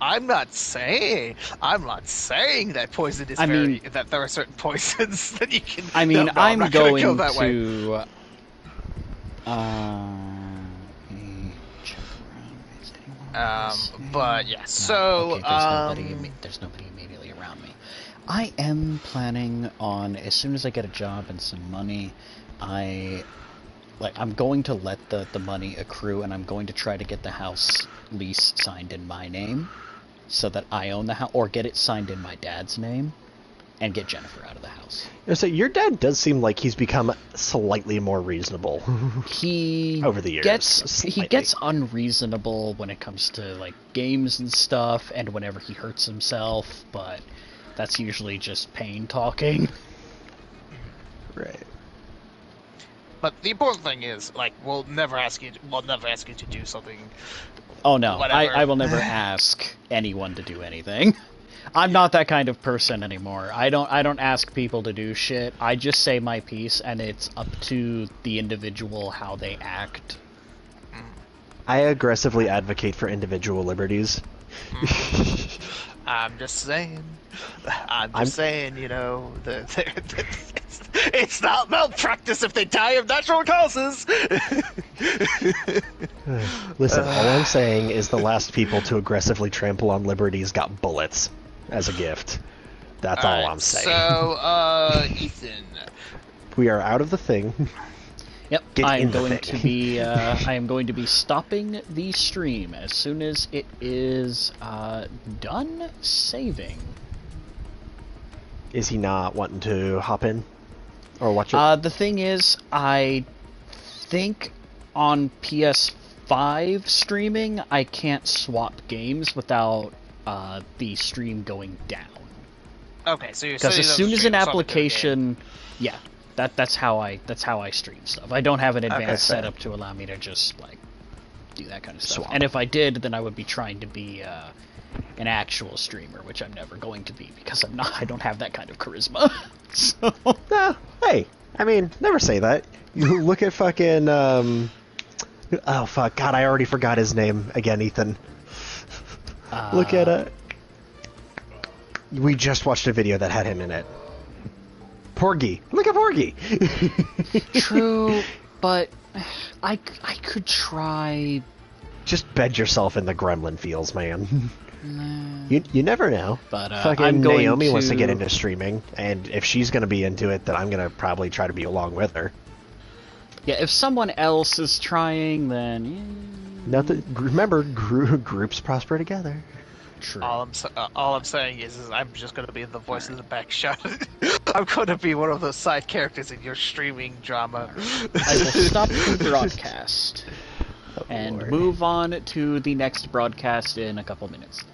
I'm not saying that poison is that there are certain poisons that you can... I mean, I'm going go that to... way. But yeah, so... Okay, there's nobody immediately around me. I am planning on, as soon as I get a job and some money, I'm going to let the money accrue, and I'm going to try to get the house lease signed in my name, so that I own the house, or get it signed in my dad's name, and get Jennifer out of the house. So your dad does seem like he's become slightly more reasonable. Over the years. He gets unreasonable when it comes to, like, games and stuff, and whenever he hurts himself, but that's usually just pain talking. Right. But the important thing is, like, we'll never ask you to do something. Oh no, I will never ask anyone to do anything. I'm not that kind of person anymore. I don't ask people to do shit. I just say my piece, and it's up to the individual how they act. I aggressively advocate for individual liberties. I'm just saying, you know, it's not malpractice if they die of natural causes. Listen, all I'm saying is the last people to aggressively trample on liberties got bullets as a gift. That's all I'm saying. So, Ethan. We are out of the thing. Yep, I am going to be stopping the stream as soon as it is done saving. Is he not wanting to hop in or watch it? The thing is, I think on PS5 streaming, I can't swap games without the stream going down. Okay, so you're Because as soon as an application, yeah, that's how I stream stuff. I don't have an advanced fair. setup to allow me to just like do that kind of stuff. Swap. And if I did, then I would be trying to be an actual streamer, which I'm never going to be because I'm not. I don't have that kind of charisma. So Hey, I mean, never say that. You look at fucking oh fuck, God, I already forgot his name again, Ethan. Look at we just watched a video that had him in it. Porgy. Look at Porgy. true, but I could try. Just bed yourself in the gremlin feels, man. You never know. But fucking I'm going Naomi wants to to- get into streaming, and if she's gonna be into it, then I'm gonna probably try to be along with her. Yeah, if someone else is trying, then Nothing. Remember, groups prosper together. true. all I'm saying is I'm just gonna be the voice of the back shot. I'm gonna be one of those side characters in your streaming drama. I will stop the broadcast and Lord. move on to the next broadcast in a couple minutes.